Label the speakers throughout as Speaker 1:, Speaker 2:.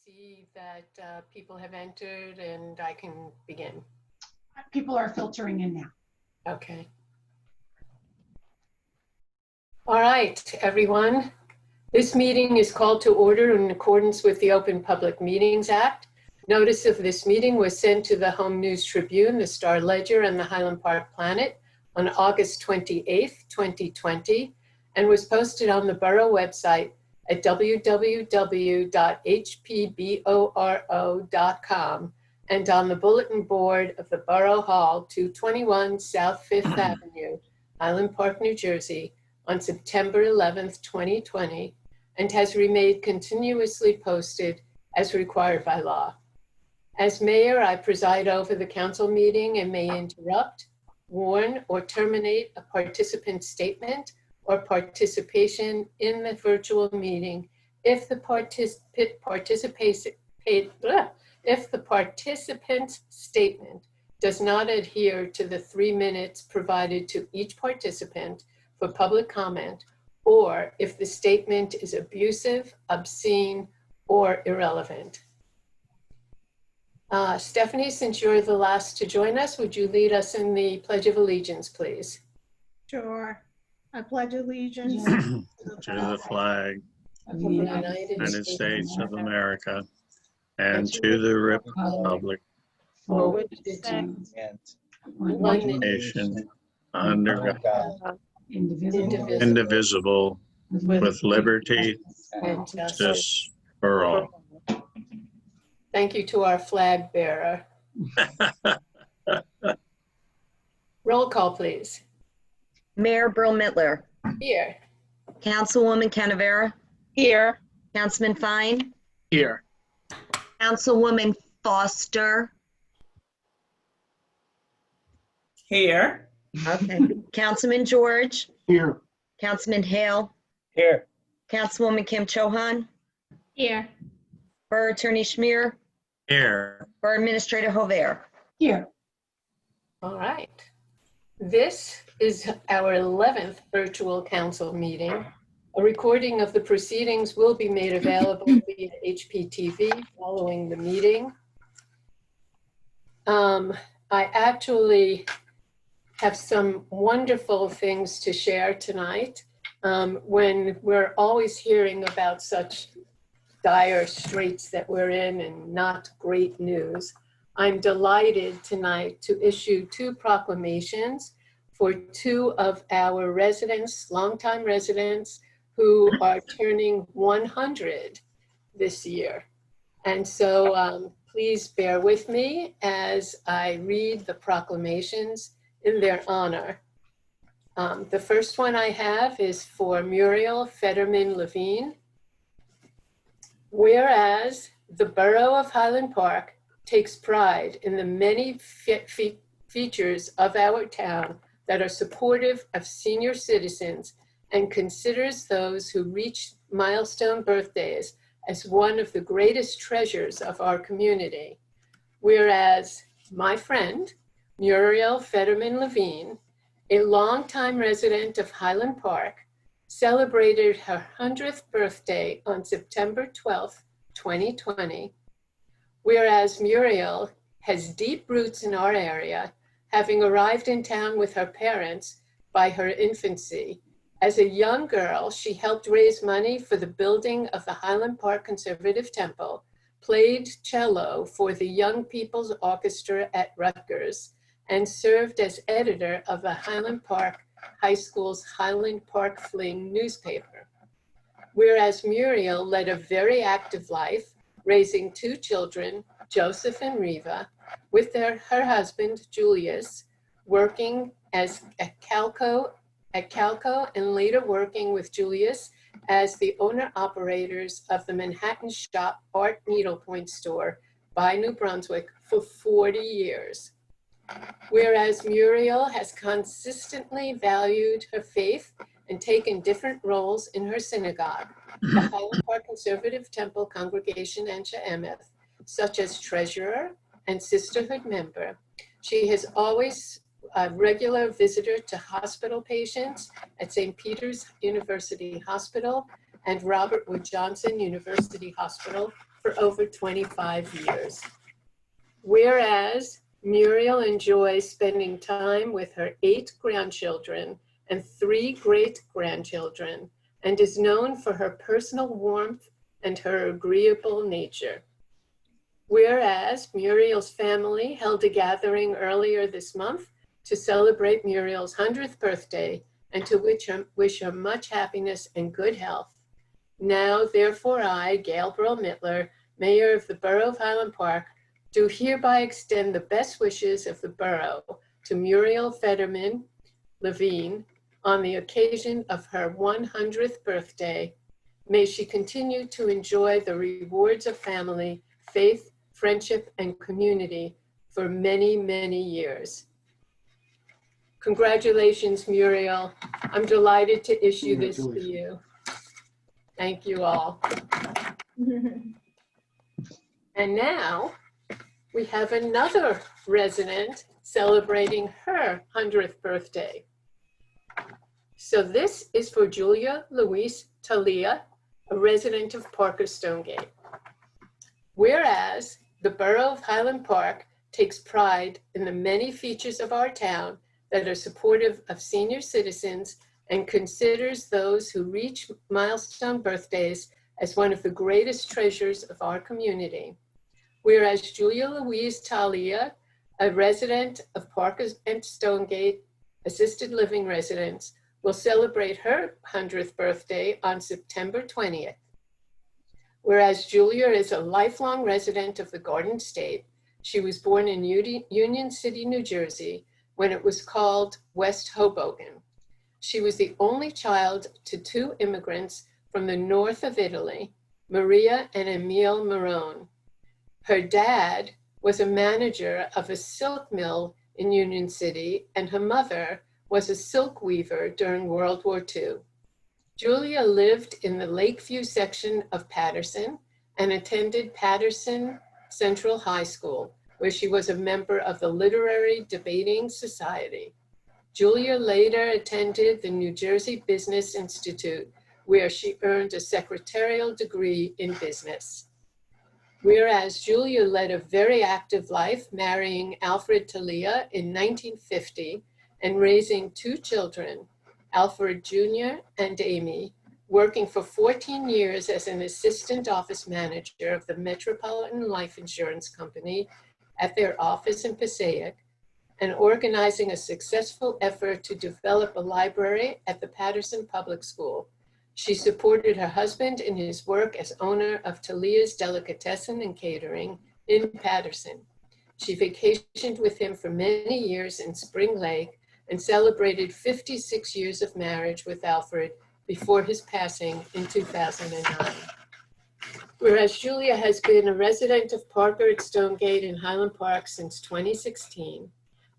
Speaker 1: see that people have entered and I can begin.
Speaker 2: People are filtering in now.
Speaker 1: Okay. All right, everyone. This meeting is called to order in accordance with the Open Public Meetings Act. Notice of this meeting was sent to the Home News Tribune, the Star Ledger, and the Highland Park Planet on August 28th, 2020, and was posted on the Borough website at www.hpboro.com and on the bulletin board of the Borough Hall, 221 South Fifth Avenue, Highland Park, New Jersey, on September 11th, 2020, and has remained continuously posted as required by law. As mayor, I preside over the council meeting and may interrupt, warn, or terminate a participant's statement or participation in the virtual meeting if the participant's statement does not adhere to the 3 minutes provided to each participant for public comment, or if the statement is abusive, obscene, or irrelevant. Stephanie, since you're the last to join us, would you lead us in the Pledge of Allegiance, please?
Speaker 3: Sure. I pledge allegiance
Speaker 4: to the flag
Speaker 1: of the
Speaker 4: United States of America and to the republic
Speaker 1: for which it
Speaker 4: and
Speaker 1: one
Speaker 4: one nation under God, indivisible, with liberty
Speaker 1: and
Speaker 4: and
Speaker 1: justice
Speaker 4: justice for all.
Speaker 1: Thank you to our flag bearer. Roll call, please.
Speaker 5: Mayor Brill Mittler,
Speaker 1: Here.
Speaker 5: Councilwoman Canavera,
Speaker 3: here.
Speaker 5: Councilman Fine,
Speaker 4: Here.
Speaker 5: Councilwoman Foster,
Speaker 3: Here.
Speaker 5: okay, Councilman George,
Speaker 4: Here.
Speaker 5: Councilman Hale,
Speaker 4: Here.
Speaker 5: Councilwoman Kim Chohan,
Speaker 3: Here.
Speaker 5: Borough Attorney Schmier,
Speaker 4: Here.
Speaker 5: Borough Administrator Hover.
Speaker 2: Here.
Speaker 1: All right. This is our 11th virtual council meeting. A recording of the proceedings will be made available via HPTV following the meeting. I actually have some wonderful things to share tonight. When we're always hearing about such dire straits that we're in and not great news, I'm delighted tonight to issue 2 proclamations for 2 of our residents, longtime residents, who are turning 100 this year. And so please bear with me as I read the proclamations in their honor. The first one I have is for Muriel Fetterman Levine. Whereas the Borough of Highland Park takes pride in the many features of our town that are supportive of senior citizens and considers those who reach milestone birthdays as one of the greatest treasures of our community. Whereas my friend, Muriel Fetterman Levine, a longtime resident of Highland Park, celebrated her 100th birthday on September 12th, 2020. Whereas Muriel has deep roots in our area, having arrived in town with her parents by her infancy. As a young girl, she helped raise money for the building of the Highland Park Conservative Temple, played cello for the Young People's Orchestra at Rutgers, and served as editor of the Highland Park High School's Highland Park Fling newspaper. Whereas Muriel led a very active life, raising 2 children, Joseph and Riva, with her husband, Julius, working as at Calco and later working with Julius as the owner-operators of the Manhattan Shop Art Needlepoint store by New Brunswick for 40 years. Whereas Muriel has consistently valued her faith and taken different roles in her synagogue, the Highland Park Conservative Temple Congregation and She'emeth, such as treasurer and sisterhood member. She has always a regular visitor to hospital patients at St. Peter's University Hospital and Robert Wood Johnson University Hospital for over 25 years. Whereas Muriel enjoys spending time with her 8 grandchildren and 3 great-grandchildren, and is known for her personal warmth and her agreeable nature. Whereas Muriel's family held a gathering earlier this month to celebrate Muriel's 100th birthday and to wish her much happiness and good health. Now, therefore, I, Gail Brill Mittler, Mayor of the Borough of Highland Park, do hereby extend the best wishes of the borough to Muriel Fetterman Levine on the occasion of her 100th birthday. May she continue to enjoy the rewards of family, faith, friendship, and community for many, many years. Congratulations, Muriel. I'm delighted to issue this to you. Thank you all. And now we have another resident celebrating her 100th birthday. So this is for Julia Louise Talia, a resident of Parker Stonegate. Whereas the Borough of Highland Park takes pride in the many features of our town that are supportive of senior citizens and considers those who reach milestone birthdays as one of the greatest treasures of our community. Whereas Julia Louise Talia, a resident of Parker and Stonegate Assisted Living Residence, will celebrate her 100th birthday on September 20th. Whereas Julia is a lifelong resident of the Garden State, she was born in Union City, New Jersey, when it was called West Hoboken. She was the only child to 2 immigrants from the north of Italy, Maria and Emile Marone. Her dad was a manager of a silk mill in Union City, and her mother was a silk weaver during World War II. Julia lived in the Lakeview section of Paterson and attended Paterson Central High School, where she was a member of the Literary Debating Society. Julia later attended the New Jersey Business Institute, where she earned a secretarial degree in business. Whereas Julia led a very active life, marrying Alfred Talia in 1950 and raising 2 children, Alfred Jr. and Amy, working for 14 years as an assistant office manager of the Metropolitan Life Insurance Company at their office in Passaic, and organizing a successful effort to develop a library at the Paterson Public School. She supported her husband in his work as owner of Talia's Delicatessen and Catering in Paterson. She vacationed with him for many years in Spring Lake and celebrated 56 years of marriage with Alfred before his passing in 2009. Whereas Julia has been a resident of Parker at Stonegate in Highland Park since 2016,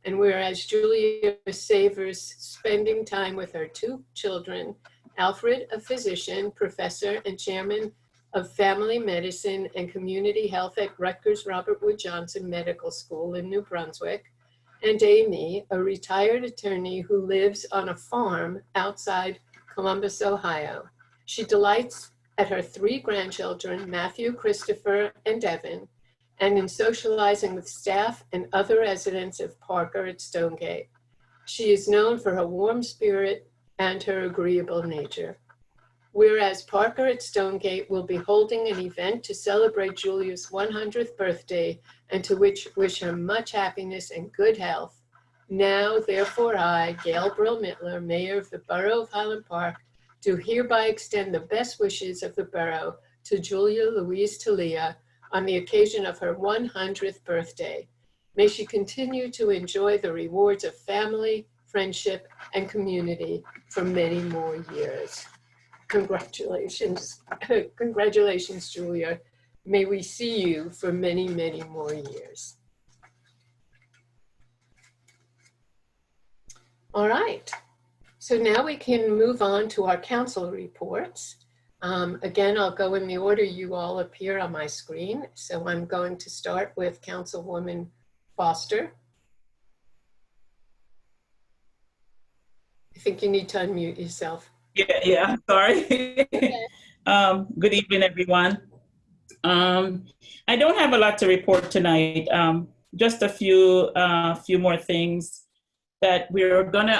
Speaker 1: and whereas Julia savors spending time with her 2 children, Alfred, a physician, professor, and chairman of family medicine and community health at Rutgers Robert Wood Johnson Medical School in New Brunswick, and Amy, a retired attorney who lives on a farm outside Columbus, Ohio. She delights at her 3 grandchildren, Matthew, Christopher, and Evan, and in socializing with staff and other residents of Parker at Stonegate. She is known for her warm spirit and her agreeable nature. Whereas Parker at Stonegate will be holding an event to celebrate Julia's 100th birthday and to wish her much happiness and good health. Now, therefore, I, Gail Brill Mittler, Mayor of the Borough of Highland Park, do hereby extend the best wishes of the borough to Julia Louise Talia on the occasion of her 100th birthday. May she continue to enjoy the rewards of family, friendship, and community for many more years. Congratulations. Congratulations, Julia. May we see you for many, many more years. All right. So now we can move on to our council reports. Again, I'll go in the order you all appear on my screen. So I'm going to start with Councilwoman Foster. I think you need to unmute yourself.
Speaker 3: Yeah, I'm sorry.
Speaker 1: Okay.
Speaker 3: Good evening, everyone. I don't have a lot to report tonight. Just a few more things that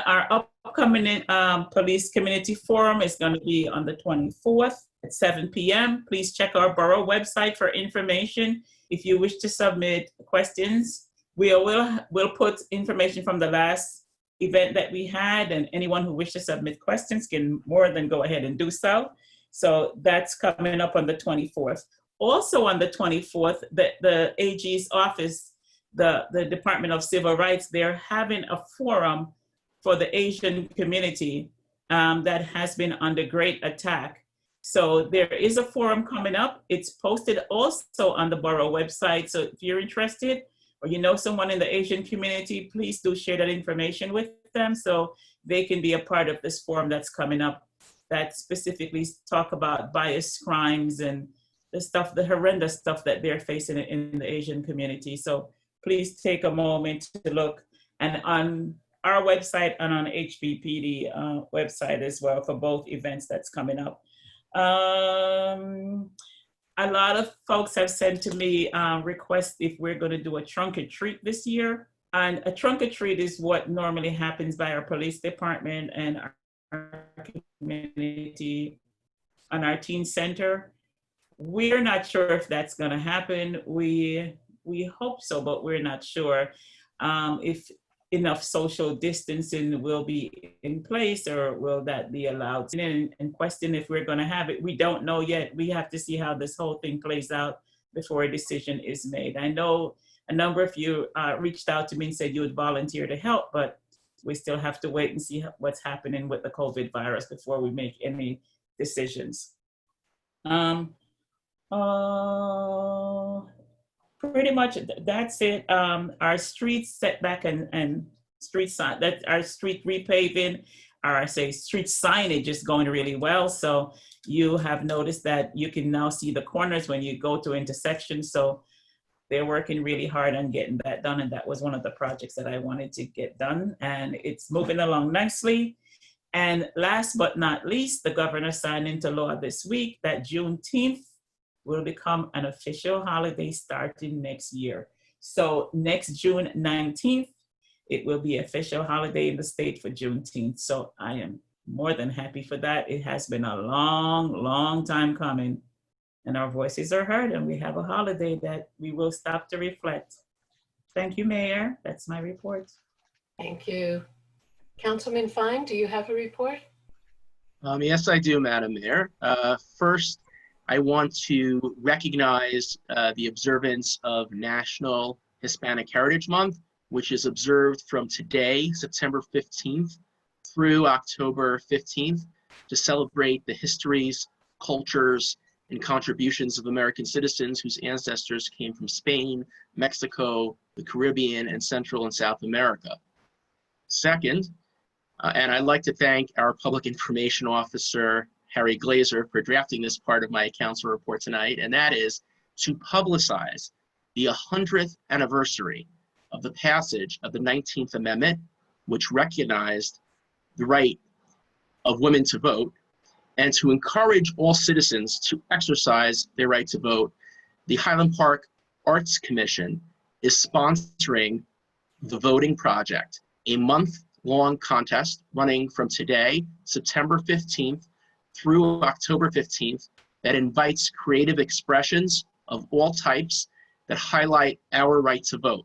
Speaker 3: our upcoming police community forum is going to be on the 24th at 7 p.m. Please check our borough website for information. If you wish to submit questions, we'll put information from the last event that we had, and anyone who wishes to submit questions can more than go ahead and do so. So that's coming up on the 24th. Also on the 24th, the AG's office, the Department of Civil Rights, they're having a forum for the Asian community that has been under great attack. So there is a forum coming up. It's posted also on the borough website. So if you're interested or you know someone in the Asian community, please do share that information with them so they can be a part of this forum that's coming up that specifically talk about bias crimes and the horrendous stuff that they're facing in the Asian community. So please take a moment to look, and on our website and on HBPD website as well for both events that's coming up. A lot of folks have sent to me requests if we're going to do a trunk or treat this year. And a trunk or treat is what normally happens by our police department and our community and our teen center. We're not sure if that's going to happen. We hope so, but we're not sure if enough social distancing will be in place or will that be allowed. And question if we're going to have it. We don't know yet. We have to see how this whole thing plays out before a decision is made. I know a number of you reached out to me and said you would volunteer to help, but we still have to wait and see what's happening with the COVID virus before we make any decisions. Pretty much that's it. Our street setback and street sign, that our street repaving, or I say street signage is going really well. So you have noticed that you can now see the corners when you go to intersections. So they're working really hard on getting that done. And that was one of the projects that I wanted to get done. And it's moving along nicely. And last but not least, the governor signed into law this week that Juneteenth will become an official holiday starting next year. So next June 19th, it will be official holiday in the state for Juneteenth. So I am more than happy for that. It has been a long, long time coming, and our voices are heard, and we have a holiday that we will stop to reflect. Thank you, Mayor. That's my report.
Speaker 1: Thank you. Councilman Fine, do you have a report?
Speaker 6: Yes, I do, Madam Mayor. First, I want to recognize the observance of National Hispanic Heritage Month, which is observed from today, September 15th, through October 15th, to celebrate the histories, cultures, and contributions of American citizens whose ancestors came from Spain, Mexico, the Caribbean, and Central and South America. Second, and I'd like to thank our Public Information Officer, Harry Glazer, for drafting this part of my council report tonight, and that is to publicize the 100th anniversary of the passage of the 19th Amendment, which recognized the right of women to vote, and to encourage all citizens to exercise their right to vote. The Highland Park Arts Commission is sponsoring the Voting Project, a month-long contest running from today, September 15th, through October 15th, that invites creative expressions of all types that highlight our right to vote.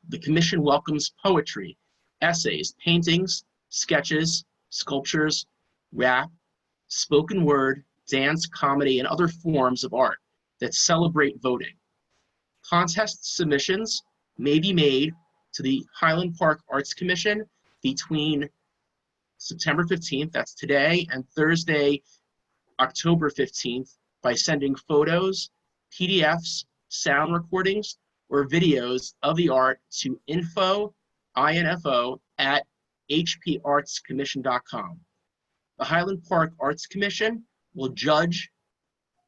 Speaker 6: The commission welcomes poetry, essays, paintings, sketches, sculptures, rap, spoken word, dance, comedy, and other forms of art that celebrate voting. Contest submissions may be made to the Highland Park Arts Commission between September 15th, that's today, and Thursday, October 15th, by sending photos, PDFs, sound recordings, or videos of the art to info@hpartscommission.com. The Highland Park Arts Commission will judge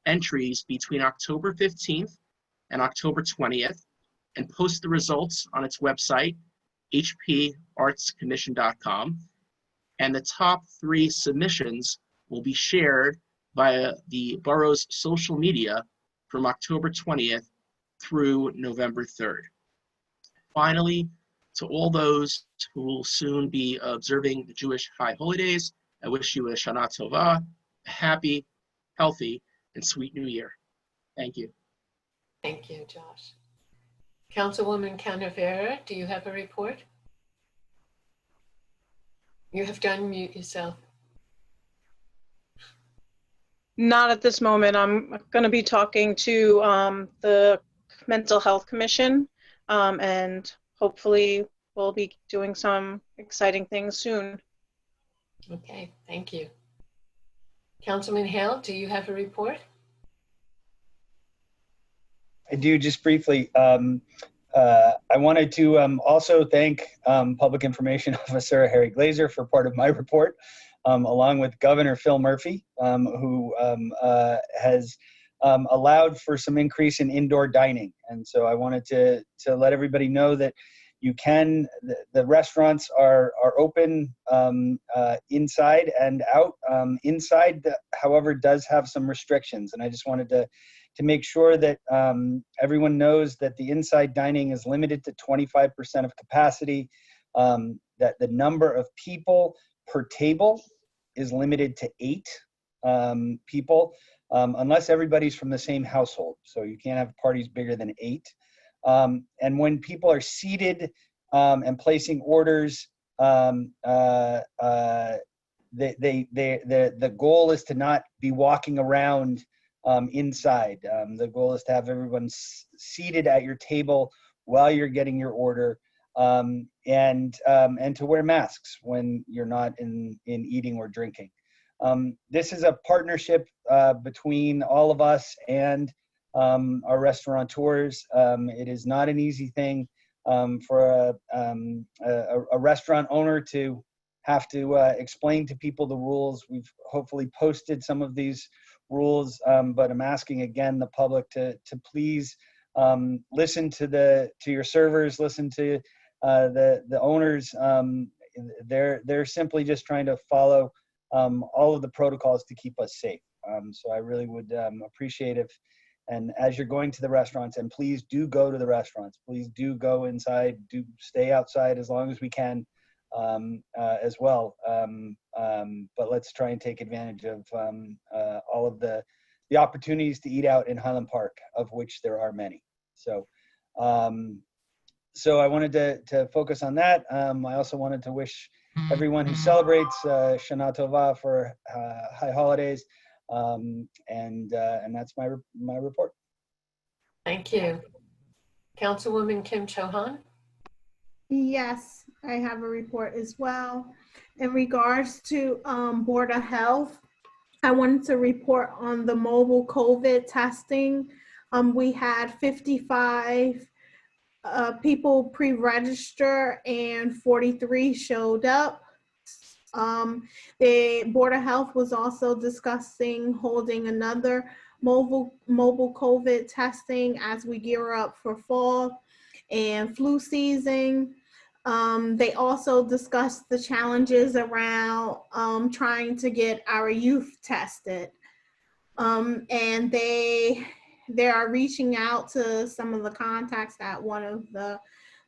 Speaker 6: entries between October 15th and October 20th and post the results on its website, hpartscommission.com. And the top 3 submissions will be shared via the borough's social media from October 20th through November 3rd. Finally, to all those who will soon be observing the Jewish high holidays, I wish you a Shana Tova, a happy, healthy, and sweet new year. Thank you.
Speaker 1: Thank you, Josh. Councilwoman Canavera, do you have a report? You have to unmute yourself.
Speaker 7: Not at this moment. I'm going to be talking to the Mental Health Commission, and hopefully we'll be doing some exciting things soon.
Speaker 1: Okay, thank you. Councilman Hale, do you have a report?
Speaker 8: I do, just briefly. I wanted to also thank Public Information Officer Harry Glazer for part of my report, along with Governor Phil Murphy, who has allowed for some increase in indoor dining. And so I wanted to let everybody know that you can, the restaurants are open inside and out. Inside, however, does have some restrictions. And I just wanted to make sure that everyone knows that the inside dining is limited to 25% of capacity, that the number of people per table is limited to 8 people, unless everybody's from the same household. So you can't have parties bigger than 8. And when people are seated and placing orders, the goal is to not be walking around inside. The goal is to have everyone seated at your table while you're getting your order, and to wear masks when you're not in eating or drinking. This is a partnership between all of us and our restaurateurs. It is not an easy thing for a restaurant owner to have to explain to people the rules. We've hopefully posted some of these rules, but I'm asking again the public to please listen to your servers, listen to the owners. They're simply just trying to follow all of the protocols to keep us safe. So I really would appreciate if, and as you're going to the restaurants, and please do go to the restaurants, please do go inside, do stay outside as long as we can as well. But let's try and take advantage of all of the opportunities to eat out in Highland Park, of which there are many. So I wanted to focus on that. I also wanted to wish everyone who celebrates Shana Tova for high holidays. And that's my report.
Speaker 1: Thank you. Councilwoman Kim Chohan?
Speaker 9: Yes, I have a report as well. In regards to Board of Health, I wanted to report on the mobile COVID testing. We had 55 people pre-register and 43 showed up. The Board of Health was also discussing holding another mobile COVID testing as we gear up for fall and flu season. They also discussed the challenges around trying to get our youth tested. And they are reaching out to some of the contacts that one of the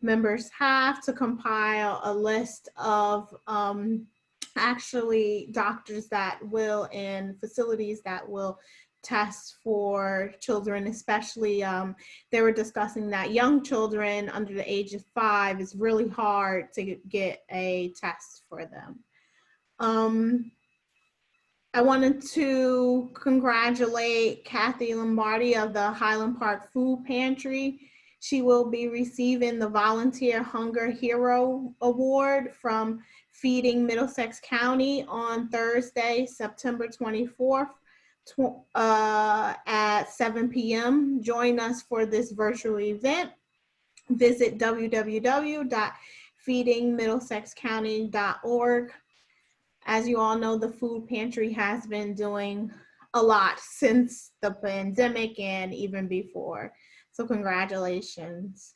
Speaker 9: members have to compile a list of actually doctors that will and facilities that will test for children, especially they were discussing that young children under the age of 5 is really hard to get a test for them. I wanted to congratulate Kathy Lombardi of the Highland Park Food Pantry. She will be receiving the Volunteer Hunger Hero Award from Feeding Middlesex County on Thursday, September 24th at 7 p.m. Join us for this virtual event. Visit www.feedingmiddlesexcounty.org. As you all know, the food pantry has been doing a lot since the pandemic and even before. So congratulations.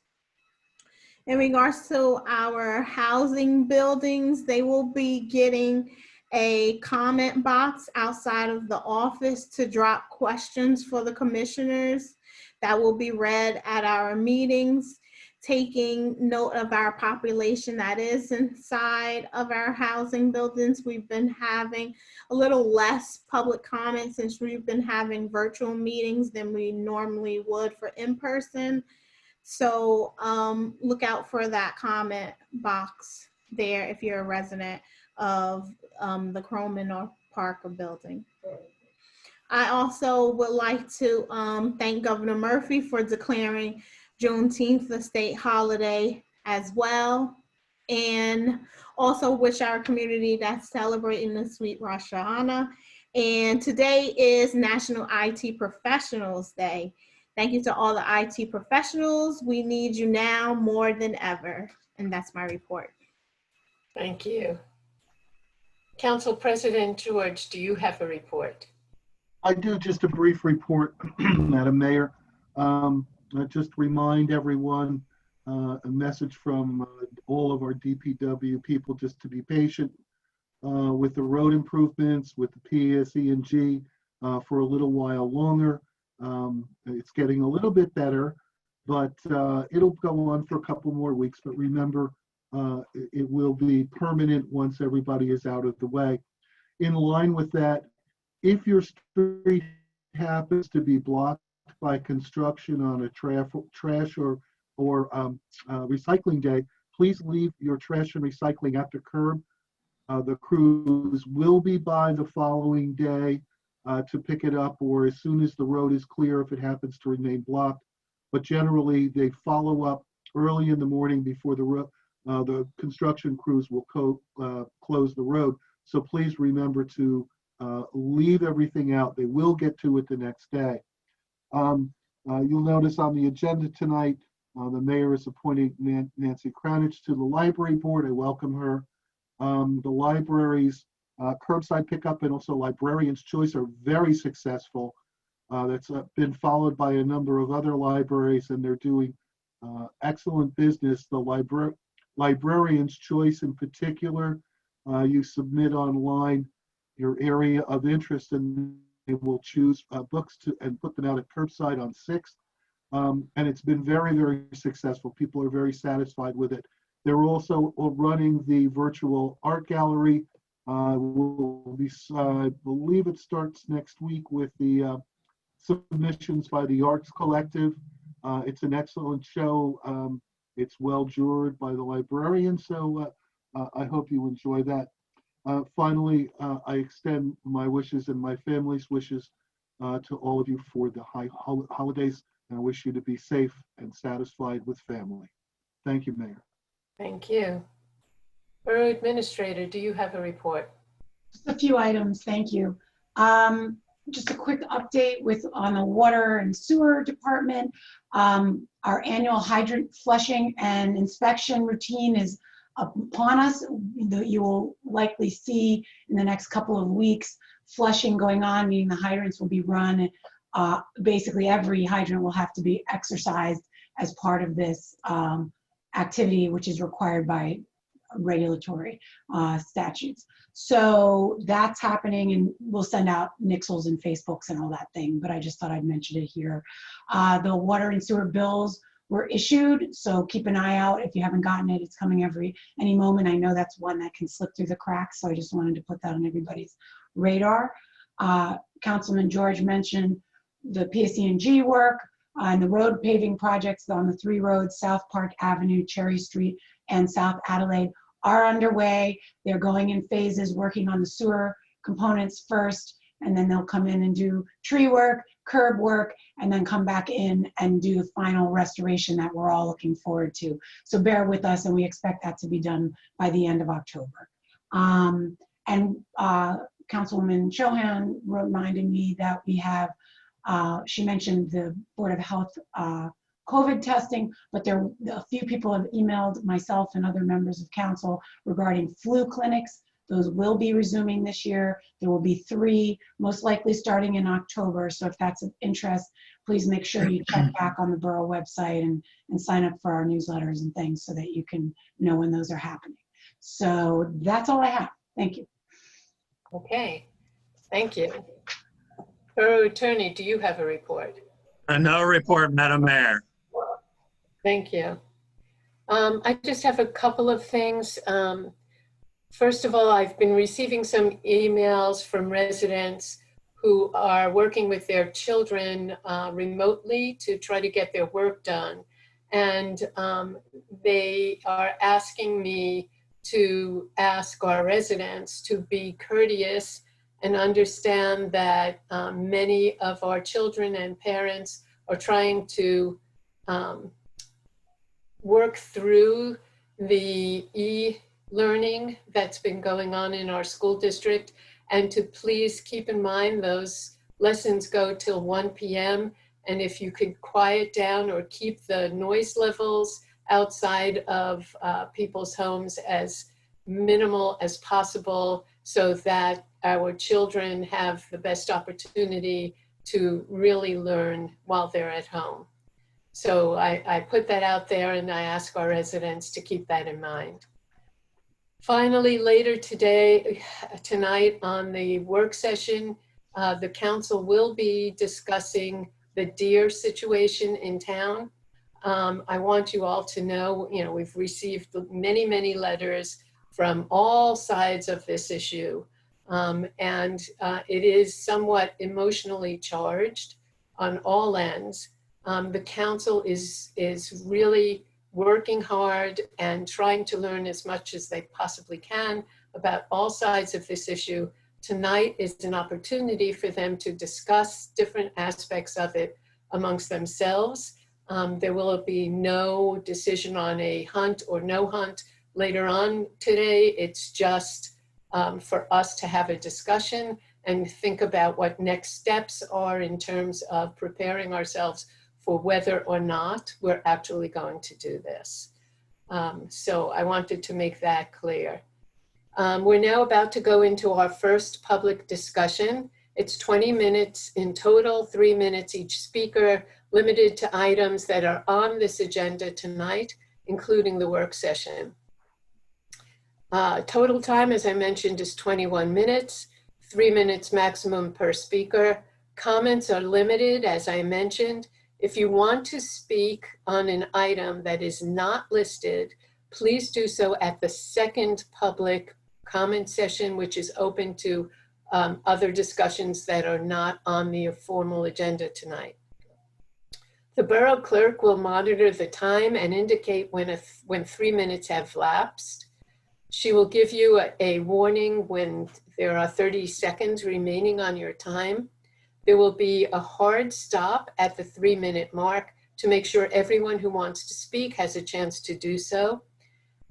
Speaker 9: In regards to our housing buildings, they will be getting a comment box outside of the office to drop questions for the commissioners that will be read at our meetings, taking note of our population that is inside of our housing buildings. We've been having a little less public comment since we've been having virtual meetings than we normally would for in-person. So look out for that comment box there if you're a resident of the Croman or Parker building. I also would like to thank Governor Murphy for declaring Juneteenth a state holiday as well, and also wish our community that's celebrating the sweet Rosh Hashanah. And today is National IT Professionals Day. Thank you to all the IT professionals. We need you now more than ever. And that's my report.
Speaker 1: Thank you. Council President George, do you have a report?
Speaker 10: I do, just a brief report, Madam Mayor. Just remind everyone, a message from all of our DPW people just to be patient with the road improvements, with the PSE&G for a little while longer. It's getting a little bit better, but it'll go on for a couple more weeks. But remember, it will be permanent once everybody is out of the way. In line with that, if your street happens to be blocked by construction on a trash or recycling day, please leave your trash and recycling at the curb. The crews will be by the following day to pick it up, or as soon as the road is clear if it happens to remain blocked. But generally, they follow up early in the morning before the construction crews will close the road. So please remember to leave everything out. They will get to it the next day. You'll notice on the agenda tonight, the mayor is appointing Nancy Cranich to the library board. I welcome her. The libraries, curbside pickup and also librarian's choice are very successful. That's been followed by a number of other libraries, and they're doing excellent business. The librarian's choice in particular, you submit online your area of interest, and they will choose books and put them out at curbside on 6th. And it's been very, very successful. People are very satisfied with it. They're also running the virtual art gallery. I believe it starts next week with the submissions by the Arts Collective. It's an excellent show. It's well juried by the librarian, so I hope you enjoy that. Finally, I extend my wishes and my family's wishes to all of you for the holidays, and I wish you to be safe and satisfied with family. Thank you, Mayor.
Speaker 1: Thank you. Borough Administrator, do you have a report?
Speaker 2: Just a few items, thank you. Just a quick update on the water and sewer department. Our annual hydrant flushing and inspection routine is upon us. You will likely see in the next couple of weeks flushing going on, meaning the hydrants will be run. Basically every hydrant will have to be exercised as part of this activity, which is required by regulatory statutes. So that's happening, and we'll send out nixles and Facebooks and all that thing, but I just thought I'd mention it here. The water and sewer bills were issued, so keep an eye out if you haven't gotten it. It's coming any moment. I know that's one that can slip through the cracks, so I just wanted to put that on everybody's radar. Councilman George mentioned the PSE&G work and the road paving projects on the 3 roads, South Park Avenue, Cherry Street, and South Adelaide, are underway. They're going in phases, working on the sewer components first, and then they'll come in and do tree work, curb work, and then come back in and do the final restoration that we're all looking forward to. So bear with us, and we expect that to be done by the end of October. Councilwoman Chohan reminded me that we have, she mentioned the Board of Health COVID testing, but a few people have emailed myself and other members of council regarding flu clinics. Those will be resuming this year. There will be 3, most likely starting in October. So if that's of interest, please make sure you check back on the Borough website and sign up for our newsletters and things so that you can know when those are happening. So that's all I have. Thank you.
Speaker 1: Okay, thank you. Borough Attorney, do you have a report?
Speaker 4: No report, Madam Mayor.
Speaker 1: Thank you. I just have a couple of things. First of all, I've been receiving some emails from residents who are working with their children remotely to try to get their work done. And they are asking me to ask our residents to be courteous and understand that many of our children and parents are trying to work through the e-learning that's been going on in our school district, and to please keep in mind those lessons go till 1 p.m. And if you could quiet down or keep the noise levels outside of people's homes as minimal as possible so that our children have the best opportunity to really learn while they're at home. So I put that out there and I ask our residents to keep that in mind. Finally, later tonight on the work session, the council will be discussing the deer situation in town. I want you all to know, we've received many, many letters from all sides of this issue. And it is somewhat emotionally charged on all ends. The council is really working hard and trying to learn as much as they possibly can about all sides of this issue. Tonight is an opportunity for them to discuss different aspects of it amongst themselves. There will be no decision on a hunt or no hunt later on today. It's just for us to have a discussion and think about what next steps are in terms of preparing ourselves for whether or not we're actually going to do this. So I wanted to make that clear. We're now about to go into our first public discussion. It's 20 minutes in total, 3 minutes each speaker, limited to items that are on this agenda tonight, including the work session. Total time, as I mentioned, is 21 minutes, 3 minutes maximum per speaker. Comments are limited, as I mentioned. If you want to speak on an item that is not listed, please do so at the second public comment session, which is open to other discussions that are not on the formal agenda tonight. The borough clerk will monitor the time and indicate when 3 minutes have lapsed. She will give you a warning when there are 30 seconds remaining on your time. There will be a hard stop at the 3 minute mark to make sure everyone who wants to speak has a chance to do so.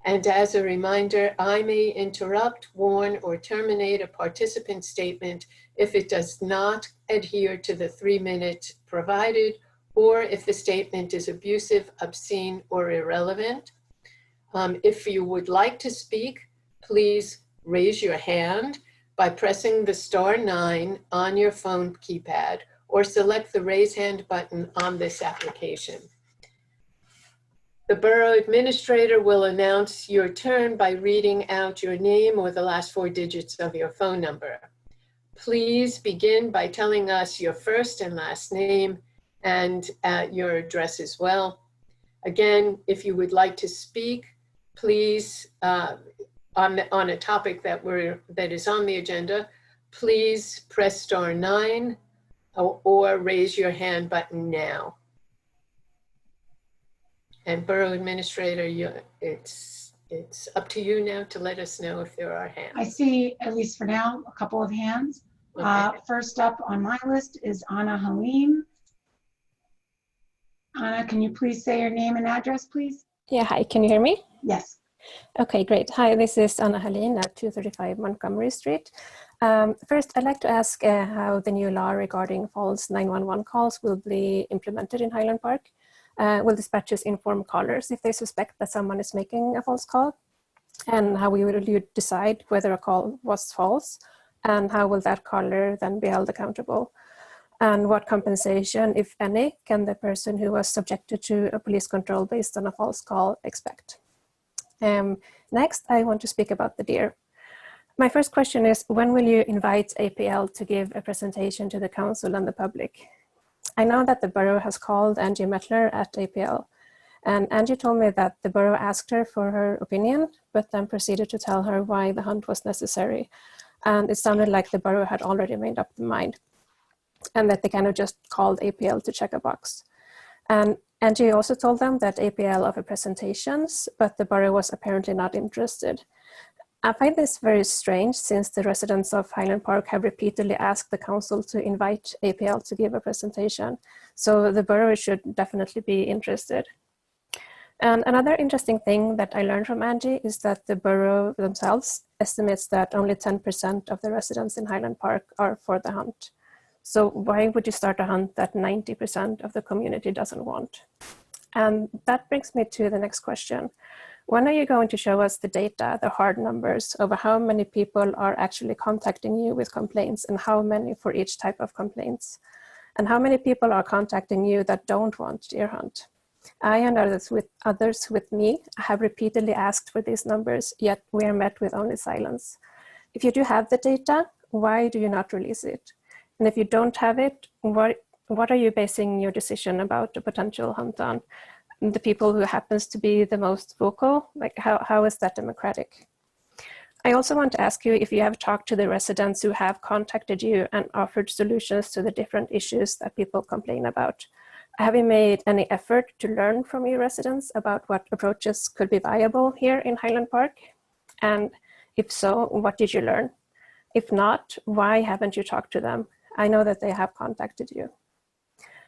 Speaker 1: And as a reminder, I may interrupt, warn, or terminate a participant statement if it does not adhere to the 3 minutes provided, or if the statement is abusive, obscene, or irrelevant. If you would like to speak, please raise your hand by pressing the *9 on your phone keypad, or select the raise hand button on this application. The borough administrator will announce your turn by reading out your name or the last 4 digits of your phone number. Please begin by telling us your first and last name and your address as well. Again, if you would like to speak, please, on a topic that is on the agenda, please press *9 or raise your hand button now. And Borough Administrator, it's up to you now to let us know if there are hands.
Speaker 2: I see, at least for now, a couple of hands.
Speaker 1: Okay.
Speaker 2: First up on my list is Anna Halim. Anna, can you please say your name and address, please?
Speaker 11: Yeah, hi, can you hear me?
Speaker 2: Yes.
Speaker 11: Okay, great. Hi, this is Anna Halim at 235 Montgomery Street. First, I'd like to ask how the new law regarding false 911 calls will be implemented in Highland Park. Will dispatchers inform callers if they suspect that someone is making a false call? And how will you decide whether a call was false? And how will that caller then be held accountable? And what compensation, if any, can the person who was subjected to a police control based on a false call expect? Next, I want to speak about the deer. My first question is, when will you invite APL to give a presentation to the council and the public? I know that the borough has called Angie Mittler at APL, and Angie told me that the borough asked her for her opinion, but then proceeded to tell her why the hunt was necessary. And it sounded like the borough had already made up their mind, and that they kind of just called APL to check a box. And Angie also told them that APL offered presentations, but the borough was apparently not interested. I find this very strange, since the residents of Highland Park have repeatedly asked the council to invite APL to give a presentation. So the borough should definitely be interested. And another interesting thing that I learned from Angie is that the borough themselves estimates that only 10% of the residents in Highland Park are for the hunt. So why would you start a hunt that 90% of the community doesn't want? And that brings me to the next question. When are you going to show us the data, the hard numbers over how many people are actually contacting you with complaints, and how many for each type of complaints? And how many people are contacting you that don't want deer hunt? I and others with me have repeatedly asked for these numbers, yet we are met with only silence. If you do have the data, why do you not release it? And if you don't have it, what are you basing your decision about a potential hunt on? The people who happens to be the most vocal, like how is that democratic? I also want to ask you if you have talked to the residents who have contacted you and offered solutions to the different issues that people complain about. Have you made any effort to learn from your residents about what approaches could be viable here in Highland Park? And if so, what did you learn? If not, why haven't you talked to them? I know that they have contacted you.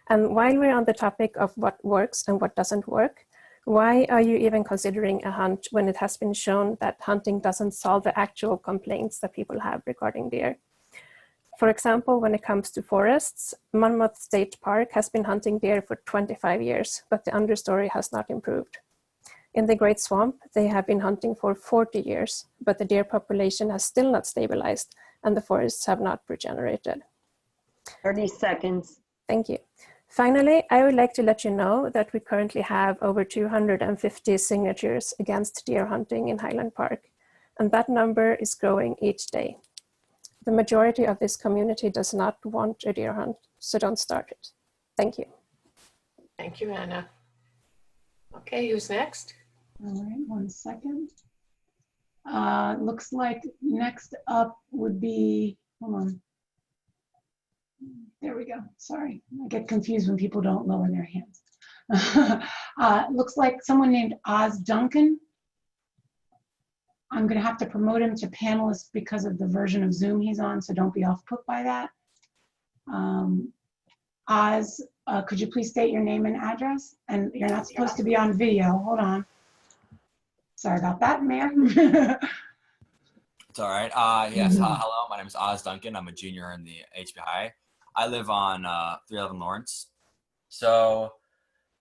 Speaker 11: And while we're on the topic of what works and what doesn't work, why are you even considering a hunt when it has been shown that hunting doesn't solve the actual complaints that people have regarding deer? For example, when it comes to forests, Monmouth State Park has been hunting deer for 25 years, but the understory has not improved. In the Great Swamp, they have been hunting for 40 years, but the deer population has still not stabilized and the forests have not regenerated.
Speaker 12: 30 seconds.
Speaker 11: Thank you. Finally, I would like to let you know that we currently have over 250 signatures against deer hunting in Highland Park, and that number is growing each day. The majority of this community does not want a deer hunt, so don't start it. Thank you.
Speaker 1: Thank you, Anna. Okay, who's next?
Speaker 2: All right, 1 second. Looks like next up would be, hold on. There we go. Sorry, I get confused when people don't lower their hands. Looks like someone named Oz Duncan. I'm going to have to promote him to panelist because of the version of Zoom he's on, so don't be off put by that. Oz, could you please state your name and address? And you're not supposed to be on video. Hold on. Sorry about that, Mayor.
Speaker 13: It's all right. Yes, hello, my name is Oz Duncan. I'm a junior in the HB High. I live on 311 Lawrence. So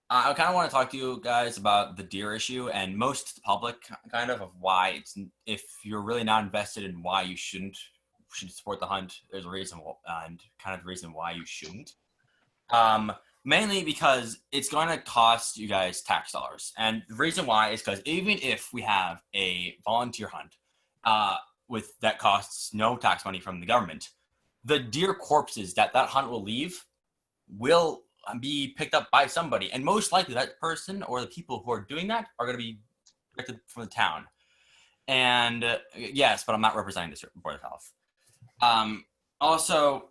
Speaker 13: I kind of want to talk to you guys about the deer issue, and most of the public kind of why it's, if you're really not invested in why you should support the hunt, there's a reason, and kind of the reason why you shouldn't. Mainly because it's going to cost you guys tax dollars. And the reason why is because even if we have a volunteer hunt with that costs no tax money from the government, the deer corpses that hunt will leave will be picked up by somebody. And most likely that person or the people who are doing that are going to be elected from the town. And yes, but I'm not representing the Board of Health. Also,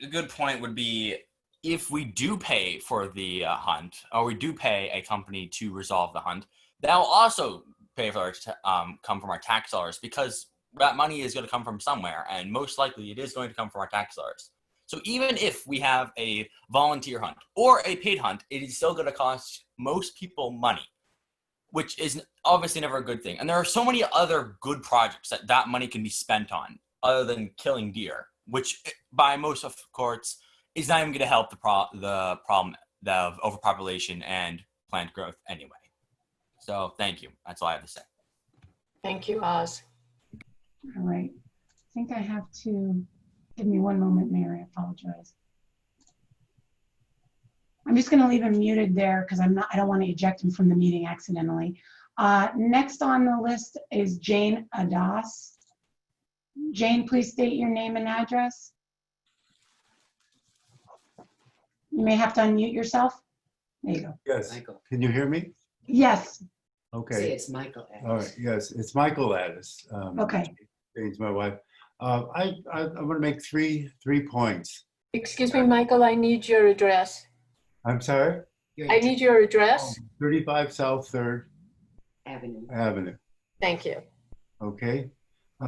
Speaker 13: a good point would be, if we do pay for the hunt, or we do pay a company to resolve the hunt, that will also pay for come from our tax dollars, because that money is going to come from somewhere, and most likely it is going to come from our tax dollars. So even if we have a volunteer hunt or a paid hunt, it is still going to cost most people money, which is obviously never a good thing. And there are so many other good projects that money can be spent on other than killing deer, which by most of courts is not even going to help the problem of overpopulation and plant growth anyway. So thank you. That's all I have to say.
Speaker 1: Thank you, Oz.
Speaker 2: All right. I think I have to, give me 1 moment, Mary. I apologize. I'm just going to leave him muted there because I don't want to eject him from the meeting accidentally. Next on the list is Jane Adas. Jane, please state your name and address. You may have to unmute yourself. There you go.
Speaker 14: Yes.
Speaker 15: Michael.
Speaker 14: Can you hear me?
Speaker 2: Yes.
Speaker 15: Say
Speaker 14: Okay.
Speaker 15: it's Michael.
Speaker 14: All right. Yes, it's Michael Addis.
Speaker 2: Okay.
Speaker 14: Jane's my wife. I want to make three points.
Speaker 1: Excuse me, Michael, I need your address.
Speaker 14: I'm sorry?
Speaker 1: I need your address.
Speaker 14: 35 South 3rd Avenue.
Speaker 1: Thank you.
Speaker 14: Okay.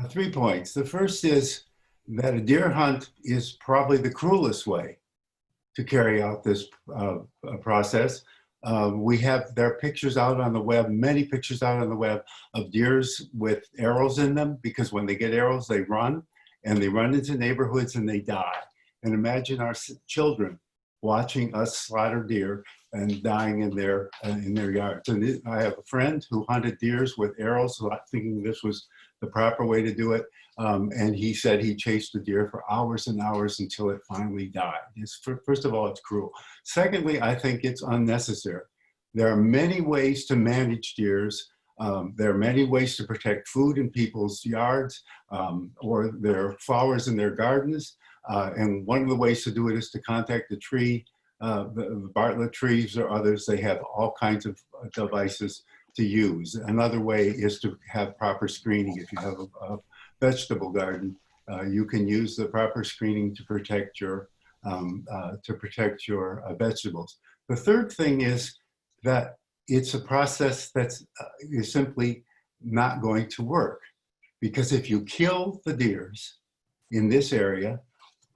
Speaker 14: 3 points. The first is that a deer hunt is probably the cruelest way to carry out this process. There are pictures out on the web, many pictures out on the web of deers with arrows in them, because when they get arrows, they run, and they run into neighborhoods and they die. And imagine our children watching us slaughter deer and dying in their yards. And I have a friend who hunted deers with arrows, thinking this was the proper way to do it. And he said he chased the deer for hours and hours until it finally died. First of all, it's cruel. Secondly, I think it's unnecessary. There are many ways to manage deers. There are many ways to protect food in people's yards or their flowers in their gardens. And one of the ways to do it is to contact the tree, the Bartlett trees or others. They have all kinds of devices to use. Another way is to have proper screening. If you have a vegetable garden, you can use the proper screening to protect your vegetables. The third thing is that it's a process that's is simply not going to work, because if you kill the deers in this area,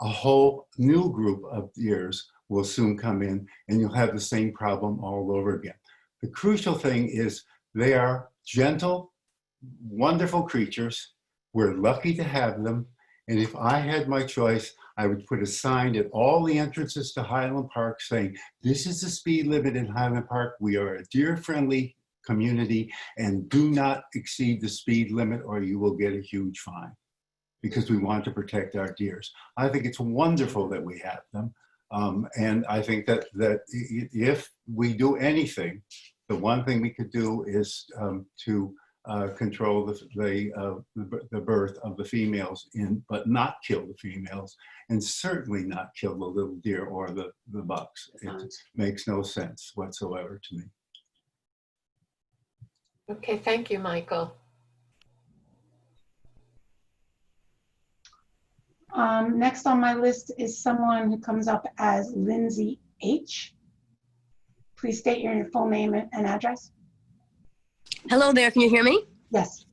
Speaker 14: a whole new group of deers will soon come in, and you'll have the same problem all over again. The crucial thing is they are gentle, wonderful creatures. We're lucky to have them. And if I had my choice, I would put a sign at all the entrances to Highland Park saying, this is the speed limit in Highland Park. We are a deer-friendly community, and do not exceed the speed limit or you will get a huge fine, because we want to protect our deers. I think it's wonderful that we have them. And I think that if we do anything, the one thing we could do is to control the birth of the females, but not kill the females, and certainly not kill the little deer or the bucks. It makes no sense whatsoever to me.
Speaker 1: Okay, thank you, Michael.
Speaker 2: Next on my list is someone who comes up as Lindsay H. Please state your full name and address.
Speaker 16: Hello there, can you hear me?
Speaker 2: Yes.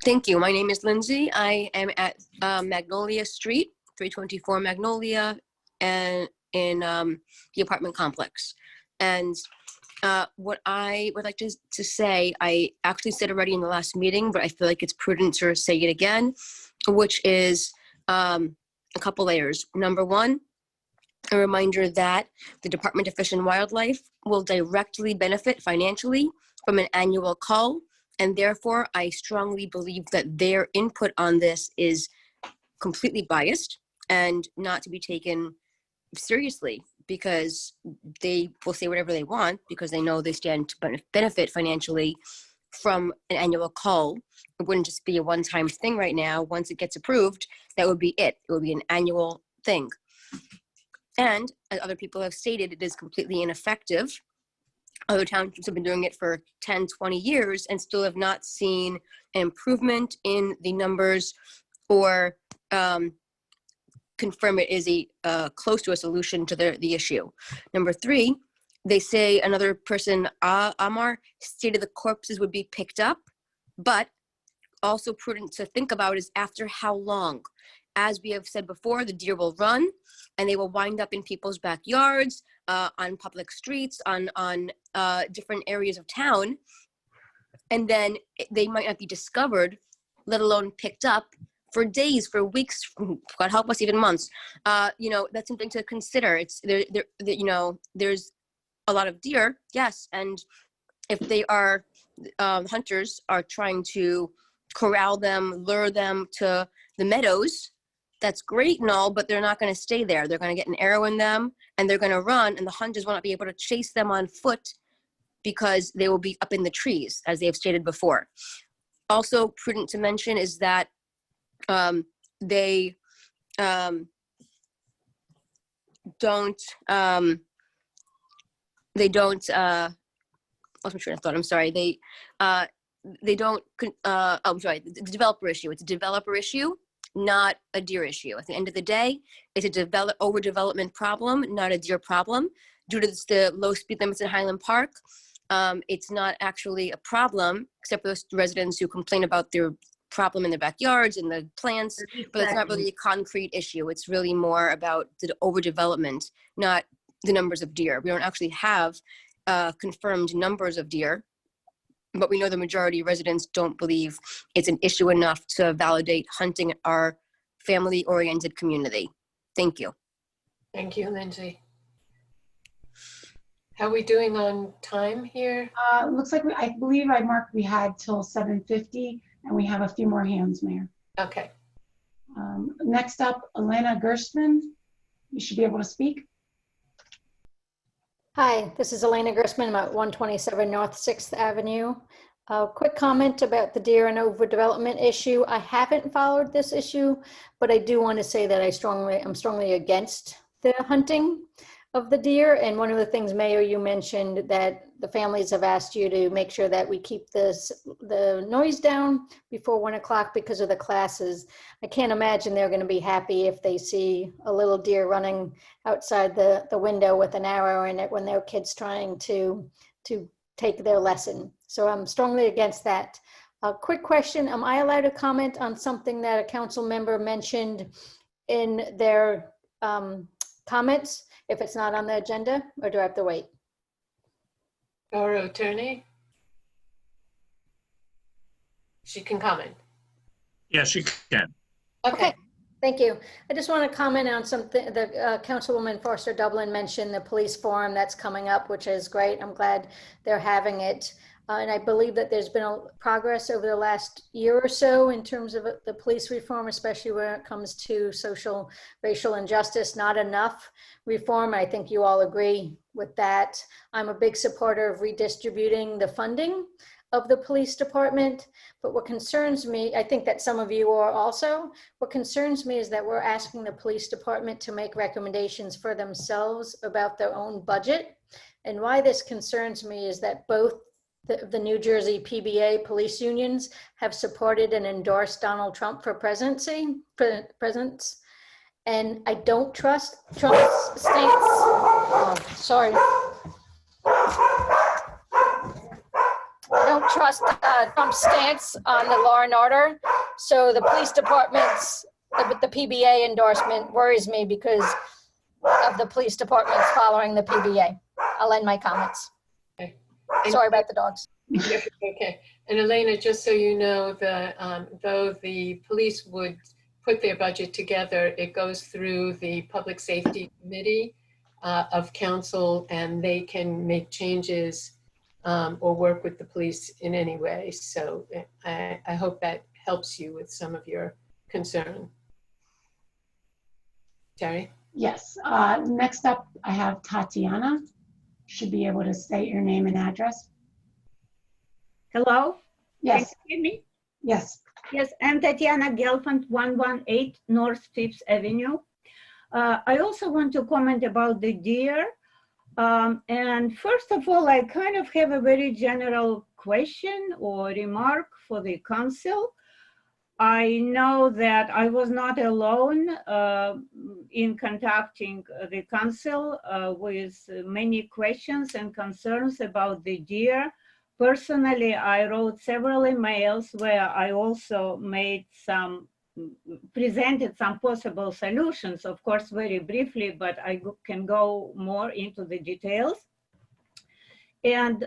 Speaker 16: Thank you. My name is Lindsay. I am at Magnolia Street, 324 Magnolia, and in the apartment complex. And what I would like to say, I actually said already in the last meeting, but I feel like it's prudent to say it again, which is a couple layers. Number one, a reminder that the Department of Fish and Wildlife will directly benefit financially from an annual cull, and therefore I strongly believe that their input on this is completely biased and not to be taken seriously, because they will say whatever they want because they know they stand to benefit financially from an annual cull. It wouldn't just be a one-time thing right now. Once it gets approved, that would be it. It would be an annual thing. And as other people have stated, it is completely ineffective. Other townships have been doing it for 10, 20 years and still have not seen an improvement in the numbers or confirm it is close to a solution to the issue. Number three, they say another person, Amar, stated the corpses would be picked up, but also prudent to think about is after how long. As we have said before, the deer will run and they will wind up in people's backyards, on public streets, on different areas of town. And then they might not be discovered, let alone picked up for days, for weeks, God help us, even months. That's something to consider. It's there's a lot of deer, yes. And if they are, hunters are trying to corral them, lure them to the meadows, that's great and all, but they're not going to stay there. They're going to get an arrow in them and they're going to run, and the hunters will not be able to chase them on foot because they will be up in the trees, as they have stated before. Also prudent to mention is that they don't lost my train of thought. I'm sorry. They don't. I'm sorry. The developer issue. It's a developer issue, not a deer issue. At the end of the day, it's a overdevelopment problem, not a deer problem. Due to the low speed limits in Highland Park, it's not actually a problem, except for those residents who complain about their problem in their backyards and the plants. But it's not really a concrete issue. It's really more about the overdevelopment, not the numbers of deer. We don't actually have confirmed numbers of deer, but we know the majority of residents don't believe it's an issue enough to validate hunting our family-oriented community. Thank you.
Speaker 1: Thank you, Lindsay. How are we doing on time here?
Speaker 2: Looks like I believe I marked we had till 7:50, and we have a few more hands, Mayor.
Speaker 1: Okay.
Speaker 2: Next up, Elena Gerstmann. You should be able to speak.
Speaker 15: Hi, this is Elena Gersman. I'm at 127 North 6th Avenue. A quick comment about the deer and overdevelopment issue. I haven't followed this issue, but I do want to say that I'm strongly against the hunting of the deer. And one of the things, Mayor, you mentioned that the families have asked you to make sure that we keep the noise down before 1 o'clock because of the classes. I can't imagine they're going to be happy if they see a little deer running outside the window with an arrow in it when their kid's trying to take their lesson. So I'm strongly against that. A quick question, am I allowed to comment on something that a council member mentioned in their comments if it's not on the agenda, or do I have to wait?
Speaker 1: Borough attorney? She can comment.
Speaker 4: Yes, she can.
Speaker 15: Okay, thank you. I just want to comment on something the Councilwoman Foster Dublin mentioned, the police forum that's coming up, which is great. I'm glad they're having it. And I believe that there's been a progress over the last year or so in terms of the police reform, especially when it comes to social, racial injustice, not enough reform. I think you all agree with that. I'm a big supporter of redistributing the funding of the police department, but what concerns me, I think that some of you are also, what concerns me is that we're asking the police department to make recommendations for themselves about their own budget. And why this concerns me is that both the New Jersey PBA police unions have supported and endorsed Donald Trump for presence. And I don't trust Trump's stance. Oh, sorry. I don't trust Trump's stance on the law and order. So the police department's, the PBA endorsement worries me because of the police department's following the PBA. I'll end my comments.
Speaker 1: Okay.
Speaker 15: Sorry about the dogs.
Speaker 1: Okay. And Elena, just so you know, though the police would put their budget together, it goes through the Public Safety Committee of Council, and they can make changes or work with the police in any way. So I hope that helps you with some of your concern. Terry?
Speaker 2: Yes. Next up, I have Tatiana. Should be able to state your name and address.
Speaker 17: Hello?
Speaker 2: Yes.
Speaker 17: Can you hear me?
Speaker 2: Yes.
Speaker 17: Yes, I'm Tatiana Gelfand, 118 North 5th Avenue. I also want to comment about the deer. And first of all, I kind of have a very general question or remark for the council. I know that I was not alone in contacting the council with many questions and concerns about the deer. Personally, I wrote several emails where I also presented some possible solutions, of course, very briefly, but I can go more into the details. And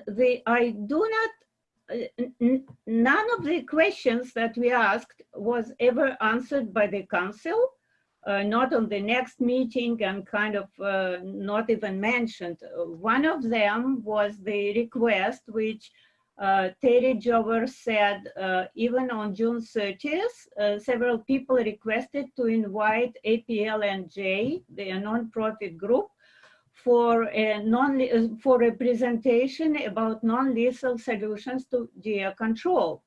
Speaker 17: none of the questions that we asked was ever answered by the council, not on the next meeting and kind of not even mentioned. One of them was the request which Terry Jover said even on June 30th, several people requested to invite APLNJ, the nonprofit group, for a presentation about non-lethal solutions to deer control.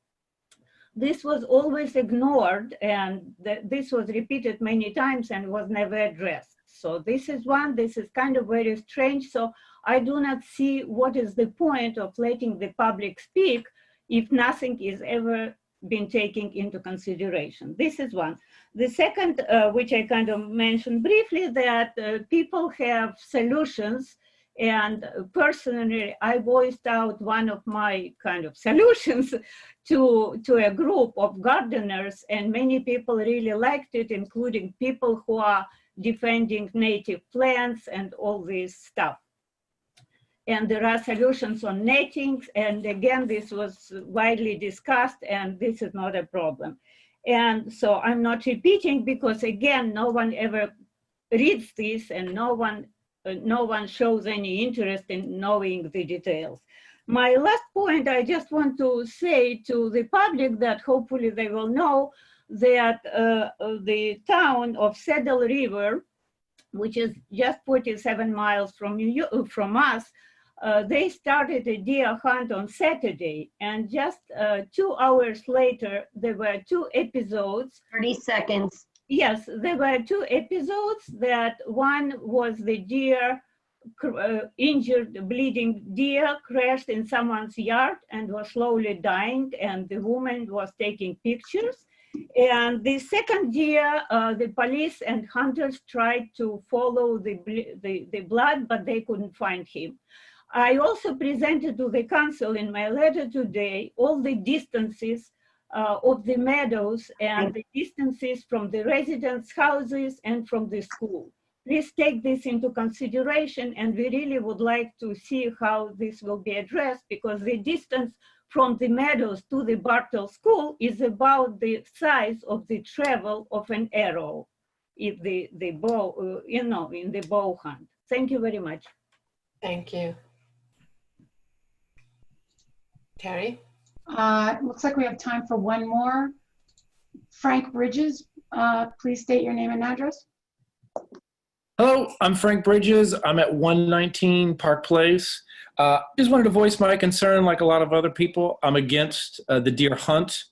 Speaker 17: this was always ignored, and this was repeated many times and was never addressed. So this is one, this is kind of very strange. So I do not see what is the point of letting the public speak if nothing is ever been taken into consideration. This is one. The second, which I kind of mentioned briefly, that people have solutions. And personally, I voiced out one of my kind of solutions to a group of gardeners, and many people really liked it, including people who are defending native plants and all this stuff. And there are solutions on netting, and again, this was widely discussed, and this is not a problem. And so I'm not repeating because, again, no one ever reads this, and no one shows any interest in knowing the details. My last point, I just want to say to the public that hopefully they will know that the town of Saddle River, which is just 47 miles from us, they started a deer hunt on Saturday, and just 2 hours later, there were 2 episodes.
Speaker 12: 30 seconds.
Speaker 17: Yes, there were 2 episodes. That one was the deer, injured, bleeding deer crashed in someone's yard and was slowly dying, and the woman was taking pictures. And the second deer, the police and hunters tried to follow the blood, but they couldn't find him. I also presented to the council in my letter today all the distances of the meadows and the distances from the residents' houses and from the school. Please take this into consideration, and we really would like to see how this will be addressed, because the distance from the meadows to the Bartle School is about the size of the travel of an arrow if the bow, in the bow hunt. Thank you very much.
Speaker 1: Thank you. Terry?
Speaker 2: Looks like we have time for one more. Frank Bridges, please state your name and address.
Speaker 18: Hello, I'm Frank Bridges. I'm at 119 Park Place. Just wanted to voice my concern, like a lot of other people. I'm against the deer hunt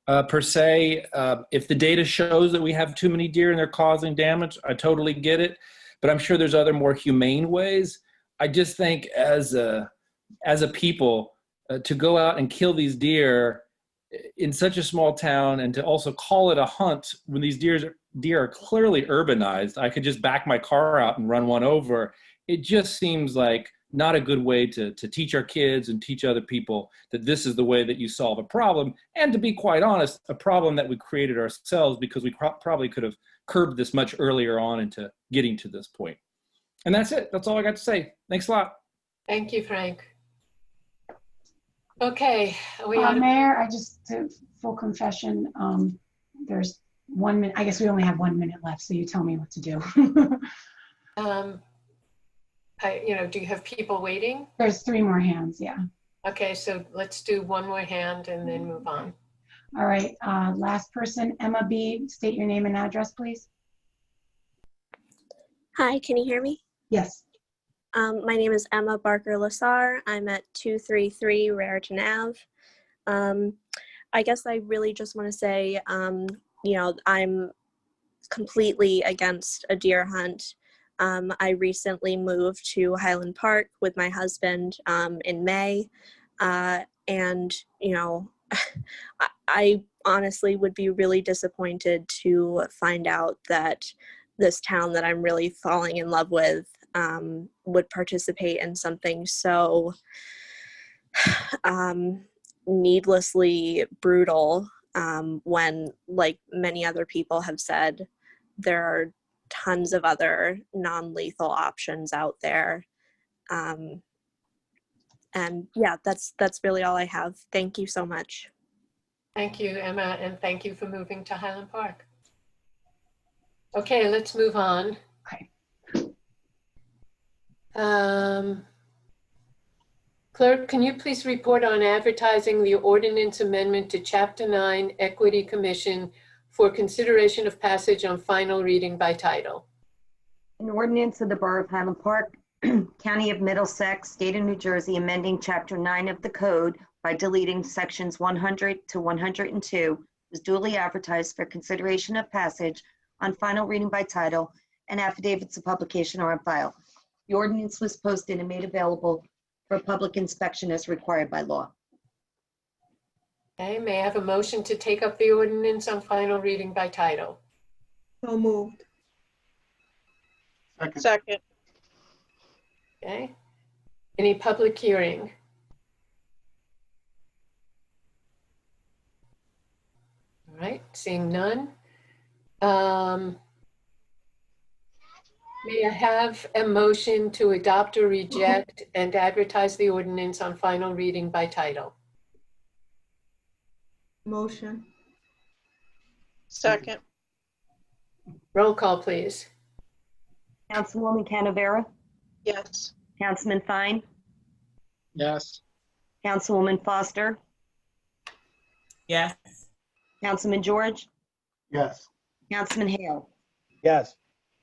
Speaker 18: per se. If the data shows that we have too many deer and they're causing damage, I totally get it. But I'm sure there's other more humane ways. I just think as a people, to go out and kill these deer in such a small town, and to also call it a hunt when these deer are clearly urbanized. I could just back my car out and run one over. It just seems like not a good way to teach our kids and teach other people that this is the way that you solve a problem. And to be quite honest, a problem that we created ourselves, because we probably could have curbed this much earlier on into getting to this point. And that's it. That's all I got to say. Thanks a lot.
Speaker 1: Thank you, Frank. Okay,
Speaker 2: Mayor, I just, full confession, there's 1 minute, I guess we only have 1 minute left, so you tell me what to do.
Speaker 1: Do you have people waiting?
Speaker 2: There's 3 more hands, yeah.
Speaker 1: Okay, so let's do one more hand and then move on.
Speaker 2: All right, last person, Emma B, state your name and address, please.
Speaker 19: Hi, can you hear me?
Speaker 2: Yes.
Speaker 19: My name is Emma Barker Lassar. I'm at 233 Raritan Ave. I guess I really just want to say, I'm completely against a deer hunt. I recently moved to Highland Park with my husband in May. And, I honestly would be really disappointed to find out that this town that I'm really falling in love with would participate in something so needlessly brutal when, like many other people have said, there are tons of other non-lethal options out there. And yeah, that's really all I have. Thank you so much.
Speaker 1: Thank you, Emma, and thank you for moving to Highland Park. Okay, let's move on.
Speaker 2: Okay.
Speaker 1: Clerk, can you please report on advertising the ordinance amendment to Chapter 9 Equity Commission for consideration of passage on final reading by title?
Speaker 12: An ordinance of the Borough of Highland Park, County of Middlesex, State of New Jersey, amending Chapter 9 of the Code by deleting sections 100 to 102 was duly advertised for consideration of passage on final reading by title, and affidavits of publication are on file. The ordinance was posted and made available for public inspection as required by law.
Speaker 1: Okay, may I have a motion to take up the ordinance on final reading by title?
Speaker 9: So moved.
Speaker 7: Second.
Speaker 1: Okay. Any public hearing? All right, seeing none. May I have a motion to adopt or reject and advertise the ordinance on final reading by title?
Speaker 9: Motion.
Speaker 7: Second.
Speaker 1: Roll call, please.
Speaker 12: Councilwoman Canavera?
Speaker 7: Yes.
Speaker 12: Councilman Fine?
Speaker 6: Yes.
Speaker 12: Councilwoman Foster?
Speaker 3: Yes.
Speaker 12: Councilman George?
Speaker 10: Yes.
Speaker 12: Councilman Hale?
Speaker 8: Yes.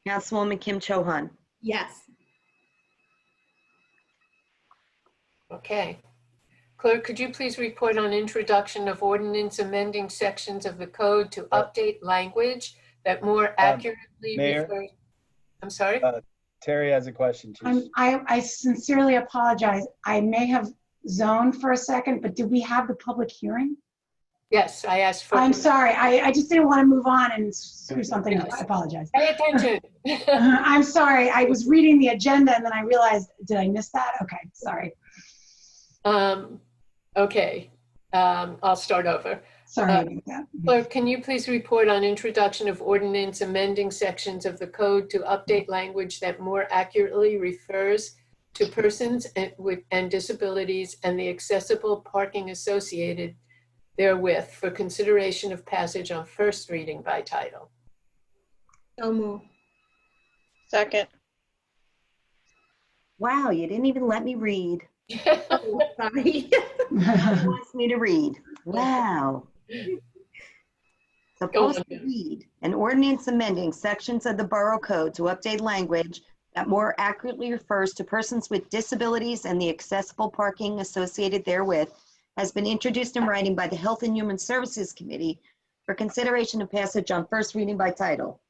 Speaker 12: Councilwoman Kim Chohan?
Speaker 9: Yes.
Speaker 1: Okay. Clerk, could you please report on introduction of ordinance amending sections of the code to update language that more accurately
Speaker 8: Mayor?
Speaker 1: refers? I'm sorry?
Speaker 8: Terry has a question.
Speaker 2: I sincerely apologize. I may have zoned for a second, but did we have the public hearing?
Speaker 1: Yes, I asked for.
Speaker 2: I'm sorry. I just didn't want to move on and screw something up. I apologize.
Speaker 1: Pay attention.
Speaker 2: I'm sorry. I was reading the agenda and then I realized, did I miss that? Okay, sorry.
Speaker 1: Okay, I'll start over.
Speaker 2: Sorry about that.
Speaker 1: Clerk, can you please report on introduction of ordinance amending sections of the code to update language that more accurately refers to persons and disabilities and the accessible parking associated therewith for consideration of passage on first reading by title?
Speaker 9: So moved.
Speaker 7: Second.
Speaker 12: Wow, you didn't even let me read.
Speaker 9: Oh, sorry.
Speaker 12: He wants me to read. Wow. Supposed to read an ordinance amending sections of the Borough Code to update language that more accurately refers to persons with disabilities and the accessible parking associated therewith has been introduced in writing by the Health and Human Services Committee for consideration of passage on first reading by title.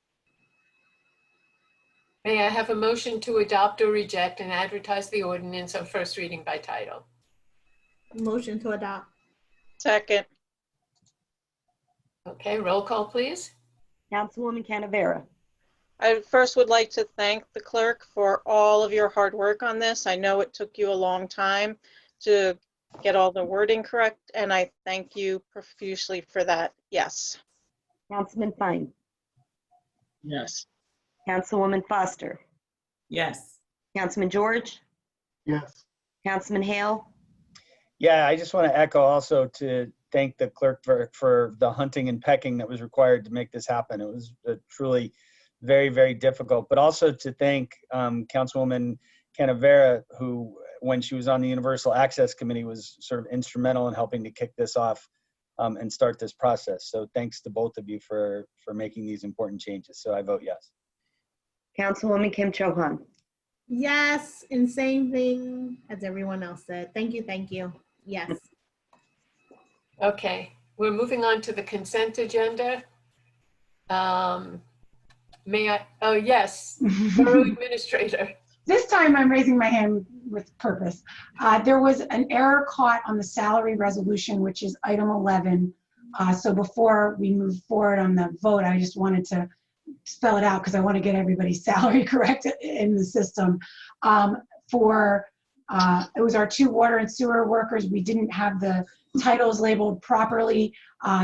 Speaker 1: May I have a motion to adopt or reject and advertise the ordinance on first reading by title?
Speaker 9: Motion to adopt.
Speaker 7: Second.
Speaker 1: Okay, roll call, please.
Speaker 12: Councilwoman Canavera?
Speaker 7: I first would like to thank the clerk for all of your hard work on this. I know it took you a long time to get all the wording correct, and I thank you profusely for that. Yes.
Speaker 12: Councilman Fine?
Speaker 6: Yes.
Speaker 12: Councilwoman Foster?
Speaker 3: Yes.
Speaker 12: Councilman George?
Speaker 10: Yes.
Speaker 12: Councilman Hale?
Speaker 8: Yeah, I just want to echo also to thank the clerk for the hunting and pecking that was required to make this happen. It was truly very, very difficult, but also to thank Councilwoman Canavera, who, when she was on the Universal Access Committee, was sort of instrumental in helping to kick this off and start this process. So thanks to both of you for making these important changes. So I vote yes.
Speaker 12: Councilwoman Kim Chohan?
Speaker 9: Yes, and same thing as everyone else said. Thank you, thank you. Yes.
Speaker 1: Okay, we're moving on to the consent agenda. May I, oh yes, Borough Administrator.
Speaker 2: This time I'm raising my hand with purpose. There was an error caught on the salary resolution, which is item 11. So before we move forward on the vote, I just wanted to spell it out because I want to get everybody's salary correct in the system. It was our 2 water and sewer workers. We didn't have the titles labeled properly,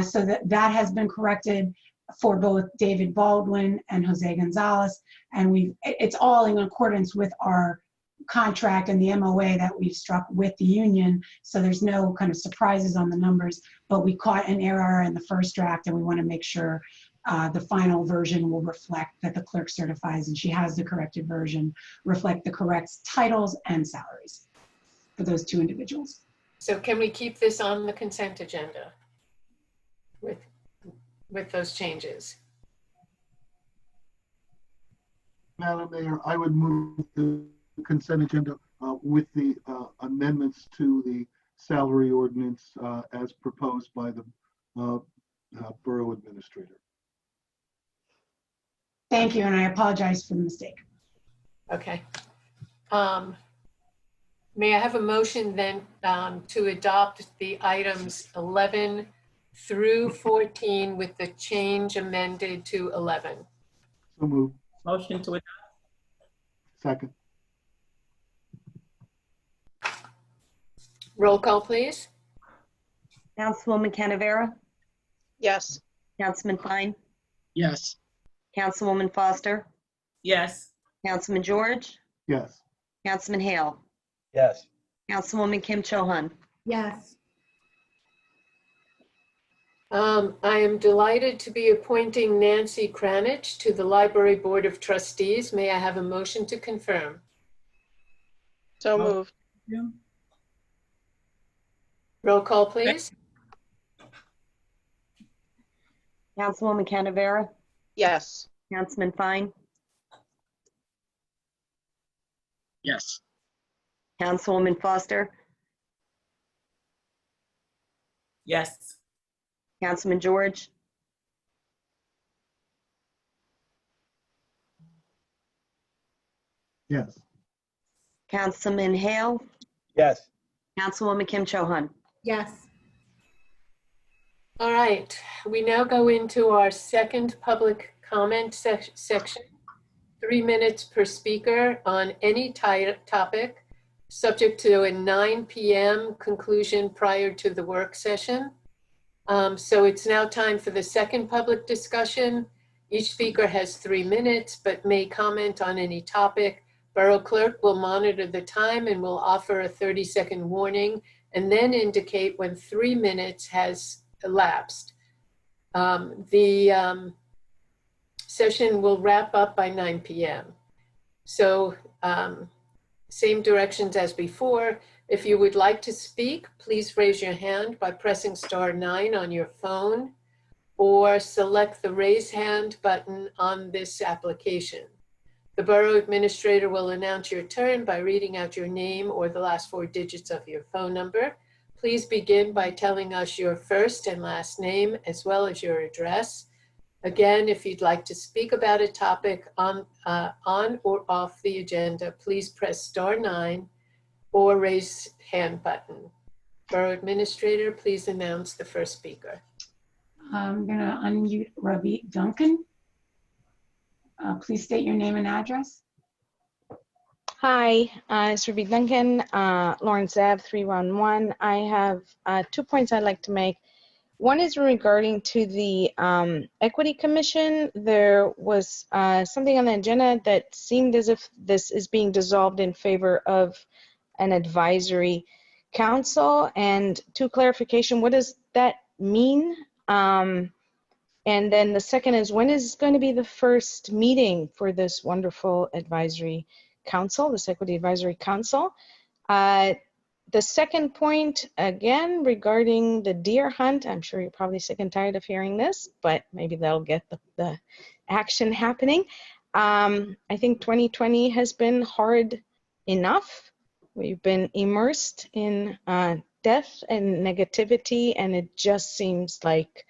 Speaker 2: so that has been corrected for both David Baldwin and Jose Gonzalez, and it's all in accordance with our contract and the MOA that we've struck with the union, so there's no kind of surprises on the numbers, but we caught an error in the first draft and we want to make sure the final version will reflect that the clerk certifies, and she has the corrected version, reflect the correct titles and salaries for those 2 individuals.
Speaker 1: So can we keep this on the consent agenda with those changes?
Speaker 10: Madam Mayor, I would move the consent agenda with the amendments to the salary ordinance as proposed by the Borough Administrator.
Speaker 2: Thank you, and I apologize for the mistake.
Speaker 1: Okay. May I have a motion then to adopt the items 11 through 14 with the change amended to 11?
Speaker 10: So moved.
Speaker 3: Motion to adopt.
Speaker 10: Second.
Speaker 1: Roll call, please.
Speaker 12: Councilwoman Canavera?
Speaker 7: Yes.
Speaker 12: Councilman Fine?
Speaker 6: Yes.
Speaker 12: Councilwoman Foster?
Speaker 3: Yes.
Speaker 12: Councilman George?
Speaker 10: Yes.
Speaker 12: Councilman Hale?
Speaker 8: Yes.
Speaker 12: Councilwoman Kim Chohan?
Speaker 9: Yes.
Speaker 1: I am delighted to be appointing Nancy Cranich to the Library Board of Trustees. May I have a motion to confirm?
Speaker 7: So moved.
Speaker 1: Roll call, please.
Speaker 12: Councilwoman Canavera?
Speaker 7: Yes.
Speaker 12: Councilman Fine?
Speaker 6: Yes.
Speaker 12: Councilwoman Foster?
Speaker 3: Yes.
Speaker 12: Councilman George?
Speaker 10: Yes.
Speaker 12: Councilman Hale?
Speaker 8: Yes.
Speaker 12: Councilwoman Kim Chohan?
Speaker 9: Yes.
Speaker 1: All right, we now go into our second public comment section. 3 minutes per speaker on any topic, subject to a 9 p.m. conclusion prior to the work session. So it's now time for the second public discussion. Each speaker has 3 minutes, but may comment on any topic. Borough Clerk will monitor the time and will offer a 30-second warning and then indicate when 3 minutes has elapsed. The session will wrap up by 9 p.m. So same directions as before. If you would like to speak, please raise your hand by pressing *9 on your phone or select the raise hand button on this application. The Borough Administrator will announce your turn by reading out your name or the last 4 digits of your phone number. Please begin by telling us your first and last name as well as your address. Again, if you'd like to speak about a topic on or off the agenda, please press *9 or raise hand button. Borough Administrator, please announce the first speaker.
Speaker 2: I'm going to unmute Ravi Duncan. Please state your name and address.
Speaker 20: Hi, it's Ravi Duncan, Lawrence Ave 311. I have 2 points I'd like to make. One is regarding to the Equity Commission. There was something on the agenda that seemed as if this is being dissolved in favor of an advisory council. And to clarification, what does that mean? And then the second is, when is going to be the first meeting for this wonderful advisory council, this Equity Advisory Council? The second point, again, regarding the deer hunt, I'm sure you're probably sick and tired of hearing this, but maybe that'll get the action happening. I think 2020 has been hard enough. We've been immersed in death and negativity, and it just seems like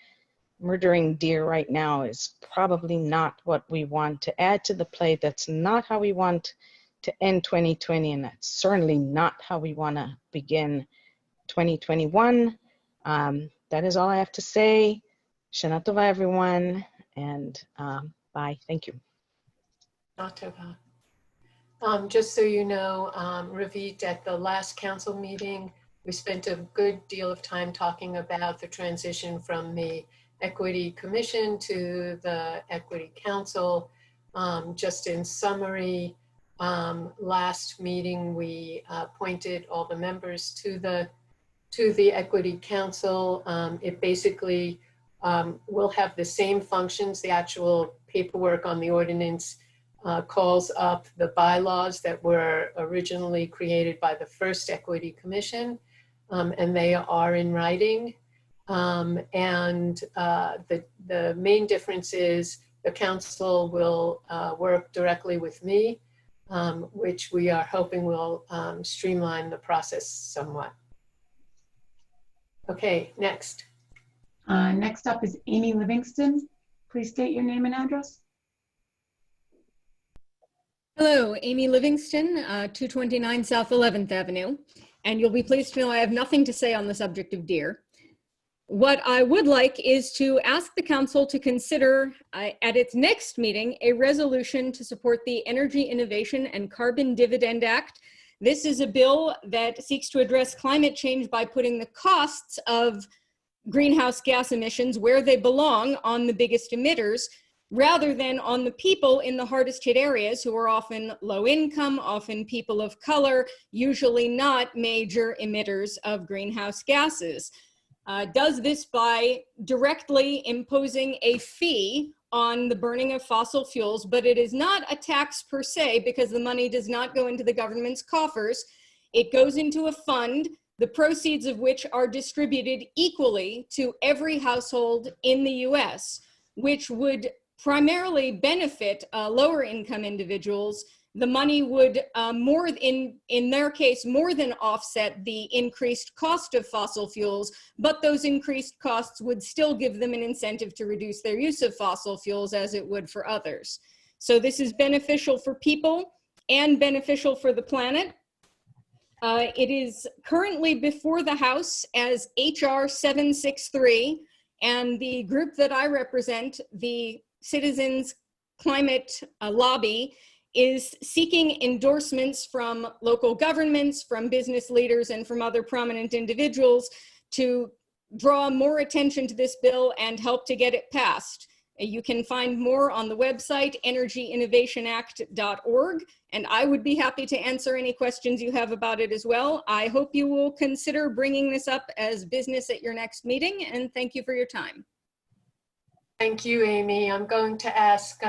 Speaker 20: murdering deer right now is probably not what we want to add to the plate. That's not how we want to end 2020, and that's certainly not how we want to begin 2021. That is all I have to say. Shana Tova, everyone, and bye. Thank you.
Speaker 1: Not Tova. Just so you know, Ravit, at the last council meeting, we spent a good deal of time talking about the transition from the Equity Commission to the Equity Council. Just in summary, last meeting we appointed all the members to the Equity Council. It basically will have the same functions. The actual paperwork on the ordinance calls up the bylaws that were originally created by the first Equity Commission, and they are in writing. The main difference is the council will work directly with me, which we are hoping will streamline the process somewhat. Okay, next.
Speaker 2: Next up is Amy Livingston. Please state your name and address.
Speaker 21: Hello, Amy Livingston, 229 South 11th Avenue, and you'll be pleased to know I have nothing to say on the subject of deer. What I would like is to ask the council to consider at its next meeting a resolution to support the Energy Innovation and Carbon Dividend Act. This is a bill that seeks to address climate change by putting the costs of greenhouse gas emissions where they belong on the biggest emitters, rather than on the people in the hardest hit areas who are often low income, often people of color, usually not major emitters of greenhouse gases. Does this by directly imposing a fee on the burning of fossil fuels, but it is not a tax per se because the money does not go into the government's coffers. It goes into a fund, the proceeds of which are distributed equally to every household in the US, which would primarily benefit lower income individuals. The money would in their case, more than offset the increased cost of fossil fuels, but those increased costs would still give them an incentive to reduce their use of fossil fuels as it would for others. So this is beneficial for people and beneficial for the planet. It is currently before the House as HR 763, and the group that I represent, the Citizens Climate Lobby, is seeking endorsements from local governments, from business leaders, and from other prominent individuals to draw more attention to this bill and help to get it passed. You can find more on the website, energyinnovationact.org, and I would be happy to answer any questions you have about it as well. I hope you will consider bringing this up as business at your next meeting, and thank you for your time.
Speaker 1: Thank you, Amy. I'm going to ask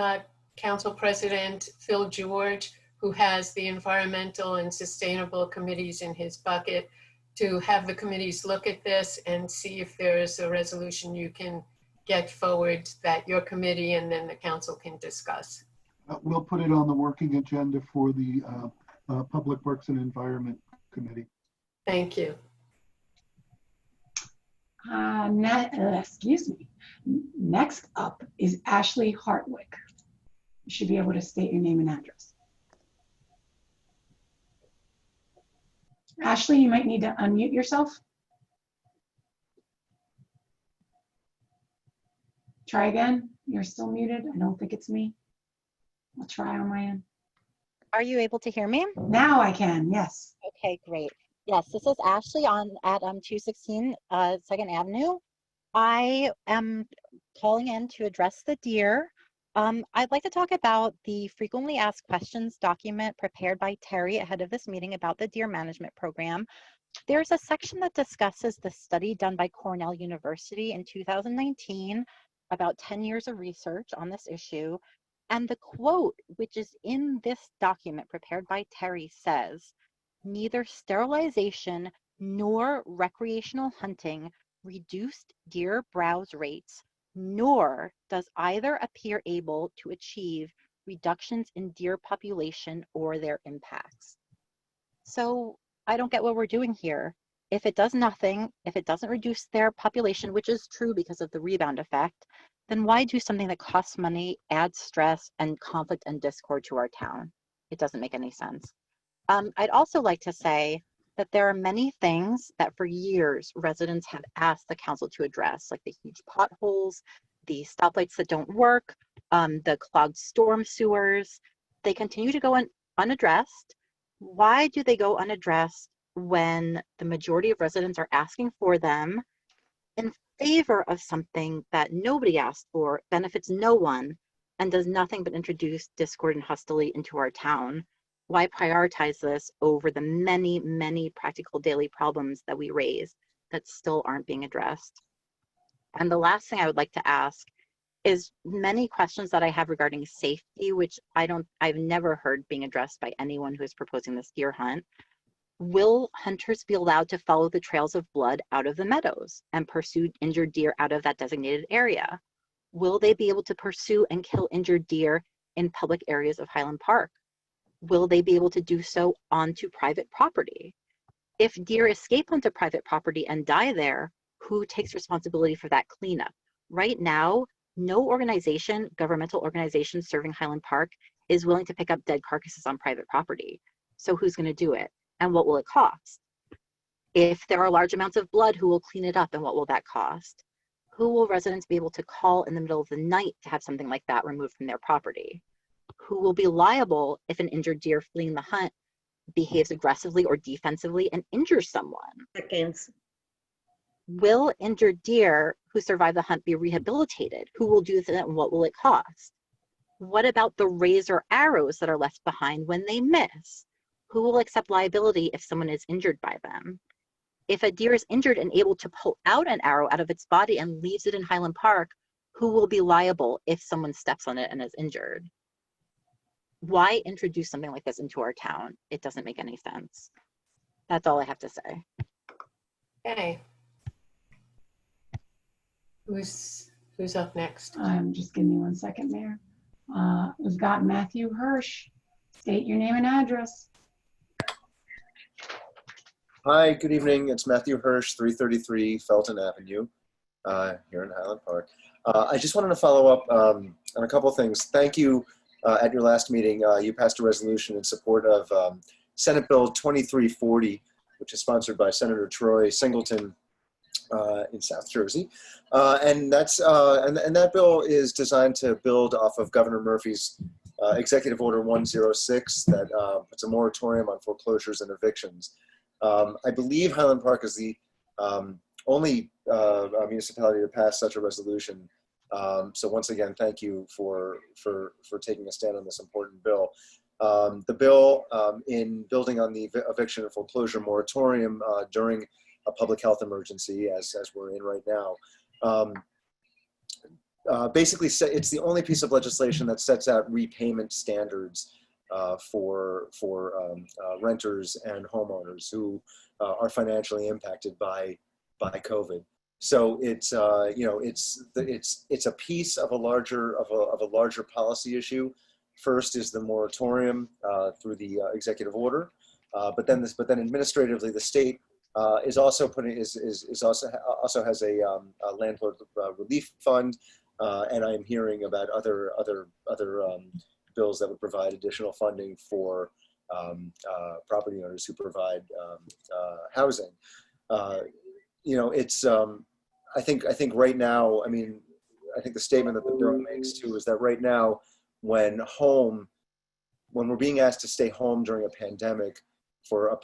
Speaker 1: Council President Phil George, who has the environmental and sustainable committees in his bucket, to have the committees look at this and see if there is a resolution you can get forward that your committee and then the council can discuss.
Speaker 10: We'll put it on the working agenda for the Public Works and Environment Committee.
Speaker 1: Thank you.
Speaker 2: Excuse me. Next up is Ashley Hartwick. You should be able to state your name and address. Ashley, you might need to unmute yourself. Try again. You're still muted. I don't think it's me. I'll try on my end.
Speaker 22: Are you able to hear me?
Speaker 2: Now I can, yes.
Speaker 22: Okay, great. Yes, this is Ashley at 216 2nd Avenue. I am calling in to address the deer. I'd like to talk about the frequently asked questions document prepared by Terry ahead of this meeting about the deer management program. There's a section that discusses the study done by Cornell University in 2019, about 10 years of research on this issue. And the quote, which is in this document prepared by Terry, says, "Neither sterilization nor recreational hunting reduced deer browse rates, nor does either appear able to achieve reductions in deer population or their impacts." So I don't get what we're doing here. If it does nothing, if it doesn't reduce their population, which is true because of the rebound effect, then why do something that costs money, adds stress and conflict and discord to our town? It doesn't make any sense. I'd also like to say that there are many things that for years residents have asked the council to address, like the huge potholes, the stoplights that don't work, the clogged storm sewers. They continue to go unaddressed. Why do they go unaddressed when the majority of residents are asking for them in favor of something that nobody asked for, benefits no one, and does nothing but introduce discord and hostility into our town? Why prioritize this over the many, many practical daily problems that we raise that still aren't being addressed? And the last thing I would like to ask is many questions that I have regarding safety, which I've never heard being addressed by anyone who is proposing this deer hunt. Will hunters be allowed to follow the trails of blood out of the meadows and pursue injured deer out of that designated area? Will they be able to pursue and kill injured deer in public areas of Highland Park? Will they be able to do so onto private property? If deer escape onto private property and die there, who takes responsibility for that cleanup? Right now, no organization, governmental organization serving Highland Park is willing to pick up dead carcasses on private property. So who's going to do it? And what will it cost? If there are large amounts of blood, who will clean it up and what will that cost? Who will residents be able to call in the middle of the night to have something like that removed from their property? Who will be liable if an injured deer fleeing the hunt behaves aggressively or defensively and injures someone?
Speaker 12: Seconds.
Speaker 22: Will injured deer who survive the hunt be rehabilitated? Who will do that and what will it cost? What about the rays or arrows that are left behind when they miss? Who will accept liability if someone is injured by them? If a deer is injured and able to pull out an arrow out of its body and leaves it in Highland Park, who will be liable if someone steps on it and is injured? Why introduce something like this into our town? It doesn't make any sense. That's all I have to say.
Speaker 1: Okay. Who's up next?
Speaker 2: Just give me 1 second, Mayor. We've got Matthew Hirsch. State your name and address.
Speaker 5: Hi, good evening. It's Matthew Hirsch, 333 Felton Avenue, here in Highland Park. I just wanted to follow up on a couple of things. Thank you. At your last meeting, you passed a resolution in support of Senate Bill 2340, which is sponsored by Senator Troy Singleton in South Jersey, and that bill is designed to build off of Governor Murphy's Executive Order 106 that puts a moratorium on foreclosures and evictions. I believe Highland Park is the only municipality to pass such a resolution. So once again, thank you for taking a stand on this important bill. The bill, in building on the eviction and foreclosure moratorium during a public health emergency, as we're in right now, basically it's the only piece of legislation that sets out repayment standards for renters and homeowners who are financially impacted by COVID. So it's it's a piece of a larger policy issue. First is the moratorium through the executive order, but then administratively the state is also also has a landlord relief fund, and I'm hearing about other bills that would provide additional funding for property owners who provide housing. I think right now, I think the statement that the bill makes too is that right now, when we're being asked to stay home during a pandemic for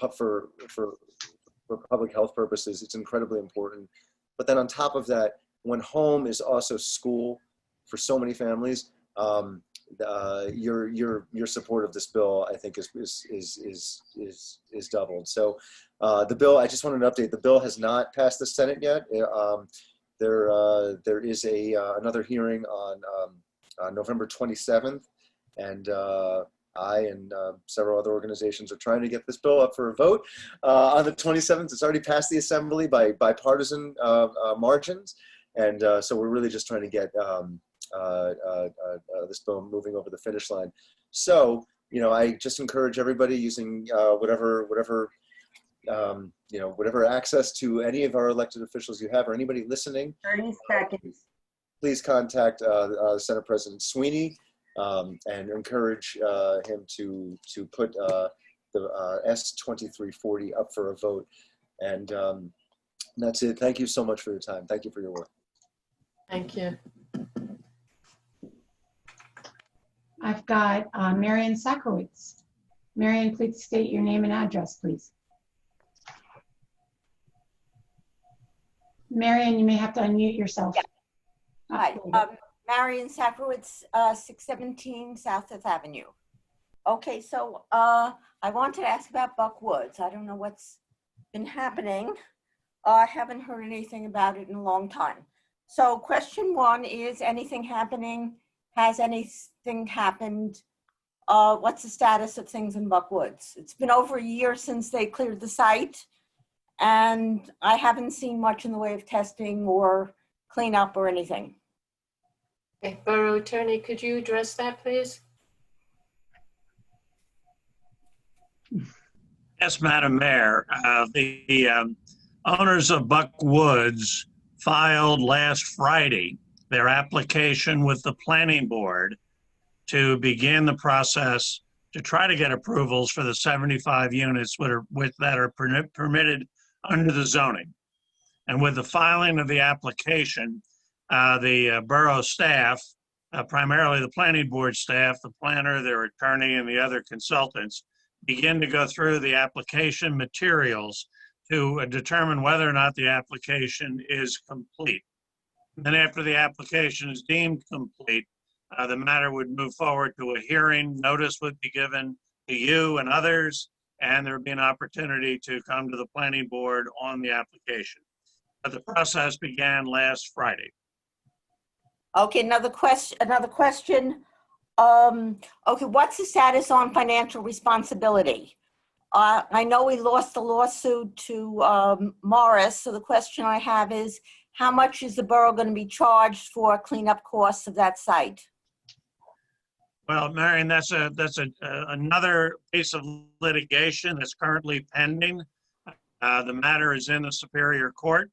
Speaker 5: public health purposes, it's incredibly important. But then on top of that, when home is also school for so many families, your support of this bill, I think, is doubled. So the bill, I just wanted to update. The bill has not passed the Senate yet. There is another hearing on November 27th, and I and several other organizations are trying to get this bill up for a vote on the 27th. It's already passed the Assembly by bipartisan margins, and so we're really just trying to get this bill moving over the finish line. So, I just encourage everybody using whatever access to any of our elected officials you have, or anybody listening.
Speaker 12: 30 seconds.
Speaker 5: Please contact Senate President Sweeney and encourage him to put the S-2340 up for a vote. And that's it. Thank you so much for your time. Thank you for your work.
Speaker 1: Thank you.
Speaker 2: I've got Marian Sakowitz. Marian, please state your name and address, please. Marian, you may have to unmute yourself.
Speaker 11: Yeah. Hi, Marian Sakowitz, 617 South Fifth Avenue. Okay, so I wanted to ask about Buck Woods. I don't know what's been happening. I haven't heard anything about it in a long time. So question one, is anything happening? Has anything happened? What's the status of things in Buck Woods? It's been over a year since they cleared the site, and I haven't seen much in the way of testing or cleanup or anything.
Speaker 1: Okay, Borough Attorney, could you address that, please?
Speaker 4: Yes, Madam Mayor. The owners of Buck Woods filed last Friday their application with the planning board to begin the process to try to get approvals for the 75 units that are permitted under the zoning. And with the filing of the application, the borough staff, primarily the planning board staff, the planner, their attorney, and the other consultants, begin to go through the application materials to determine whether or not the application is complete. And then after the application is deemed complete, the matter would move forward to a hearing. Notice would be given to you and others, and there would be an opportunity to come to the planning board on the application. But the process began last Friday.
Speaker 11: Okay, another question. Okay, what's the status on financial responsibility? I know we lost the lawsuit to Morris, so the question I have is, how much is the borough going to be charged for cleanup costs of that site?
Speaker 4: Well, Marion, that's another piece of litigation that's currently pending. The matter is in the Superior Court.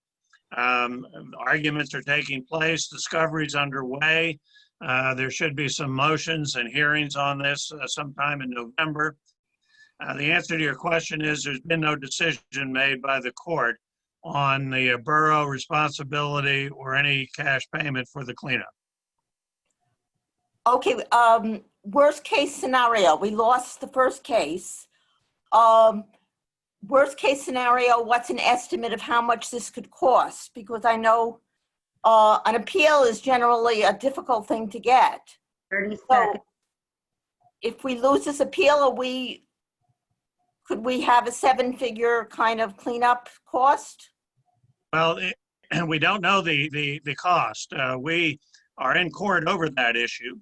Speaker 4: Arguments are taking place. Discovery's underway. There should be some motions and hearings on this sometime in November. The answer to your question is there's been no decision made by the court on the borough responsibility or any cash payment for the cleanup.
Speaker 11: Okay, worst case scenario, we lost the first case. Worst case scenario, what's an estimate of how much this could cost? Because I know an appeal is generally a difficult thing to get.
Speaker 12: 30
Speaker 11: so
Speaker 12: seconds.
Speaker 11: If we lose this appeal, could we have a 7-figure kind of cleanup cost?
Speaker 4: Well, we don't know the cost. We are in court over that issue.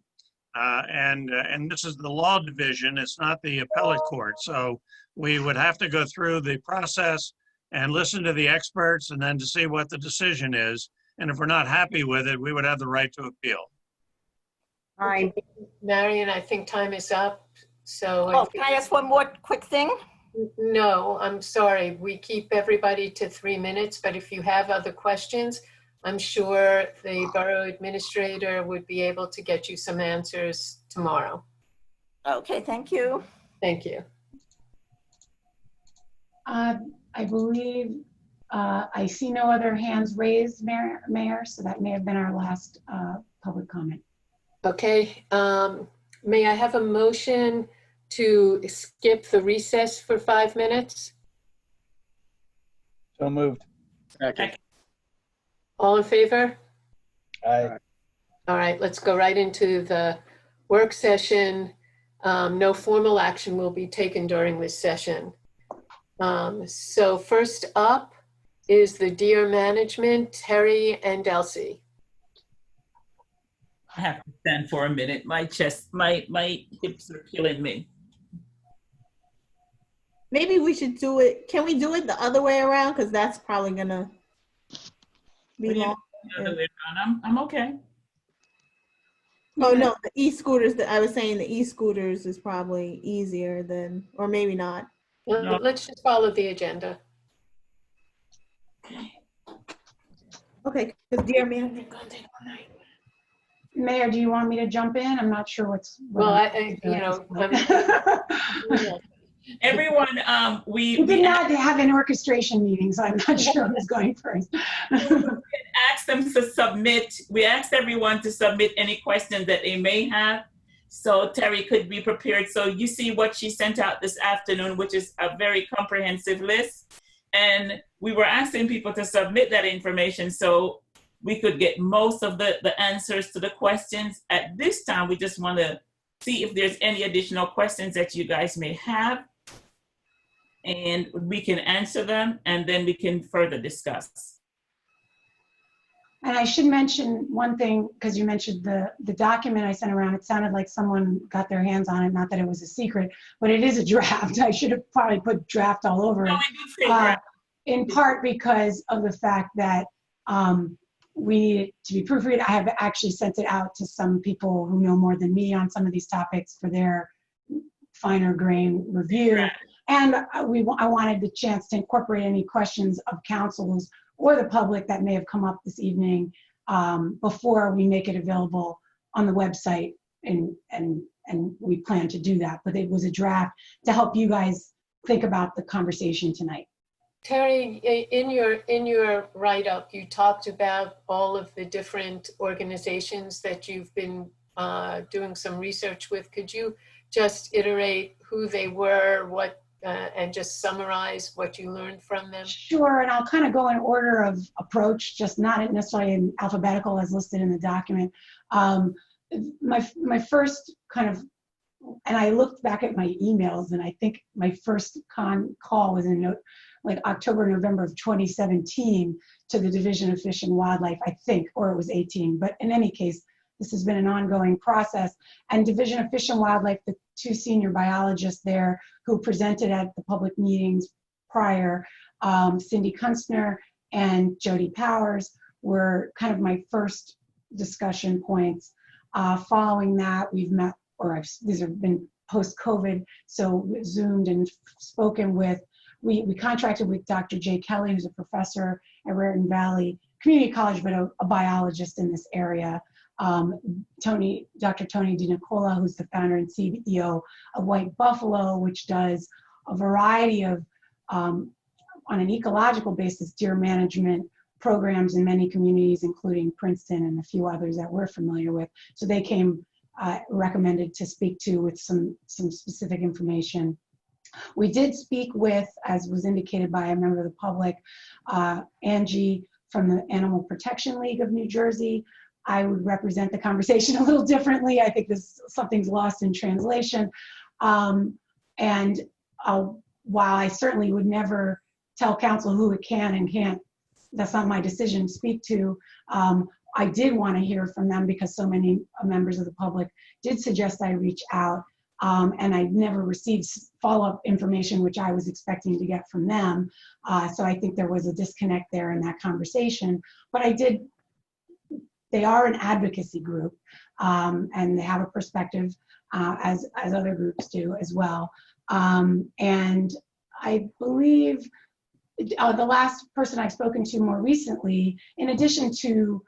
Speaker 4: And this is the law division, it's not the appellate court. So we would have to go through the process and listen to the experts and then to see what the decision is. And if we're not happy with it, we would have the right to appeal.
Speaker 11: Fine.
Speaker 1: Marion, I think time is up. So
Speaker 11: can I ask one more quick thing?
Speaker 1: No, I'm sorry. We keep everybody to 3 minutes, but if you have other questions, I'm sure the borough administrator would be able to get you some answers tomorrow.
Speaker 11: Okay, thank you.
Speaker 1: Thank you.
Speaker 2: I believe I see no other hands raised, Mayor, so that may have been our last public comment.
Speaker 1: Okay, may I have a motion to skip the recess for 5 minutes?
Speaker 8: So moved.
Speaker 6: Okay.
Speaker 1: All in favor?
Speaker 8: Aye.
Speaker 1: All right, let's go right into the work session. No formal action will be taken during this session. So first up is the deer management, Terry and Elsie.
Speaker 3: I have to stand for a minute. My chest, my hips are killing me.
Speaker 9: Maybe we should do it. Can we do it the other way around? Because that's probably gonna be long.
Speaker 3: The other way around. I'm okay.
Speaker 9: Oh no, the e-scooters. I was saying the e-scooters is probably easier than, or maybe not.
Speaker 1: Well,
Speaker 3: No.
Speaker 1: let's just follow the agenda.
Speaker 9: Okay, because deer management.
Speaker 2: Mayor, do you want me to jump in? I'm not sure what's.
Speaker 1: Well,
Speaker 3: Everyone,
Speaker 2: we did not have an orchestration meeting, so I'm not sure who's going first.
Speaker 3: We asked everyone to submit any questions that they may have. So Terry could be prepared. So you see what she sent out this afternoon, which is a very comprehensive list. And we were asking people to submit that information so we could get most of the answers to the questions. At this time, we just want to see if there's any additional questions that you guys may have. And we can answer them, and then we can further discuss.
Speaker 2: And I should mention one thing, because you mentioned the document I sent around. It sounded like someone got their hands on it, not that it was a secret, but it is a draft. I should have probably put draft all over it. In part because of the fact that we need it to be proofread. I have actually sent it out to some people who know more than me on some of these topics for their finer grain review. And I wanted the chance to incorporate any questions of council's or the public that may have come up this evening before we make it available on the website, and we plan to do that. But it was a draft to help you guys think about the conversation tonight.
Speaker 1: Terry, in your write-up, you talked about all of the different organizations that you've been doing some research with. Could you just iterate who they were, what, and just summarize what you learned from them?
Speaker 2: Sure, and I'll kind of go in order of approach, just not necessarily in alphabetical as listed in the document. My first kind of, and I looked back at my emails, and I think my first call was in like October, November of 2017 to the Division of Fish and Wildlife, I think, or it was 18. But in any case, this has been an ongoing process. And Division of Fish and Wildlife, the two senior biologists there who presented at the public meetings prior, Cindy Kunstner and Jody Powers, were kind of my first discussion points. Following that, we've met, these have been post-COVID, so Zoomed and spoken with, we contracted with Dr. Jay Kelly, who's a professor at Raritan Valley Community College, but a biologist in this area. Dr. Tony DiNicola, who's the founder and CEO of White Buffalo, which does a variety of, on an ecological basis, deer management programs in many communities, including Princeton and a few others that we're familiar with. So they came recommended to speak to with some specific information. We did speak with, as was indicated by a member of the public, Angie from the Animal Protection League of New Jersey. I would represent the conversation a little differently. I think something's lost in translation. And while I certainly would never tell council who it can and can't, that's not my decision to speak to, I did want to hear from them because so many members of the public did suggest I reach out. And I never received follow-up information, which I was expecting to get from them. So I think there was a disconnect there in that conversation. But they are an advocacy group, and they have a perspective as other groups do as well. And I believe the last person I've spoken to more recently, in addition to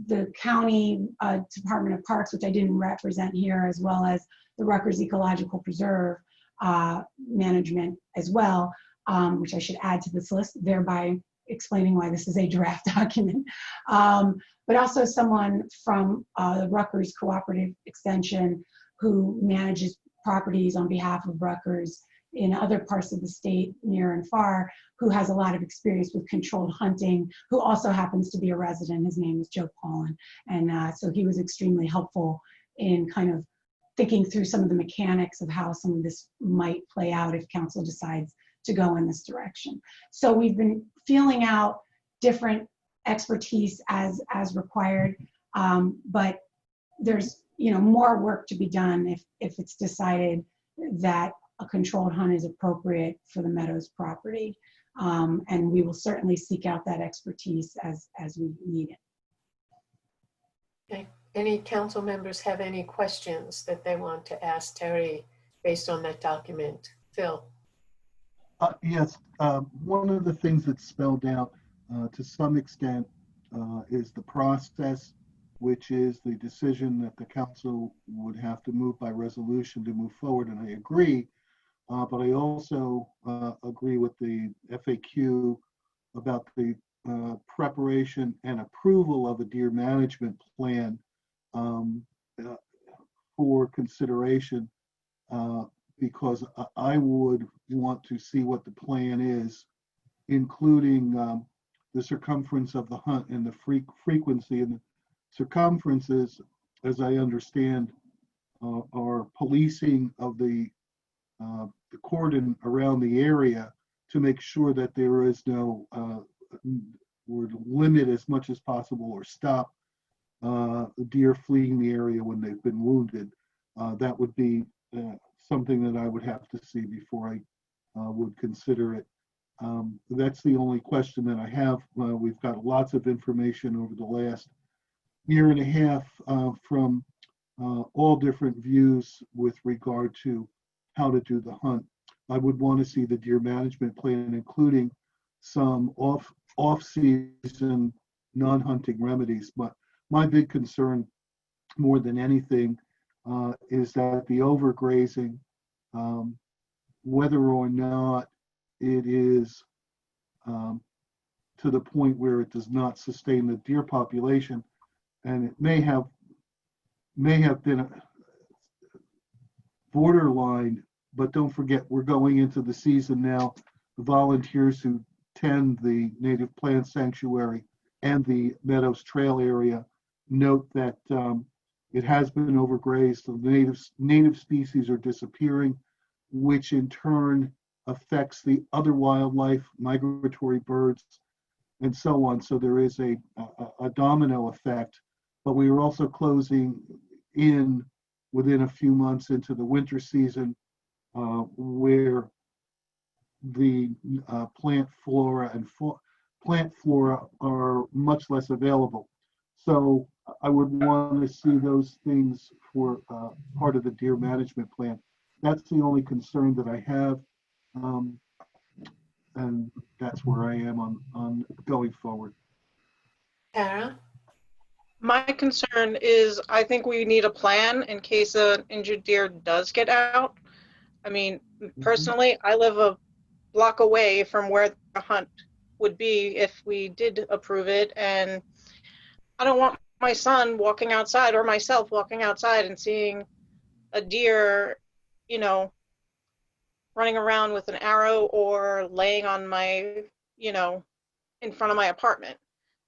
Speaker 2: the county Department of Parks, which I didn't represent here, as well as the Rutgers Ecological Preserve management as well, which I should add to this list, thereby explaining why this is a draft document. But also someone from the Rutgers Cooperative Extension who manages properties on behalf of Rutgers in other parts of the state, near and far, who has a lot of experience with controlled hunting, who also happens to be a resident. His name is Joe Paulin. And so he was extremely helpful in kind of thinking through some of the mechanics of how some of this might play out if council decides to go in this direction. So we've been feeling out different expertise as required, but there's more work to be done if it's decided that a controlled hunt is appropriate for the Meadows property. And we will certainly seek out that expertise as we need it.
Speaker 1: Okay. Any council members have any questions that they want to ask Terry based on that document? Phil?
Speaker 10: Yes, one of the things that's spelled out to some extent is the process, which is the decision that the council would have to move by resolution to move forward, and I agree. But I also agree with the FAQ about the preparation and approval of a deer management plan for consideration, because I would want to see what the plan is, including the circumference of the hunt and the frequency. And the circumferences, as I understand, are policing of the cordon around the area to make sure that there is no, or limit as much as possible or stop deer fleeing the area when they've been wounded. That would be something that I would have to see before I would consider it. That's the only question that I have. We've got lots of information over the last year and a half from all different views with regard to how to do the hunt. I would want to see the deer management plan, including some off-season non-hunting remedies. But my big concern, more than anything, is that the overgrazing, whether or not it is to the point where it does not sustain the deer population, and it may have been borderline, but don't forget, we're going into the season now. The volunteers who tend the native plant sanctuary and the Meadows Trail area note that it has been overgrazed. The native species are disappearing, which in turn affects the other wildlife, migratory birds, and so on. So there is a domino effect, but we are also closing in within a few months into the winter season, where the plant flora are much less available. So I would want to see those things for part of the deer management plan. That's the only concern that I have, and that's where I am on going forward.
Speaker 1: Tara?
Speaker 7: My concern is I think we need a plan in case an injured deer does get out. I mean, personally, I live a block away from where the hunt would be if we did approve it, and I don't want my son walking outside or myself walking outside and seeing a deer, you know, running around with an arrow or laying on my, you know, in front of my apartment.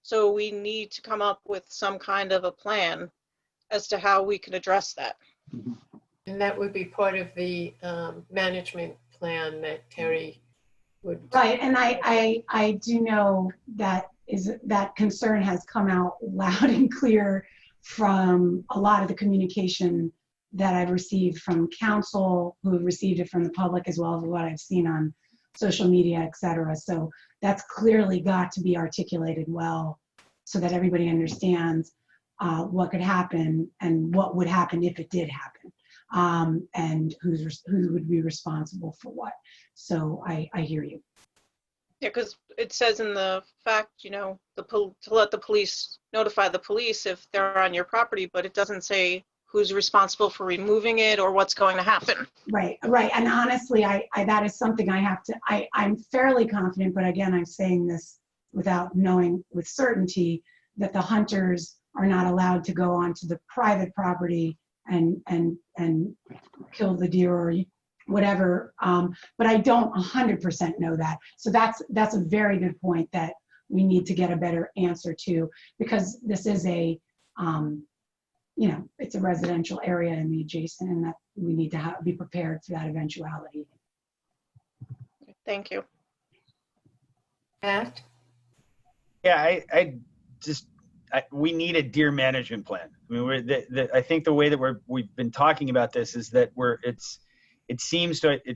Speaker 7: So we need to come up with some kind of a plan as to how we can address that.
Speaker 1: And that would be part of the management plan that Terry would.
Speaker 2: Right, and I do know that that concern has come out loud and clear from a lot of the communication that I've received from council, who have received it from the public, as well as what I've seen on social media, et cetera. So that's clearly got to be articulated well so that everybody understands what could happen and what would happen if it did happen, and who would be responsible for what. So I hear you.
Speaker 7: Yeah, because it says in the fact, you know, to let the police notify the police if they're on your property, but it doesn't say who's responsible for removing it or what's going to happen.
Speaker 2: Right. And honestly, that is something I have to, I'm fairly confident, but again, I'm saying this without knowing with certainty, that the hunters are not allowed to go onto the private property and kill the deer or whatever. But I don't 100% know that. So that's a very good point that we need to get a better answer to, because this is a, you know, it's a residential area in the adjacent, and that we need to be prepared for that eventuality.
Speaker 7: Thank you.
Speaker 1: Matt?
Speaker 8: Yeah, we need a deer management plan. I mean, I think the way that we've been talking about this is that it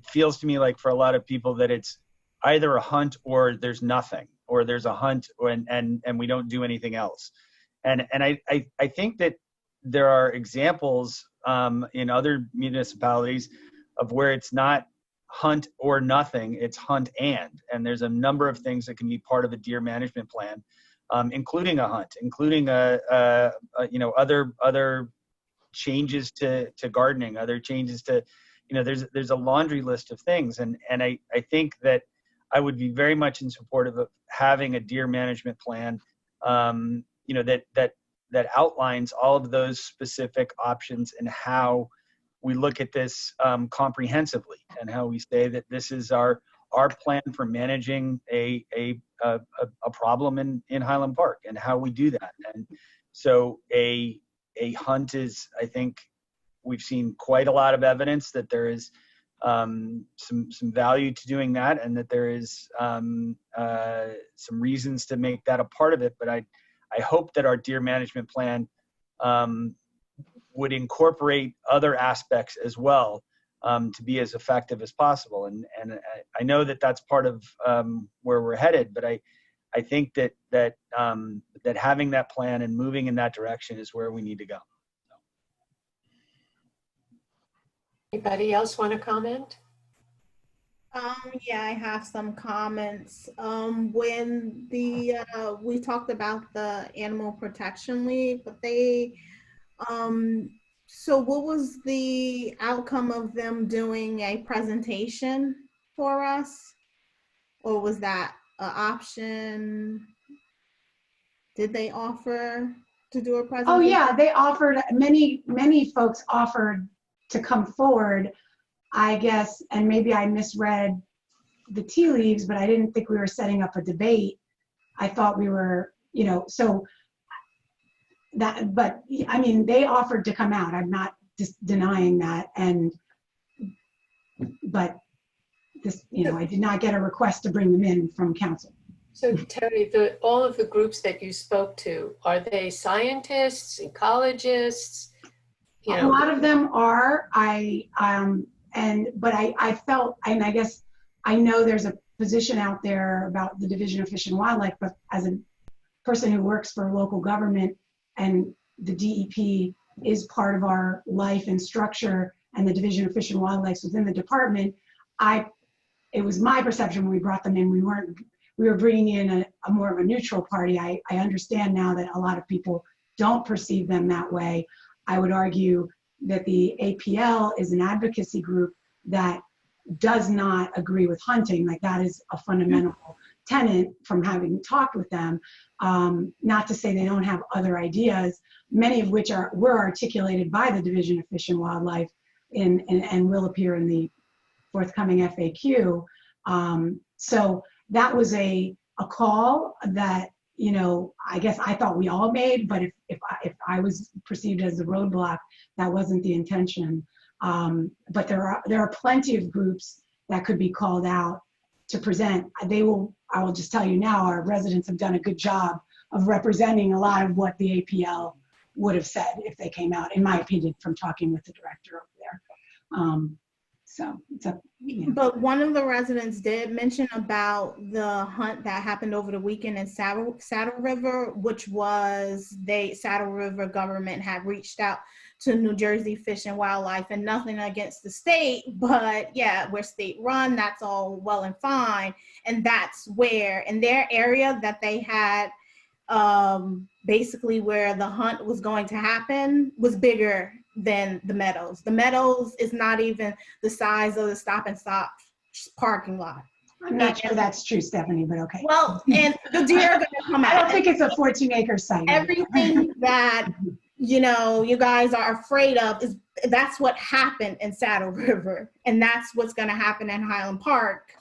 Speaker 8: feels to me like for a lot of people that it's either a hunt or there's nothing, or there's a hunt and we don't do anything else. And I think that there are examples in other municipalities of where it's not hunt or nothing, it's hunt and there's a number of things that can be part of a deer management plan, including a hunt, including you know, other changes to gardening, other changes to, you know, there's a laundry list of things, and I think that I would be very much in support of having a deer management plan, you know, that outlines all of those specific options and how we look at this comprehensively, and how we say that this is our plan for managing a problem in Highland Park, and how we do that. And so a hunt is, I think we've seen quite a lot of evidence that there is some value to doing that, and that there is some reasons to make that a part of it. But I hope that our deer management plan would incorporate other aspects as well, to be as effective as possible. And I know that that's part of where we're headed, but I think that having that plan and moving in that direction is where we need to go.
Speaker 1: Anybody else want to comment?
Speaker 9: Yeah, I have some comments. When we talked about the Animal Protection League, but so what was the outcome of them doing a presentation for us? Or was that an option? Did they offer to do a presentation?
Speaker 2: Oh yeah, they offered, many folks offered to come forward, I guess, and maybe I misread the tea leaves, but I didn't think we were setting up a debate. I thought we were, so that, but I mean, they offered to come out. I'm not just denying that. But this, I did not get a request to bring them in from council.
Speaker 1: So Terry, all of the groups that you spoke to, are they scientists, ecologists?
Speaker 2: A lot of them are. But I felt, and I guess I know there's a position out there about the Division of Fish and Wildlife, but as a person who works for local government and the DEP is part of our life and structure, and the Division of Fish and Wildlife within the department, it was my perception when we brought them in, we were bringing in a more of a neutral party. I understand now that a lot of people don't perceive them that way. I would argue that the APL is an advocacy group that does not agree with hunting. Like, that is a fundamental tenet from having talked with them. Not to say they don't have other ideas, many of which were articulated by the Division of Fish and Wildlife and will appear in the forthcoming FAQ. So that was a call that, I guess I thought we all made, but if I was perceived as a roadblock, that wasn't the intention. But there are plenty of groups that could be called out to present. I will just tell you now, our residents have done a good job of representing a lot of what the APL would have said if they came out, in my opinion, from talking with the director over there. So it's up.
Speaker 9: But one of the residents did mention about the hunt that happened over the weekend in Saddle River, which was Saddle River government had reached out to New Jersey Fish and Wildlife, and nothing against the state, but yeah, we're state run, that's all well and fine. And that's where in their area that they had basically where the hunt was going to happen was bigger than the Meadows. The Meadows is not even the size of the Stop and Shop parking lot.
Speaker 2: I'm not sure that's true, Stephanie, but okay.
Speaker 9: Well, and the deer are gonna come out.
Speaker 2: I don't think it's a 14-acre site.
Speaker 9: Everything that, you guys are afraid of that's what happened in Saddle River, and that's what's gonna happen in Highland Park.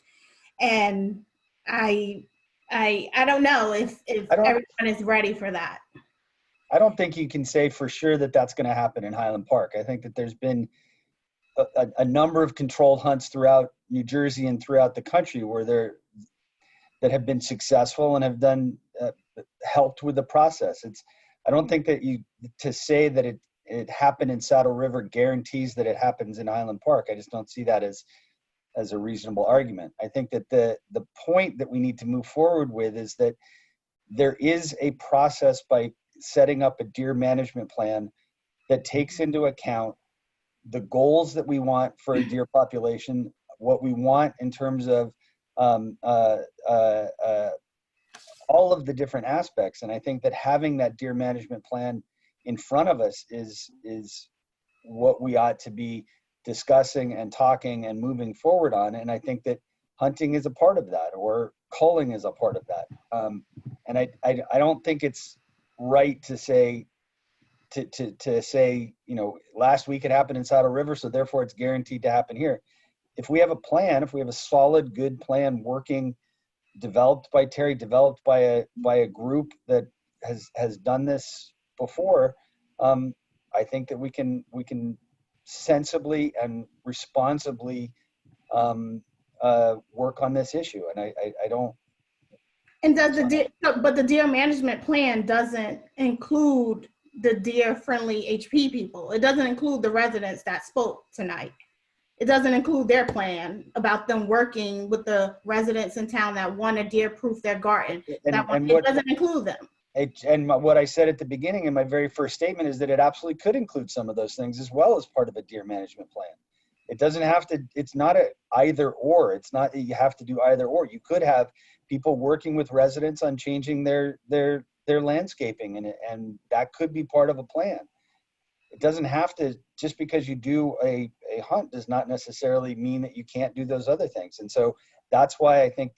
Speaker 9: And I don't know if everyone is ready for that.
Speaker 8: I don't think you can say for sure that that's going to happen in Highland Park. I think that there's been a number of controlled hunts throughout New Jersey and throughout the country that have been successful and have done helped with the process. I don't think that to say that it happened in Saddle River guarantees that it happens in Highland Park. I just don't see that as a reasonable argument. I think that the point that we need to move forward with is that there is a process by setting up a deer management plan that takes into account the goals that we want for a deer population, what we want in terms of all of the different aspects. And I think that having that deer management plan in front of us is what we ought to be discussing and talking and moving forward on. And I think that hunting is a part of that, or culling is a part of that. And I don't think it's right to say last week it happened in Saddle River, so therefore it's guaranteed to happen here. If we have a plan, if we have a solid, good plan working, developed by Terry, developed by a group that has done this before, I think that we can sensibly and responsibly work on this issue. And I don't.
Speaker 9: And but the deer management plan doesn't include the deer-friendly HP people. It doesn't include the residents that spoke tonight. It doesn't include their plan about them working with the residents in town that want to deer-proof their garden. It doesn't include them.
Speaker 8: And what I said at the beginning in my very first statement is that it absolutely could include some of those things as well as part of a deer management plan. It doesn't have to, it's not a either or. It's not that you have to do either or. You could have people working with residents on changing their landscaping, and that could be part of a plan. It doesn't have to, just because you do a hunt does not necessarily mean that you can't do those other things. And so that's why I think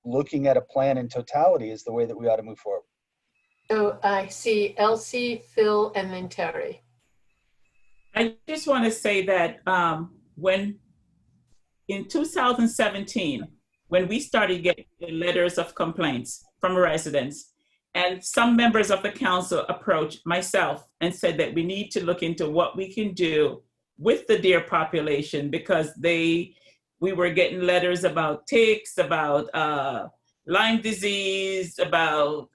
Speaker 8: looking at a plan in totality is the way that we ought to move forward.
Speaker 1: So I see Elsie, Phil, and then Terry.
Speaker 3: I just want to say that when in 2017, when we started getting the letters of complaints from residents, and some members of the council approached myself and said that we need to look into what we can do with the deer population, because we were getting letters about ticks, about Lyme disease, about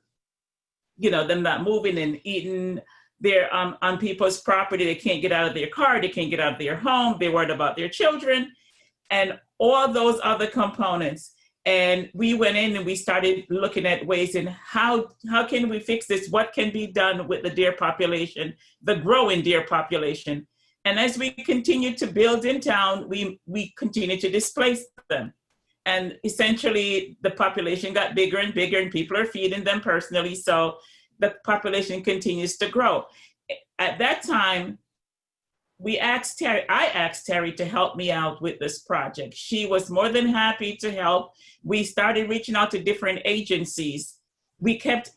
Speaker 3: them not moving and eating. They're on people's property. They can't get out of their car. They can't get out of their home. They're worried about their children and all those other components. And we went in and we started looking at ways in how can we fix this? What can be done with the deer population, the growing deer population? And as we continue to build in town, we continue to displace them. And essentially the population got bigger and bigger, and people are feeding them personally. So the population continues to grow. At that time, I asked Terry to help me out with this project. She was more than happy to help. We started reaching out to different agencies. We kept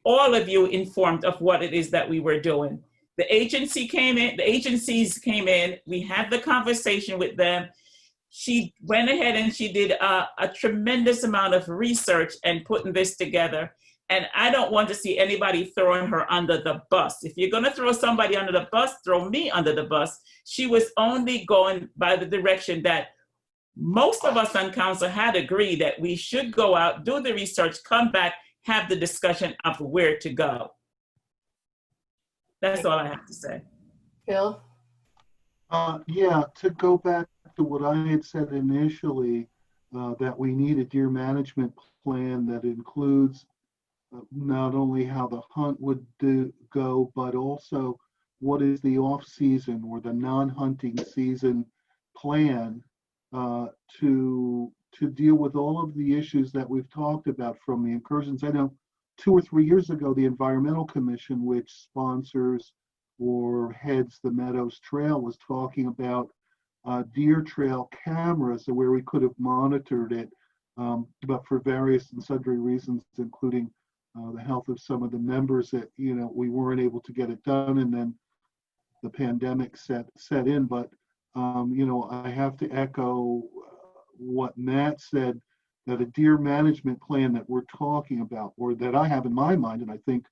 Speaker 3: all of you informed of what it is that we were doing. The agencies came in, we had the conversation with them. She went ahead and she did a tremendous amount of research and putting this together. And I don't want to see anybody throwing her under the bus. If you're going to throw somebody under the bus, throw me under the bus. She was only going by the direction that most of us on council had agreed that we should go out, do the research, come back, have the discussion of where to go. That's all I have to say.
Speaker 1: Phil?
Speaker 10: Yeah, to go back to what I had said initially, that we need a deer management plan that includes not only how the hunt would go, but also what is the off-season or the non-hunting season plan to deal with all of the issues that we've talked about, from the incursions. I know 2 or 3 years ago, the Environmental Commission, which sponsors or heads the Meadows Trail, was talking about deer trail cameras where we could have monitored it, but for various and sundry reasons, including the health of some of the members, that we weren't able to get it done, and then the pandemic set in. But I have to echo what Matt said, that a deer management plan that we're talking about, or that I have in my mind, and I think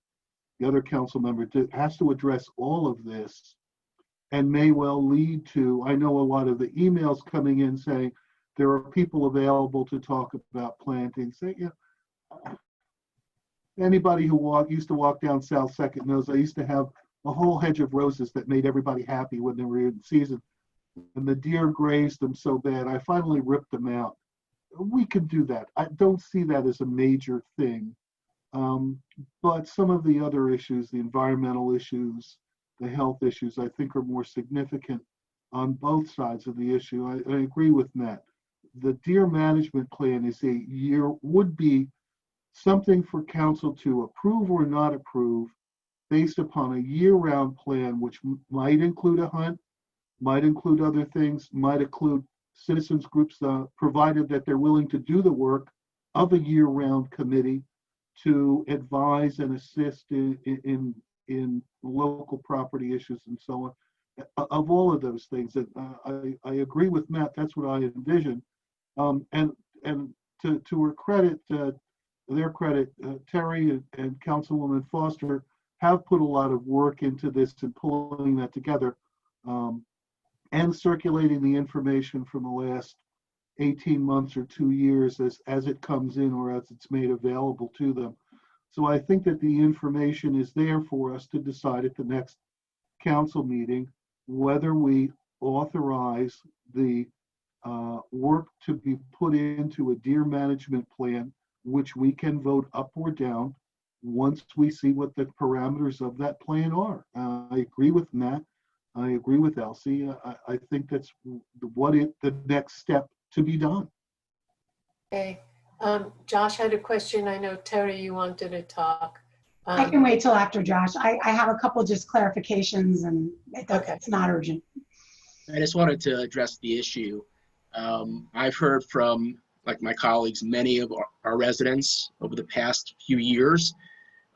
Speaker 10: the other council member has to address all of this, and may well lead to, I know a lot of the emails coming in saying there are people available to talk about planting. Anybody who used to walk down South Second knows I used to have a whole hedge of roses that made everybody happy when they were in season. And the deer grazed them so bad, I finally ripped them out. We could do that. I don't see that as a major thing. But some of the other issues, the environmental issues, the health issues, I think are more significant on both sides of the issue. I agree with Matt. The deer management plan would be something for council to approve or not approve based upon a year-round plan, which might include a hunt, might include other things, might include citizens groups, provided that they're willing to do the work of a year-round committee to advise and assist in local property issues and so on, of all of those things. That I agree with Matt, that's what I envision. And to her credit, their credit, Terry and Councilwoman Foster have put a lot of work into this and pulling that together, and circulating the information from the last 18 months or 2 years as it comes in or as it's made available to them. So I think that the information is there for us to decide at the next council meeting whether we authorize the work to be put into a deer management plan, which we can vote up or down once we see what the parameters of that plan are. I agree with Matt I agree with Elsie. I think that's the next step to be done.
Speaker 1: Okay. Josh had a question. I know, Terry, you wanted to talk.
Speaker 2: I can wait till after Josh. I have a couple just clarifications, and it's not urgent.
Speaker 6: I just wanted to address the issue. I've heard from my colleagues, many of our residents over the past few years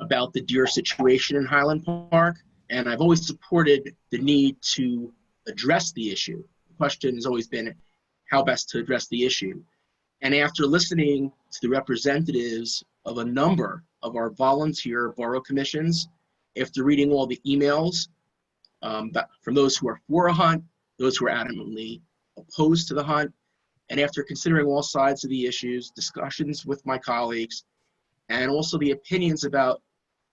Speaker 6: about the deer situation in Highland Park, and I've always supported the need to address the issue. The question has always been how best to address the issue. And after listening to the representatives of a number of our volunteer borough commissions, after reading all the emails from those who are for a hunt, those who are adamantly opposed to the hunt, and after considering all sides of the issues, discussions with my colleagues, and also the opinions about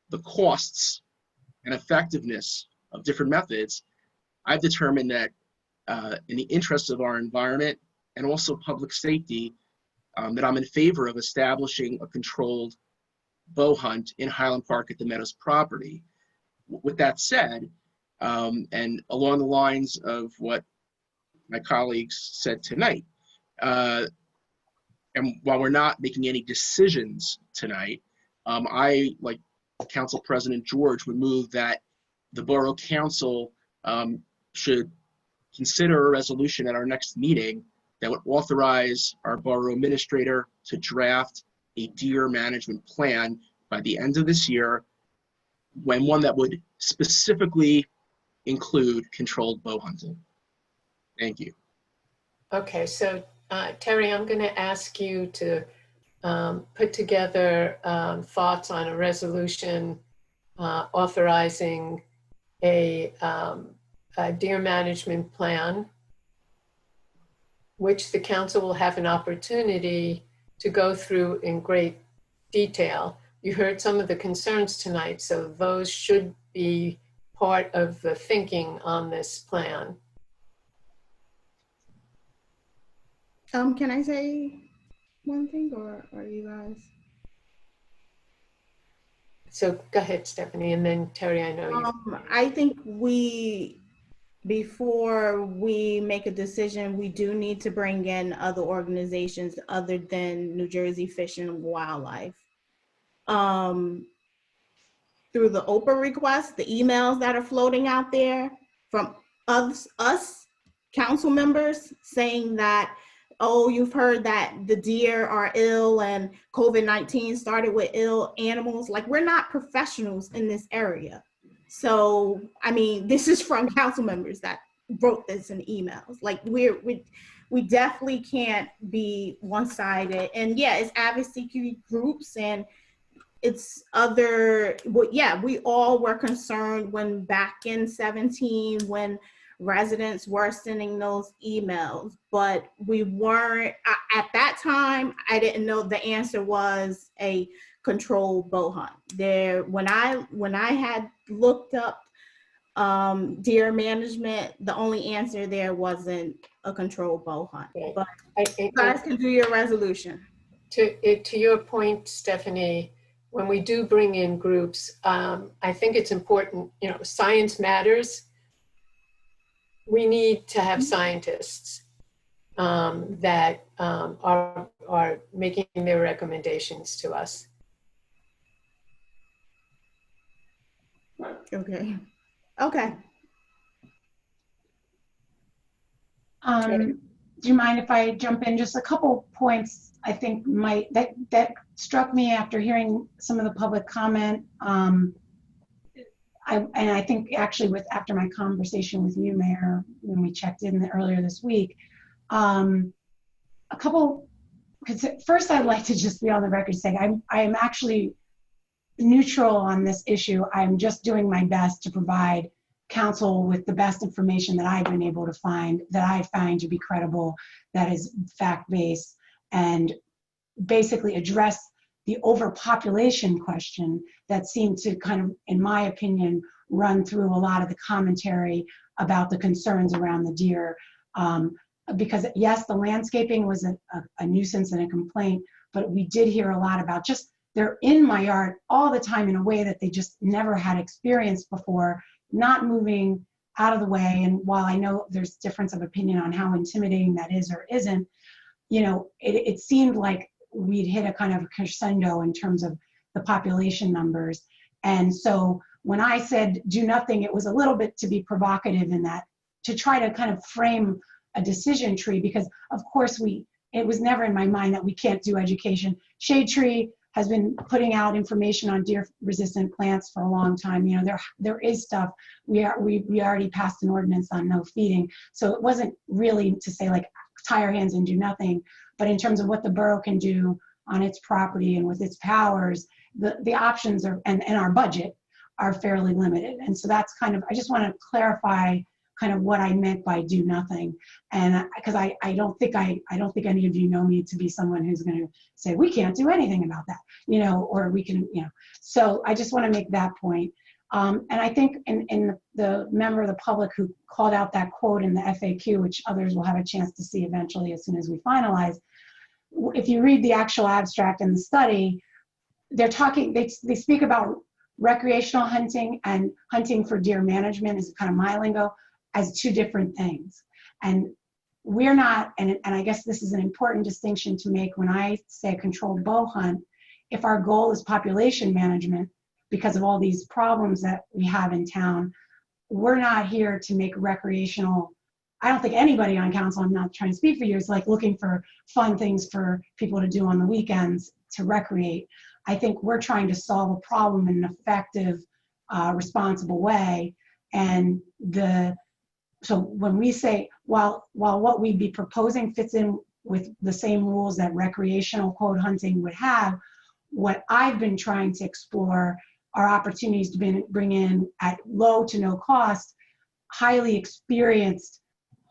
Speaker 6: the costs and effectiveness of different methods, I've determined that in the interest of our environment and also public safety, that I'm in favor of establishing a controlled bow hunt in Highland Park at the Meadows property. With that said, and along the lines of what my colleagues said tonight, and while we're not making any decisions tonight, I, like Council President George, would move that the Borough Council should consider a resolution at our next meeting that would authorize our Borough Administrator to draft a deer management plan by the end of this year, one that would specifically include controlled bow hunting. Thank you.
Speaker 1: Okay, so Terry, I'm going to ask you to put together thoughts on a resolution authorizing a deer management plan, which the council will have an opportunity to go through in great detail. You heard some of the concerns tonight, so those should be part of the thinking on this plan.
Speaker 9: Can I say one thing, or are you guys?
Speaker 1: So go ahead, Stephanie, and then Terry, I know you.
Speaker 9: I think before we make a decision, we do need to bring in other organizations other than New Jersey Fish and Wildlife. Through the Oprah request, the emails that are floating out there from us council members saying that, oh, you've heard that the deer are ill and COVID-19 started with ill animals. Like, we're not professionals in this area. So, I mean, this is from council members that wrote this in emails. Like, we definitely can't be one-sided. And yeah, it's advocacy groups and it's other, well, yeah, we all were concerned when back in 17, when residents were sending those emails, but we weren't, at that time, I didn't know the answer was a controlled bow hunt. When I had looked up deer management, the only answer there wasn't a controlled bow hunt. But you guys can do your resolution.
Speaker 1: To your point, Stephanie, when we do bring in groups, I think it's important, science matters. We need to have scientists that are making their recommendations to us.
Speaker 9: Okay.
Speaker 2: Do you mind if I jump in? Just a couple points I think that struck me after hearing some of the public comment. I think actually after my conversation with you, Mayor, when we checked in earlier this week, because first I'd like to just be on the record saying I am actually neutral on this issue. I'm just doing my best to provide council with the best information that I've been able to find, that I find to be credible, that is fact-based, and basically address the overpopulation question that seemed to kind of, in my opinion, run through a lot of the commentary about the concerns around the deer. Because yes, the landscaping was a nuisance and a complaint, but we did hear a lot about just they're in my yard all the time in a way that they just never had experienced before, not moving out of the way. And while I know there's difference of opinion on how intimidating that is or isn't, you know, it seemed like we'd hit a kind of a crescendo in terms of the population numbers. And so when I said do nothing, it was a little bit to be provocative in that, to try to kind of frame a decision tree, because of course it was never in my mind that we can't do education. Shade Tree has been putting out information on deer resistant plants for a long time. You know, there is stuff. We already passed an ordinance on no feeding. So it wasn't really to say like tie our hands and do nothing, but in terms of what the borough can do on its property and with its powers, the options are, and our budget are fairly limited. And so that's kind of, I just want to clarify kind of what I meant by do nothing. And because I don't think any of you know me to be someone who's going to say, we can't do anything about that, you know, or we can, you know. So I just want to make that point. And I think in the member of the public who called out that quote in the FAQ, which others will have a chance to see eventually as soon as we finalize, if you read the actual abstract in the study, they're talking, they speak about recreational hunting and hunting for deer management is kind of my lingo, as two different things. And we're not, and I guess this is an important distinction to make when I say controlled bow hunt, if our goal is population management, because of all these problems that we have in town, we're not here to make recreational, I don't think anybody on council, I'm not trying to speak for you, is like looking for fun things for people to do on the weekends to recreate. I think we're trying to solve a problem in an effective, responsible way. And so when we say, while what we'd be proposing fits in with the same rules that recreational quote hunting would have, what I've been trying to explore are opportunities to bring in at low to no cost, highly experienced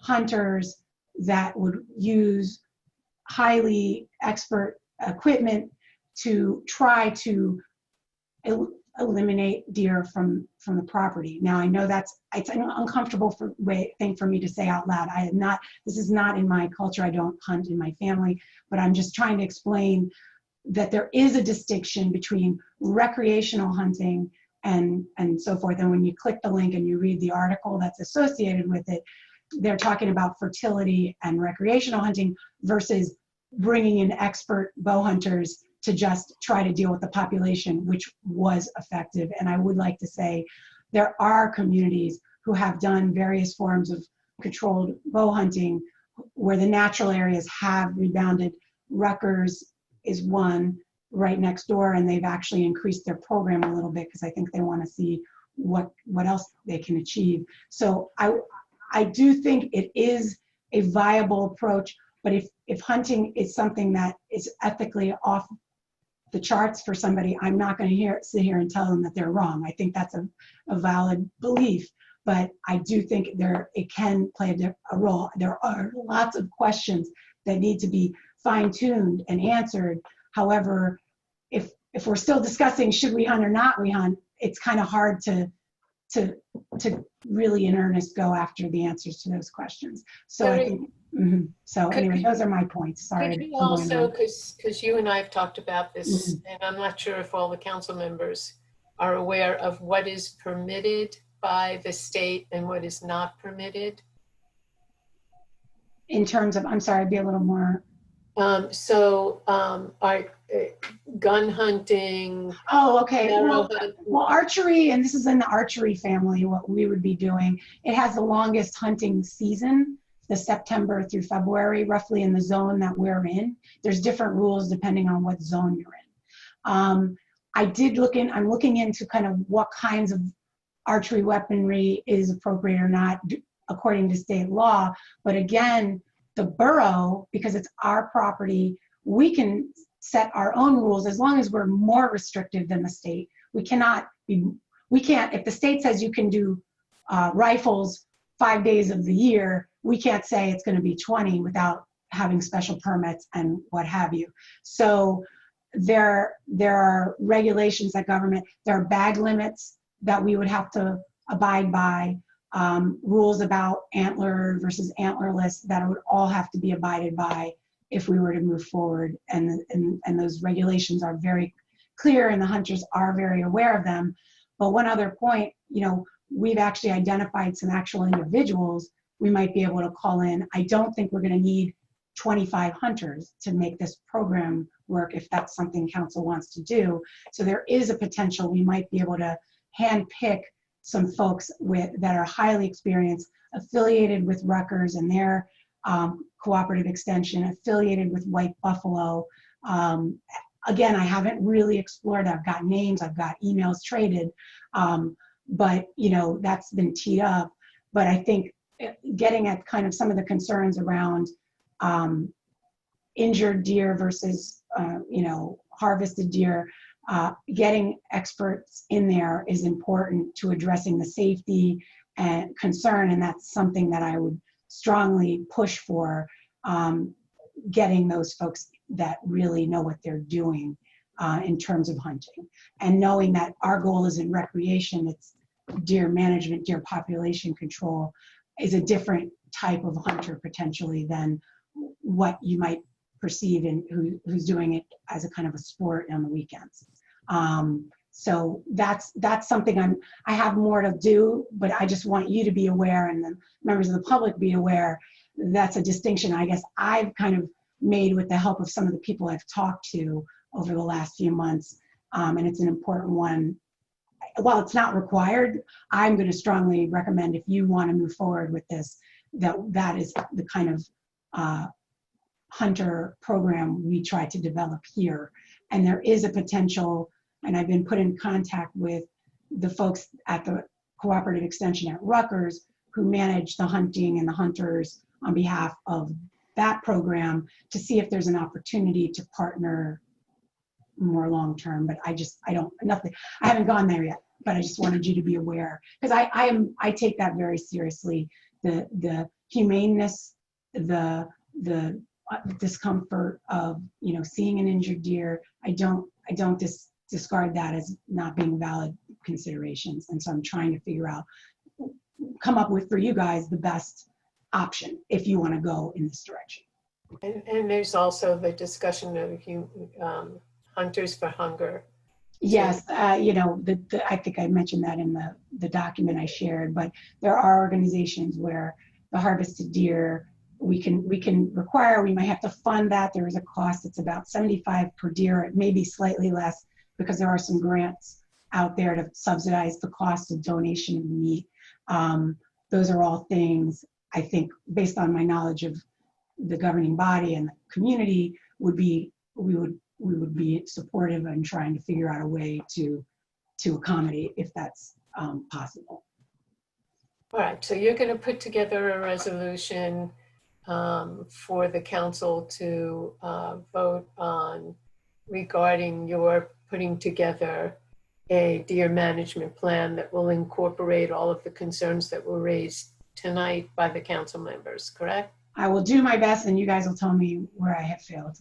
Speaker 2: hunters that would use highly expert equipment to try to eliminate deer from the property. Now I know it's an uncomfortable thing for me to say out loud. This is not in my culture. I don't hunt in my family, but I'm just trying to explain that there is a distinction between recreational hunting and so forth. And when you click the link and you read the article that's associated with it, they're talking about fertility and recreational hunting versus bringing in expert bow hunters to just try to deal with the population, which was effective. And I would like to say there are communities who have done various forms of controlled bow hunting where the natural areas have rebounded. Rutgers is one right next door, and they've actually increased their program a little bit because I think they want to see what else they can achieve. So I do think it is a viable approach, but if hunting is something that is ethically off the charts for somebody, I'm not going to sit here and tell them that they're wrong. I think that's a valid belief, but I do think it can play a role. There are lots of questions that need to be fine-tuned and answered. However, if we're still discussing should we hunt or not we hunt, it's kind of hard to really in earnest go after the answers to those questions. So I think, so anyway, those are my points. Sorry.
Speaker 1: Could you also, because you and I have talked about this, and I'm not sure if all the council members are aware of what is permitted by the state and what is not permitted.
Speaker 2: In terms of, I'm sorry, be a little more.
Speaker 1: Gun hunting.
Speaker 2: Oh, okay. Well, archery, and this is in the archery family, what we would be doing. It has the longest hunting season, the September through February, roughly in the zone that we're in. There's different rules depending on what zone you're in. I'm looking into kind of what kinds of archery weaponry is appropriate or not according to state law. But again, the borough, because it's our property, we can set our own rules as long as we're more restrictive than the state. We can't, if the state says you can do rifles 5 days of the year, we can't say it's going to be 20 without having special permits and what have you. So there are regulations that government, there are bag limits that we would have to abide by, rules about antler versus antlerless that would all have to be abided by if we were to move forward. And those regulations are very clear and the hunters are very aware of them. But one other point, we've actually identified some actual individuals we might be able to call in. I don't think we're going to need 25 hunters to make this program work if that's something council wants to do. So there is a potential we might be able to hand pick some folks that are highly experienced, affiliated with Rutgers and their cooperative extension, affiliated with White Buffalo. Again, I haven't really explored. I've got names, I've got emails traded, but that's been teed up. But I think getting at kind of some of the concerns around injured deer versus harvested deer, getting experts in there is important to addressing the safety and concern, and that's something that I would strongly push for, getting those folks that really know what they're doing in terms of hunting, and knowing that our goal is in recreation, it's deer management, deer population control is a different type of hunter potentially than what you might perceive in who's doing it as a kind of a sport on the weekends. So that's something I have more to do, but I just want you to be aware, and the members of the public be aware. That's a distinction I guess I've kind of made with the help of some of the people I've talked to over the last few months, and it's an important one. While it's not required, I'm going to strongly recommend, if you want to move forward with this, that is the kind of hunter program we try to develop here. And there is a potential, and I've been put in contact with the folks at the cooperative extension at Rutgers who manage the hunting and the hunters on behalf of that program, to see if there's an opportunity to partner more long-term. But I haven't gone there yet, but I just wanted you to be aware, because I take that very seriously. The humaneness, the discomfort of seeing an injured deer. I don't discard that as not being valid considerations, and so I'm trying to come up with for you guys the best option if you want to go in this direction.
Speaker 1: And there's also the discussion of hunters for hunger.
Speaker 2: Yes, I think I mentioned that in the document I shared, but there are organizations where the harvested deer, we can require, we might have to fund that. There is a cost. It's about $75 per deer. It may be slightly less because there are some grants out there to subsidize the cost of donation of meat. Those are all things I think, based on my knowledge of the governing body and the community, we would be supportive and trying to figure out a way to accommodate if that's possible.
Speaker 1: All right, so you're going to put together a resolution for the council to vote on regarding your putting together a deer management plan that will incorporate all of the concerns that were raised tonight by the council members, correct?
Speaker 2: I will do my best, and you guys will tell me where I have failed.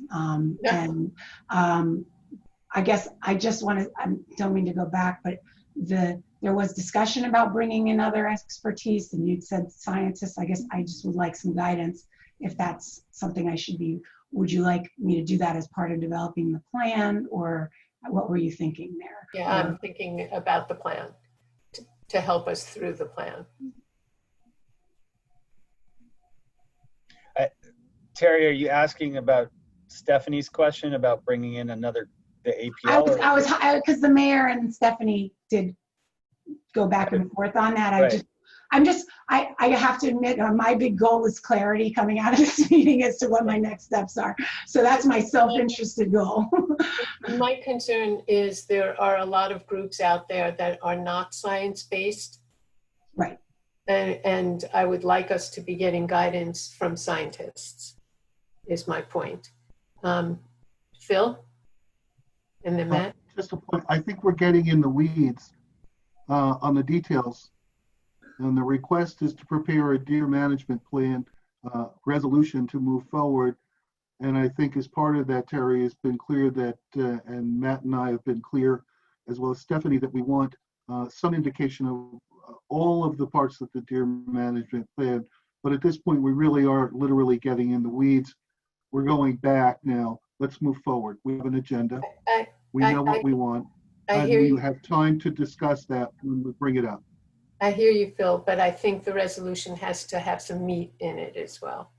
Speaker 2: I guess I just want to, I don't mean to go back, but there was discussion about bringing in other expertise, and you'd said scientists. I guess I just would like some guidance if that's something I should be. Would you like me to do that as part of developing the plan, or what were you thinking there?
Speaker 1: Yeah, I'm thinking about the plan to help us through the plan.
Speaker 8: Terry, are you asking about Stephanie's question about bringing in the APL?
Speaker 2: I was because the mayor and Stephanie did go back and forth on that. Right. I have to admit, my big goal is clarity coming out of this meeting as to what my next steps are. So that's my self-interested goal.
Speaker 1: My concern is there are a lot of groups out there that are not science-based.
Speaker 2: Right.
Speaker 1: And I would like us to be getting guidance from scientists, is my point. Phil? And then Matt?
Speaker 10: Just a point. I think we're getting in the weeds on the details. And the request is to prepare a deer management plan resolution to move forward. And I think as part of that, Terry, has been clear that, and Matt and I have been clear, as well as Stephanie, that we want some indication of all of the parts of the deer management plan. But at this point, we really are literally getting in the weeds. We're going back now. Let's move forward. We have an agenda. We know what we want. And we have time to discuss that when we bring it up.
Speaker 1: I hear you, Phil, but I think the resolution has to have some meat in it as well.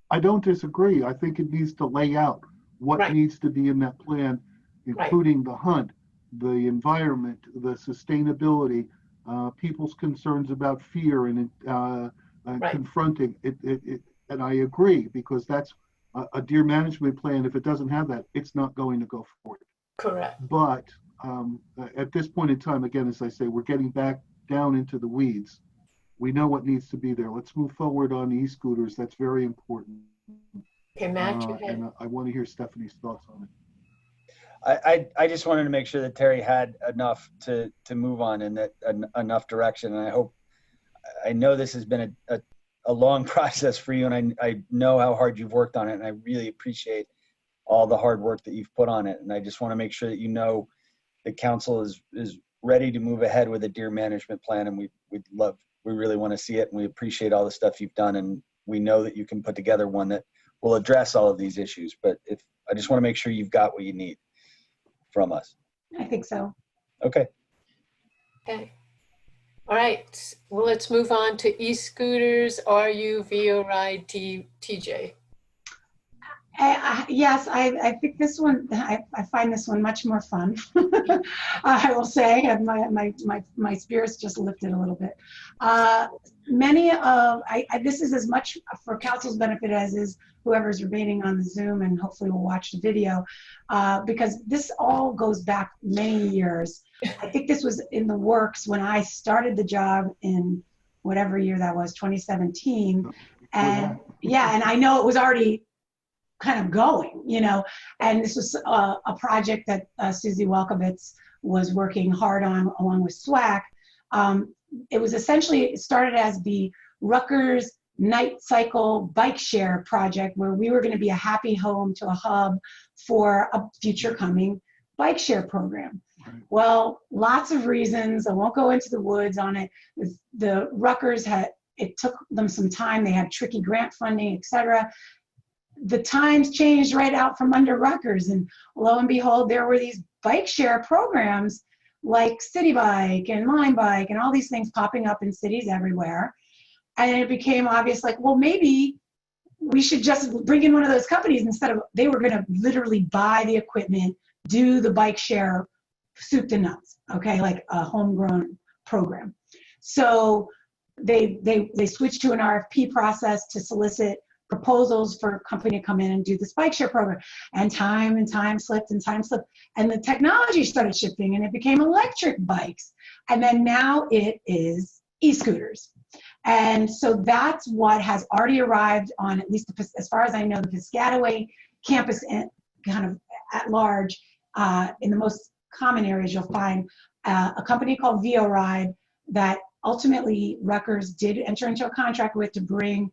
Speaker 10: I don't disagree. I think it needs to lay out what needs to be in that plan, including the hunt, the environment, the sustainability, people's concerns about fear and confronting it. And I agree, because that's a deer management plan. If it doesn't have that, it's not going to go forward.
Speaker 1: Correct.
Speaker 10: But at this point in time, again, as I say, we're getting back down into the weeds. We know what needs to be there. Let's move forward on e-scooters. That's very important.
Speaker 1: Okay, Matt,
Speaker 10: and I want to hear Stephanie's thoughts on it.
Speaker 8: I just wanted to make sure that Terry had enough to move on in that enough direction. And I know this has been a long process for you, and I know how hard you've worked on it, and I really appreciate all the hard work that you've put on it. And I just want to make sure that you know the council is ready to move ahead with a deer management plan, and we really want to see it, and we appreciate all the stuff you've done, and we know that you can put together one that will address all of these issues. But I just want to make sure you've got what you need from us.
Speaker 2: I think so.
Speaker 8: Okay.
Speaker 1: Okay. All right. Well, let's move on to e-scooters, RU, VO Ride, TJ.
Speaker 2: Yes, I think this one, I find this one much more fun. I will say, and my spirits just lifted a little bit. This is as much for council's benefit as is whoever's remaining on the Zoom, and hopefully will watch the video, because this all goes back many years. I think this was in the works when I started the job in whatever year that was, 2017. And yeah, and I know it was already kind of going, and this was a project that Susie Welkowitz was working hard on along with SWAC. It was essentially started as the Rutgers Night Cycle Bike Share project, where we were going to be a happy home to a hub for a future coming bike share program. Well, lots of reasons. I won't go into the woods on it. The Rutgers it took them some time. They had tricky grant funding, etc. The times changed right out from under Rutgers, and lo and behold, there were these bike share programs like City Bike and Line Bike and all these things popping up in cities everywhere. And it became obvious, like, well, maybe we should just bring in one of those companies instead of, they were going to literally buy the equipment, do the bike share soup to nuts, okay, like a homegrown program. So they switched to an RFP process to solicit proposals for a company to come in and do this bike share program. And time slipped. And the technology started shifting, and it became electric bikes. And then now it is e-scooters. And so that's what has already arrived on, at least as far as I know, the Piscataway campus kind of at large. In the most common areas, you'll find a company called VO Ride that ultimately Rutgers did enter into a contract with to bring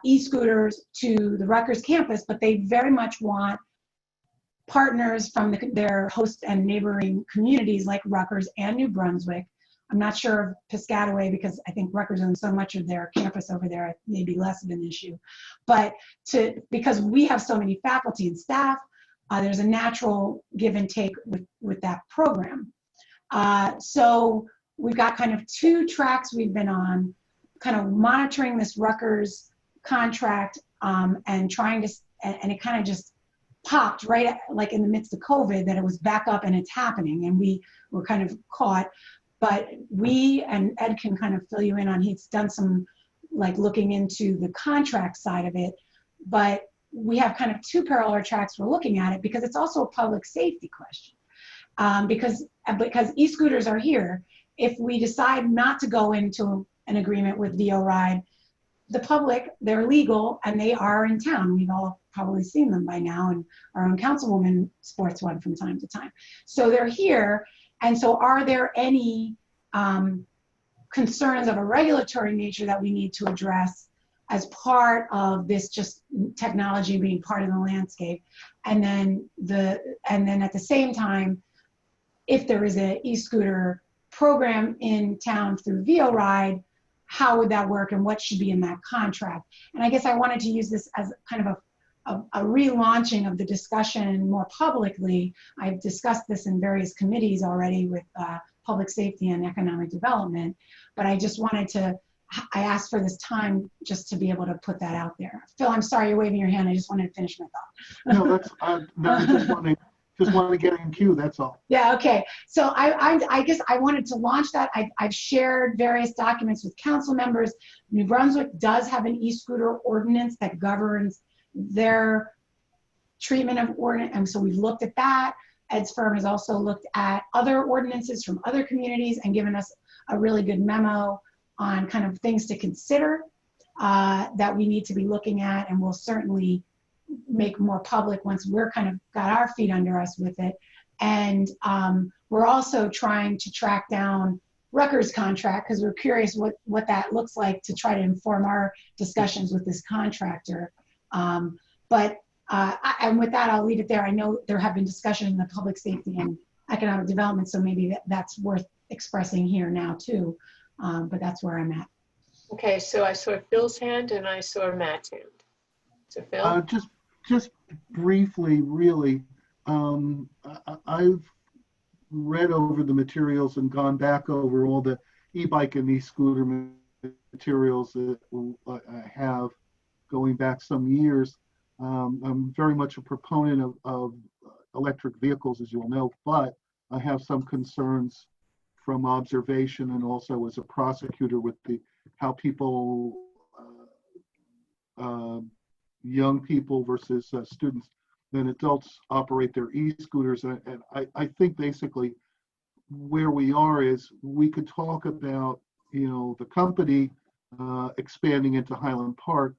Speaker 2: e-scooters to the Rutgers campus, but they very much want partners from their host and neighboring communities like Rutgers and New Brunswick. I'm not sure of Piscataway, because I think Rutgers owns so much of their campus over there, it may be less of an issue. But because we have so many faculty and staff, there's a natural give and take with that program. So we've got kind of two tracks we've been on, kind of monitoring this Rutgers contract and trying to, and it kind of just popped right like in the midst of COVID that it was back up and it's happening, and we were kind of caught. But we, and Ed can kind of fill you in on, he's done some like looking into the contract side of it, but we have kind of two parallel tracks we're looking at it, because it's also a public safety question. Because e-scooters are here, if we decide not to go into an agreement with VO Ride, the public, they're legal and they are in town. We've all probably seen them by now, and our own councilwoman sports one from time to time. So they're here. And so are there any concerns of a regulatory nature that we need to address as part of this just technology being part of the landscape? And then at the same time, if there is an e-scooter program in town through VO Ride, how would that work and what should be in that contract? And I guess I wanted to use this as kind of a relaunching of the discussion more publicly. I've discussed this in various committees already with public safety and economic development. But I just wanted to, I asked for this time just to be able to put that out there. Phil, I'm sorry you're waving your hand. I just wanted to finish my thought.
Speaker 10: No, that's, no, I just want to get in queue, that's all.
Speaker 2: Yeah, okay. So I guess I wanted to launch that. I've shared various documents with council members. New Brunswick does have an e-scooter ordinance that governs their treatment of ordinance, and so we've looked at that. Ed's firm has also looked at other ordinances from other communities and given us a really good memo on kind of things to consider that we need to be looking at, and we'll certainly make more public once we're kind of got our feet under us with it. And we're also trying to track down Rutgers contract because we're curious what that looks like to try to inform our discussions with this contractor. And with that, I'll leave it there. I know there have been discussions in the public safety and economic development, so maybe that's worth expressing here now too. But that's where I'm at.
Speaker 1: Okay, so I saw Phil's hand and I saw Matt's hand. So Phil?
Speaker 10: Just briefly, really, I've read over the materials and gone back over all the e-bike and e-scooter materials that I have going back some years. I'm very much a proponent of electric vehicles, as you'll know, but I have some concerns from observation and also as a prosecutor with how people, young people versus students and adults operate their e-scooters. And I think basically where we are is we could talk about, the company expanding into Highland Park,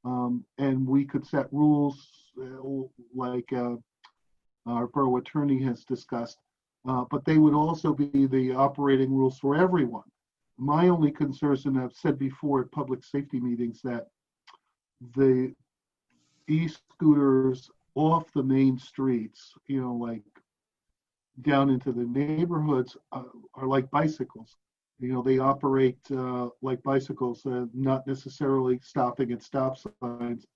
Speaker 10: and we could set rules like our borough attorney has discussed, but they would also be the operating rules for everyone. My only concern, and I've said before at public safety meetings, that the e-scooters off the main streets, like down into the neighborhoods, are like bicycles. They operate like bicycles, not necessarily stopping at stop signs.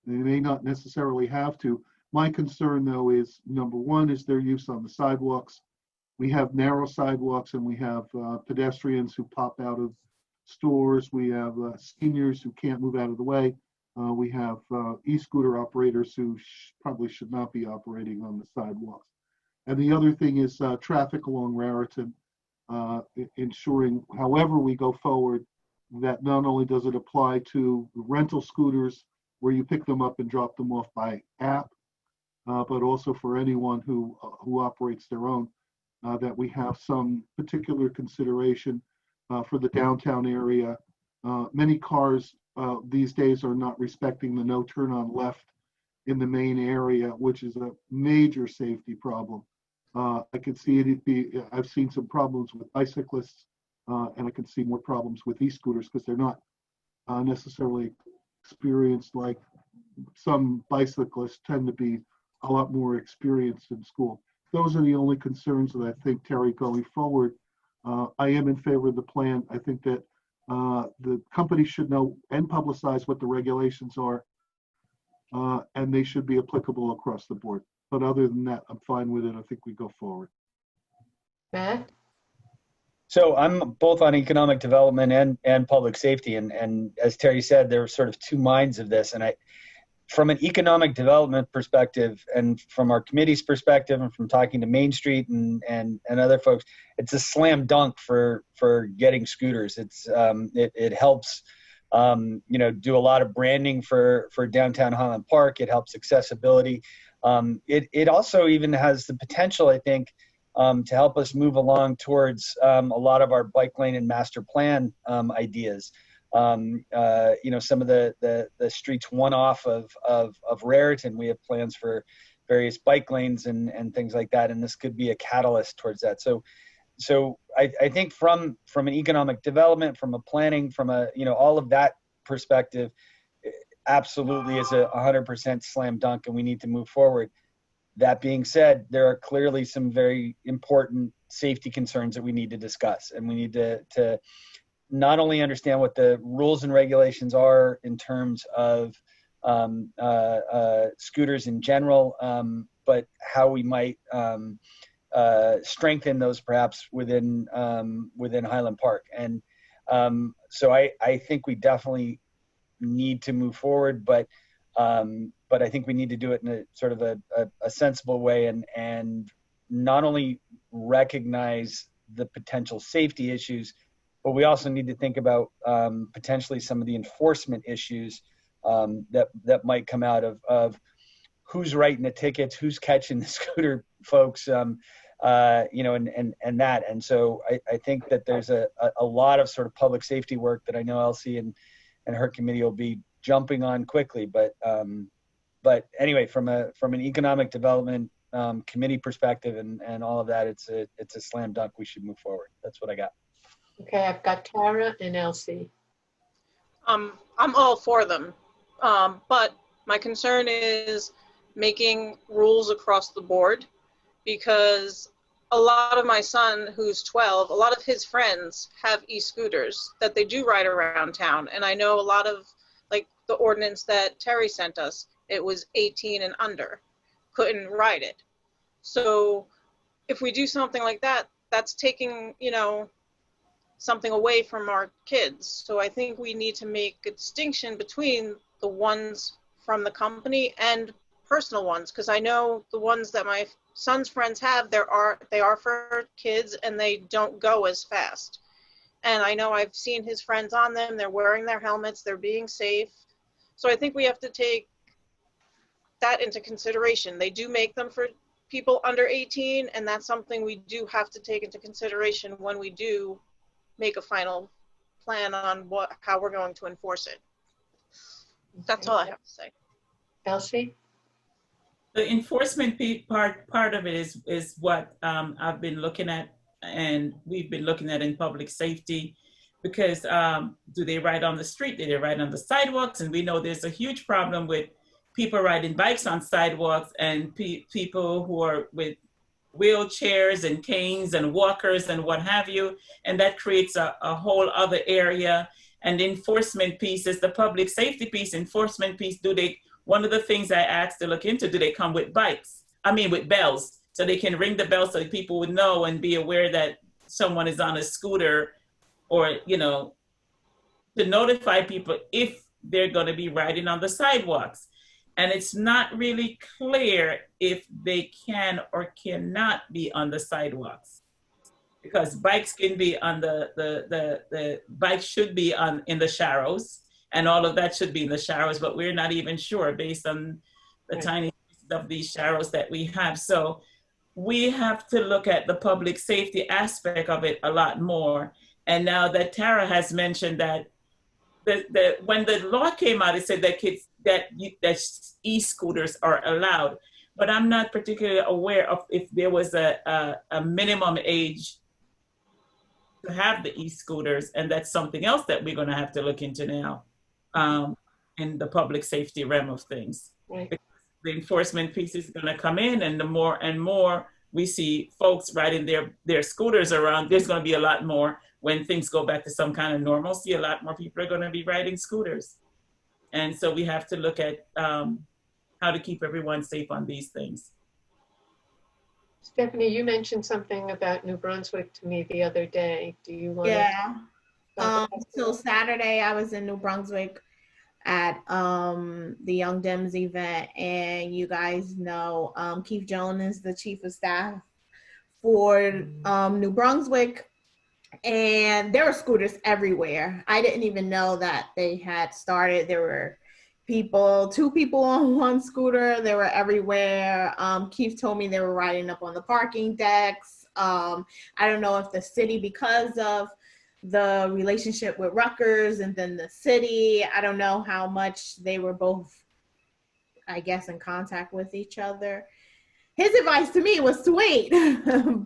Speaker 10: They may not necessarily have to. My concern, though, is number one is their use on the sidewalks. We have narrow sidewalks and we have pedestrians who pop out of stores. We have seniors who can't move out of the way. We have e-scooter operators who probably should not be operating on the sidewalks. And the other thing is traffic along Raritan, ensuring, however we go forward, that not only does it apply to rental scooters where you pick them up and drop them off by app, but also for anyone who operates their own, that we have some particular consideration for the downtown area. Many cars these days are not respecting the no turn on left in the main area, which is a major safety problem. I can see I've seen some problems with bicyclists, and I can see more problems with e-scooters because they're not necessarily experienced like some bicyclists tend to be a lot more experienced in school. Those are the only concerns that I think, Terry, going forward. I am in favor of the plan. I think that the company should know and publicize what the regulations are, and they should be applicable across the board. But other than that, I'm fine with it. I think we go forward.
Speaker 1: Matt?
Speaker 8: So I'm both on economic development and public safety. And as Terry said, there are sort of two minds of this. And from an economic development perspective and from our committee's perspective and from talking to Main Street and other folks, it's a slam dunk for getting scooters. It helps do a lot of branding for downtown Highland Park. It helps accessibility. It also even has the potential, I think, to help us move along towards a lot of our bike lane and master plan ideas. Some of the streets one off of Raritan, we have plans for various bike lanes and things like that, and this could be a catalyst towards that. So I think from an economic development, from a planning, from all of that perspective, absolutely is a 100% slam dunk, and we need to move forward. That being said, there are clearly some very important safety concerns that we need to discuss, and we need to not only understand what the rules and regulations are in terms of scooters in general, but how we might strengthen those perhaps within Highland Park. And so I think we definitely need to move forward, but I think we need to do it in a sort of a sensible way, and not only recognize the potential safety issues, but we also need to think about potentially some of the enforcement issues that might come out of who's writing the tickets, who's catching the scooter folks, and that. And so I think that there's a lot of sort of public safety work that I know Elsie and her committee will be jumping on quickly. But anyway, from an economic development committee perspective and all of that, it's a slam dunk. We should move forward. That's what I got.
Speaker 1: Okay, I've got Tara and Elsie.
Speaker 7: I'm all for them, but my concern is making rules across the board, because a lot of my son, who's 12, a lot of his friends have e-scooters that they do ride around town. And I know a lot of, like the ordinance that Terry sent us, it was 18 and under, couldn't ride it. So if we do something like that, that's taking, something away from our kids. So I think we need to make a distinction between the ones from the company and personal ones, because I know the ones that my son's friends have, they are for kids and they don't go as fast. And I know I've seen his friends on them, they're wearing their helmets, they're being safe. So I think we have to take that into consideration. They do make them for people under 18, and that's something we do have to take into consideration when we do make a final plan on how we're going to enforce it. That's all I have to say.
Speaker 1: Elsie?
Speaker 3: The enforcement part of it is what I've been looking at, and we've been looking at in public safety, because do they ride on the street? Do they ride on the sidewalks? And we know there's a huge problem with people riding bikes on sidewalks, and people who are with wheelchairs and canes and walkers and what have you. And that creates a whole other area. And the enforcement piece is the public safety piece, enforcement piece. One of the things I asked to look into, do they come with with bells, so they can ring the bell so people would know and be aware that someone is on a scooter, or, to notify people if they're going to be riding on the sidewalks. And it's not really clear if they can or cannot be on the sidewalks, because bikes can be on the bikes should be in the shallows, and all of that should be in the shallows, but we're not even sure based on the tiny of these shallows that we have. So we have to look at the public safety aspect of it a lot more. And now that Tara has mentioned that when the law came out, it said that that e-scooters are allowed, but I'm not particularly aware of if there was a minimum age to have the e-scooters, and that's something else that we're going to have to look into now in the public safety realm of things.
Speaker 1: Right.
Speaker 3: Because the enforcement piece is going to come in, and the more and more we see folks riding their scooters around, there's going to be a lot more. When things go back to some kind of normalcy, a lot more people are going to be riding scooters. And so we have to look at how to keep everyone safe on these things.
Speaker 1: Stephanie, you mentioned something about New Brunswick to me the other day. Do you want
Speaker 9: to? So Saturday I was in New Brunswick at the Young Dems event, and you guys know Keith Jones is the chief of staff for New Brunswick. And there were scooters everywhere. I didn't even know that they had started. There were two people on one scooter. They were everywhere. Keith told me they were riding up on the parking decks. I don't know if the city, because of the relationship with Rutgers and then the city, I don't know how much they were both, I guess, in contact with each other. His advice to me was to wait,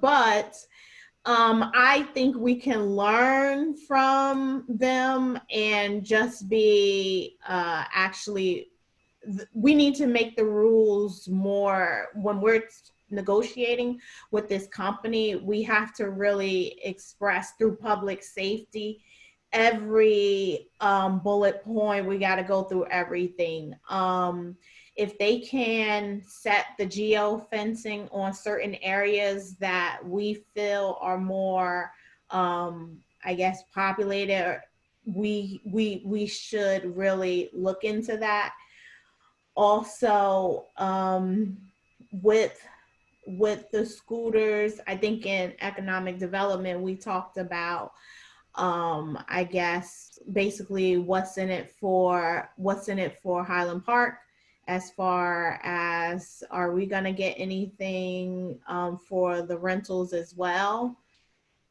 Speaker 9: but I think we can learn from them and just be we need to make the rules more, when we're negotiating with this company, we have to really express through public safety every bullet point. We got to go through everything. if they can set the geo-fencing on certain areas that we feel are more, I guess, populated, we should really look into that. Also, with the scooters, I think in economic development, we talked about, I guess, basically what's in it for Highland Park, as far as, are we gonna get anything for the rentals as well?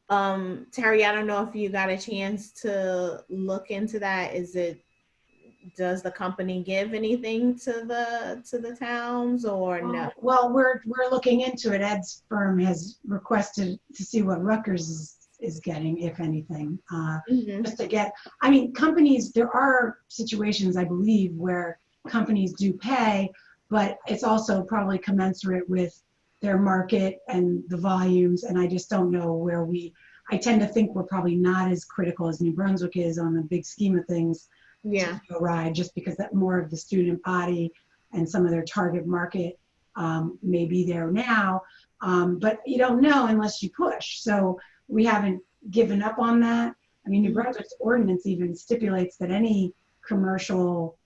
Speaker 9: Terry, I don't know if you got a chance to look into that. Does the company give anything to the towns, or no?
Speaker 2: Well, we're looking into it. Ed's firm has requested to see what Rutgers is getting, if anything, just to get, I mean, companies, there are situations, I believe, where companies do pay, but it's also probably commensurate with their market and the volumes, and I just don't know where I tend to think we're probably not as critical as New Brunswick is on the big scheme of things.
Speaker 9: Yeah.
Speaker 2: To ride, just because that more of the student body and some of their target market may be there now, but you don't know unless you push. So we haven't given up on that. I mean, New Brunswick's ordinance even stipulates that any commercial,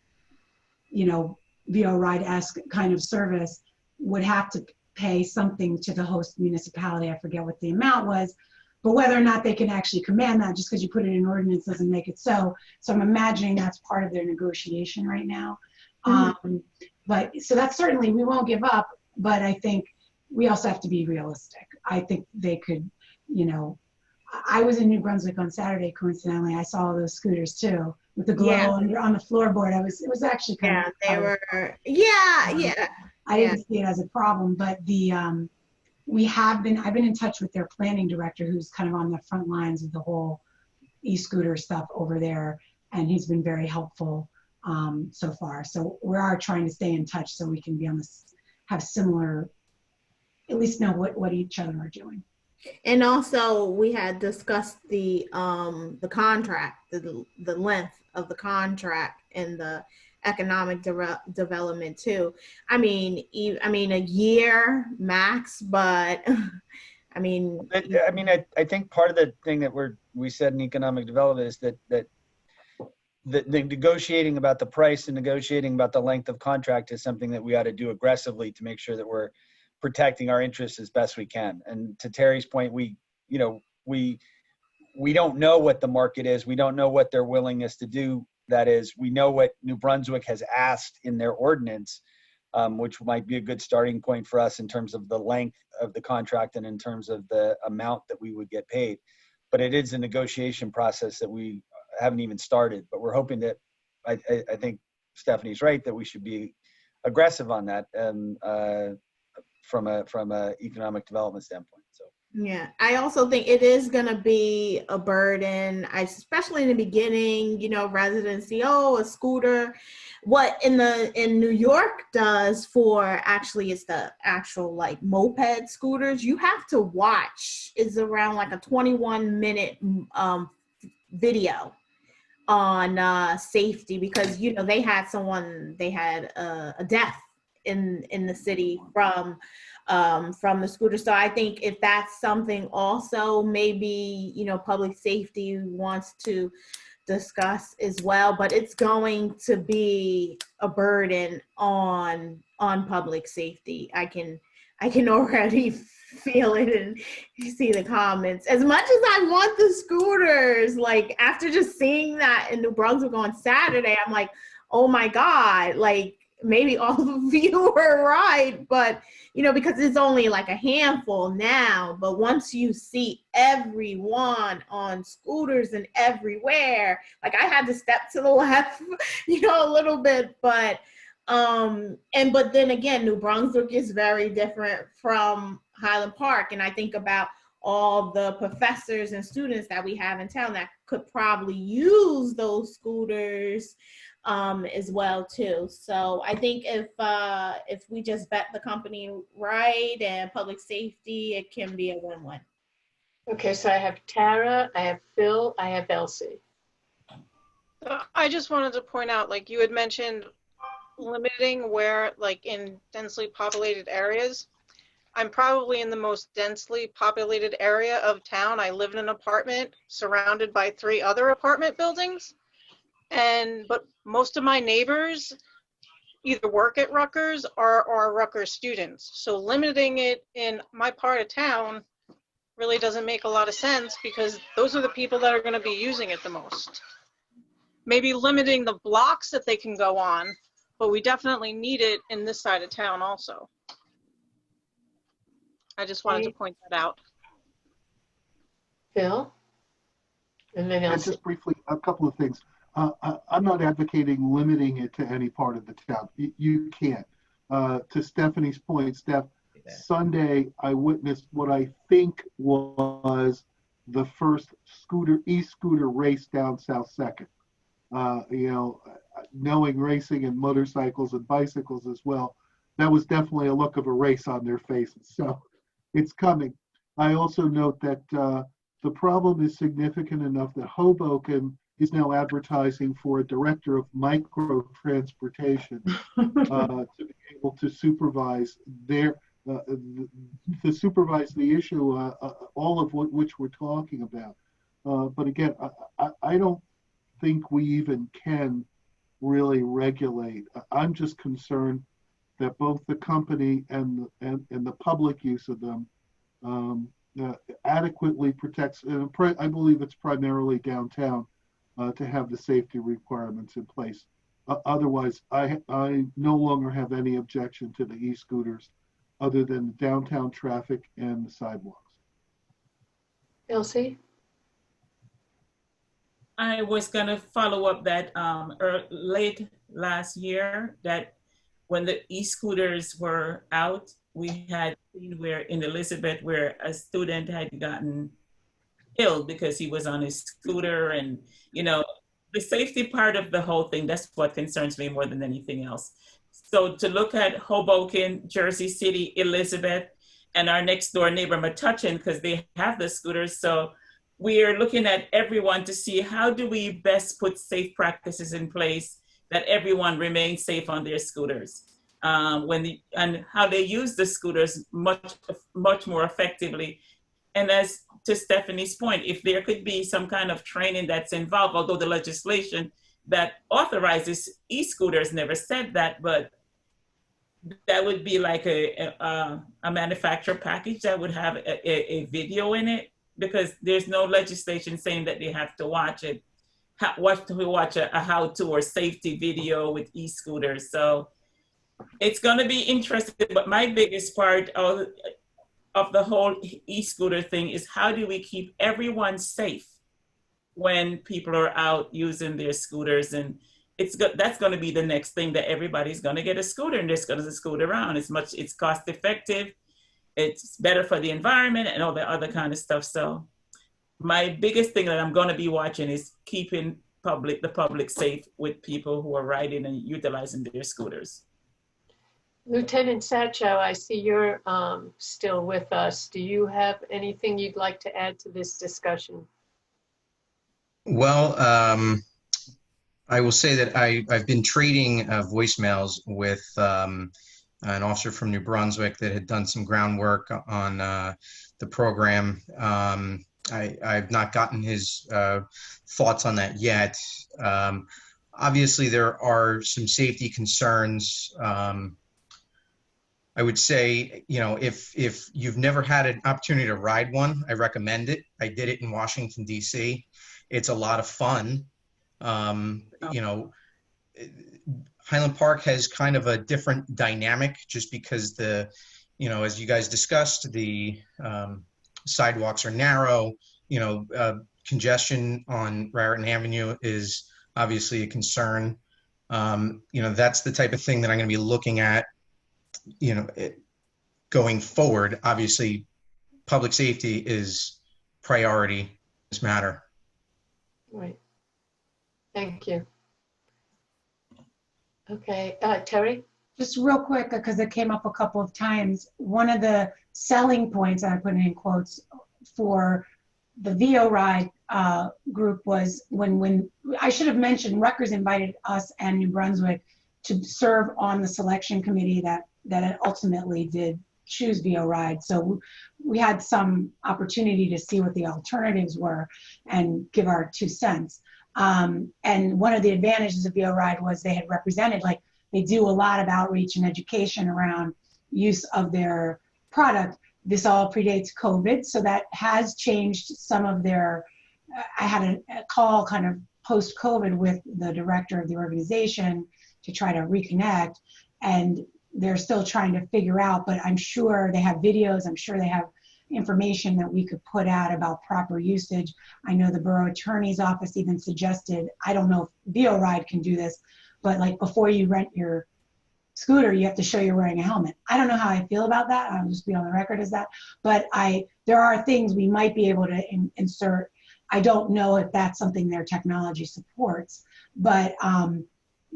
Speaker 2: VO ride-esque kind of service would have to pay something to the host municipality. I forget what the amount was. But whether or not they can actually command that, just because you put it in ordinance doesn't make it so. So I'm imagining that's part of their negotiation right now. But so that's certainly, we won't give up, but I think we also have to be realistic. I think they could, I was in New Brunswick on Saturday, coincidentally. I saw all those scooters too, with the glow on the floorboard. It was actually kind of.
Speaker 9: They were,
Speaker 2: I didn't see it as a problem, but I've been in touch with their planning director, who's kind of on the front lines of the whole e-scooter stuff over there, and he's been very helpful so far. So we are trying to stay in touch so we can be on this, have similar, at least know what each other are doing.
Speaker 9: And also, we had discussed the contract, the length of the contract, and the economic development too. I mean, a year max, but I mean,
Speaker 8: I think part of the thing that we said in economic development is that the negotiating about the price and negotiating about the length of contract is something that we ought to do aggressively to make sure that we're protecting our interests as best we can. And to Terry's point, we don't know what the market is. We don't know what their willingness to do. That is, we know what New Brunswick has asked in their ordinance, which might be a good starting point for us in terms of the length of the contract and in terms of the amount that we would get paid. But it is a negotiation process that we haven't even started. But we're hoping that, I think Stephanie's right, that we should be aggressive on that from a economic development standpoint. So.
Speaker 9: Yeah, I also think it is going to be a burden, especially in the beginning, residents see, a scooter. What in New York does for it's the actual like moped scooters, you have to watch, it's around like a 21-minute video on safety, because, they had a death in the city from the scooter. So I think if that's something also maybe, public safety wants to discuss as well, but it's going to be a burden on public safety. I can already feel it and see the comments. As much as I want the scooters, like after just seeing that in New Brunswick on Saturday, I'm like, oh my God, like maybe all of you were right, but because it's only like a handful now, but once you see everyone on scooters and everywhere, like I had to step to the left, a little bit, but then again, New Brunswick is very different from Highland Park. And I think about all the professors and students that we have in town that could probably use those scooters as well too. So I think if we just vet the company right and public safety, it can be a win-win.
Speaker 1: Okay, so I have Tara, I have Phil, I have Elsie.
Speaker 7: I just wanted to point out, like you had mentioned, limiting where, like in densely populated areas. I'm probably in the most densely populated area of town. I live in an apartment surrounded by 3 other apartment buildings. But most of my neighbors either work at Rutgers or are Rutgers students. So limiting it in my part of town really doesn't make a lot of sense because those are the people that are going to be using it the most. Maybe limiting the blocks that they can go on, but we definitely need it in this side of town also. I just wanted to point that out.
Speaker 1: Phil? And then
Speaker 10: And just briefly, a couple of things. I'm not advocating limiting it to any part of the town. You can't. To Stephanie's point, Steph, Sunday I witnessed what I think was the first e-scooter race down South 2nd. You know, knowing racing and motorcycles and bicycles as well, that was definitely a look of a race on their faces. So it's coming. I also note that the problem is significant enough that Hoboken is now advertising for a director of micro transportation to be able to supervise the issue, all of which we're talking about. But again, I don't think we even can really regulate. I'm just concerned that both the company and the public use of them adequately protects, and I believe it's primarily downtown, to have the safety requirements in place. Otherwise, I no longer have any objection to the e-scooters other than the downtown traffic and the sidewalks.
Speaker 1: Elsie?
Speaker 3: I was going to follow up that late last year, that when the e-scooters were out, we had seen where in Elizabeth where a student had gotten ill because he was on his scooter, and you know, the safety part of the whole thing, that's what concerns me more than anything else. So to look at Hoboken, Jersey City, Elizabeth, and our next door neighbor Metuchen, because they have the scooters. So we are looking at everyone to see how do we best put safe practices in place that everyone remains safe on their scooters. And how they use the scooters much more effectively. And as to Stephanie's point, if there could be some kind of training that's involved, although the legislation that authorizes e-scooters never said that, but that would be like a manufacturer package that would have a video in it, because there's no legislation saying that they have to watch it, watch a how-to or safety video with e-scooters. So it's going to be interesting, but my biggest part of the whole e-scooter thing is how do we keep everyone safe when people are out using their scooters? And that's going to be the next thing, that everybody's going to get a scooter and they're going to scoot around. It's cost effective, it's better for the environment and all the other kind of stuff. So my biggest thing that I'm going to be watching is keeping the public safe with people who are riding and utilizing their scooters.
Speaker 1: Lieutenant Satchow, I see you're still with us. Do you have anything you'd like to add to this discussion?
Speaker 13: Well, I will say that I've been trading voicemails with an officer from New Brunswick that had done some groundwork on the program. I've not gotten his thoughts on that yet. Obviously, there are some safety concerns. I would say, you know, if you've never had an opportunity to ride one, I recommend it. I did it in Washington, D.C. It's a lot of fun. You know, Highland Park has kind of a different dynamic just because you know, as you guys discussed, the sidewalks are narrow. You know, congestion on Raritan Avenue is obviously a concern. You know, that's the type of thing that I'm going to be looking at, you know, going forward. Obviously, public safety is priority in this matter.
Speaker 1: Right. Thank you. Okay, Terry?
Speaker 2: Just real quick, because it came up a couple of times. One of the selling points, I put in quotes, for the VO Ride group was when I should have mentioned Rutgers invited us and New Brunswick to serve on the selection committee that ultimately did choose VO Ride. So we had some opportunity to see what the alternatives were and give our 2 cents. And one of the advantages of VO Ride was they had represented, like they do a lot of outreach and education around use of their product. This all predates COVID, so that has changed some of their, I had a call kind of post-COVID with the director of the organization to try to reconnect, and they're still trying to figure out, but I'm sure they have videos, I'm sure they have information that we could put out about proper usage. I know the borough attorney's office even suggested, I don't know if VO Ride can do this, but like before you rent your scooter, you have to show you're wearing a helmet. I don't know how I feel about that. I'll just be on the record as that, but there are things we might be able to insert. I don't know if that's something their technology supports, but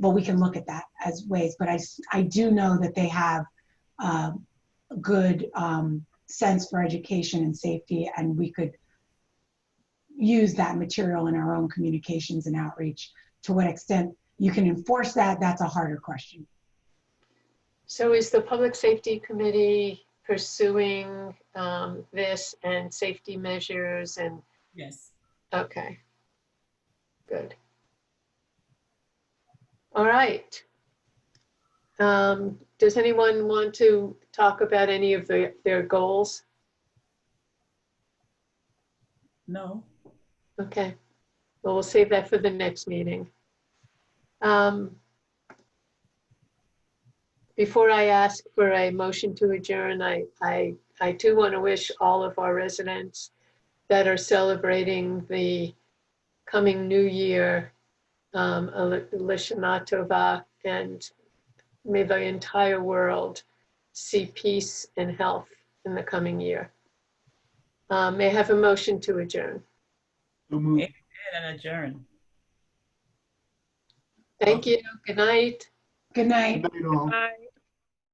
Speaker 2: we can look at that as ways. But I do know that they have a good sense for education and safety, and we could use that material in our own communications and outreach. To what extent you can enforce that, that's a harder question.
Speaker 1: So is the Public Safety Committee pursuing this and safety measures and?
Speaker 3: Yes.
Speaker 1: Okay, good. All right. Does anyone want to talk about any of their goals?
Speaker 3: No.
Speaker 1: Okay, well, we'll save that for the next meeting. Before I ask for a motion to adjourn, I do want to wish all of our residents that are celebrating the coming new year, Lashana Tova, and may the entire world see peace and health in the coming year. May I have a motion to adjourn?
Speaker 3: And adjourn.
Speaker 1: Thank you. Good night.
Speaker 2: Good night.
Speaker 10: Good night, all.
Speaker 7: Bye.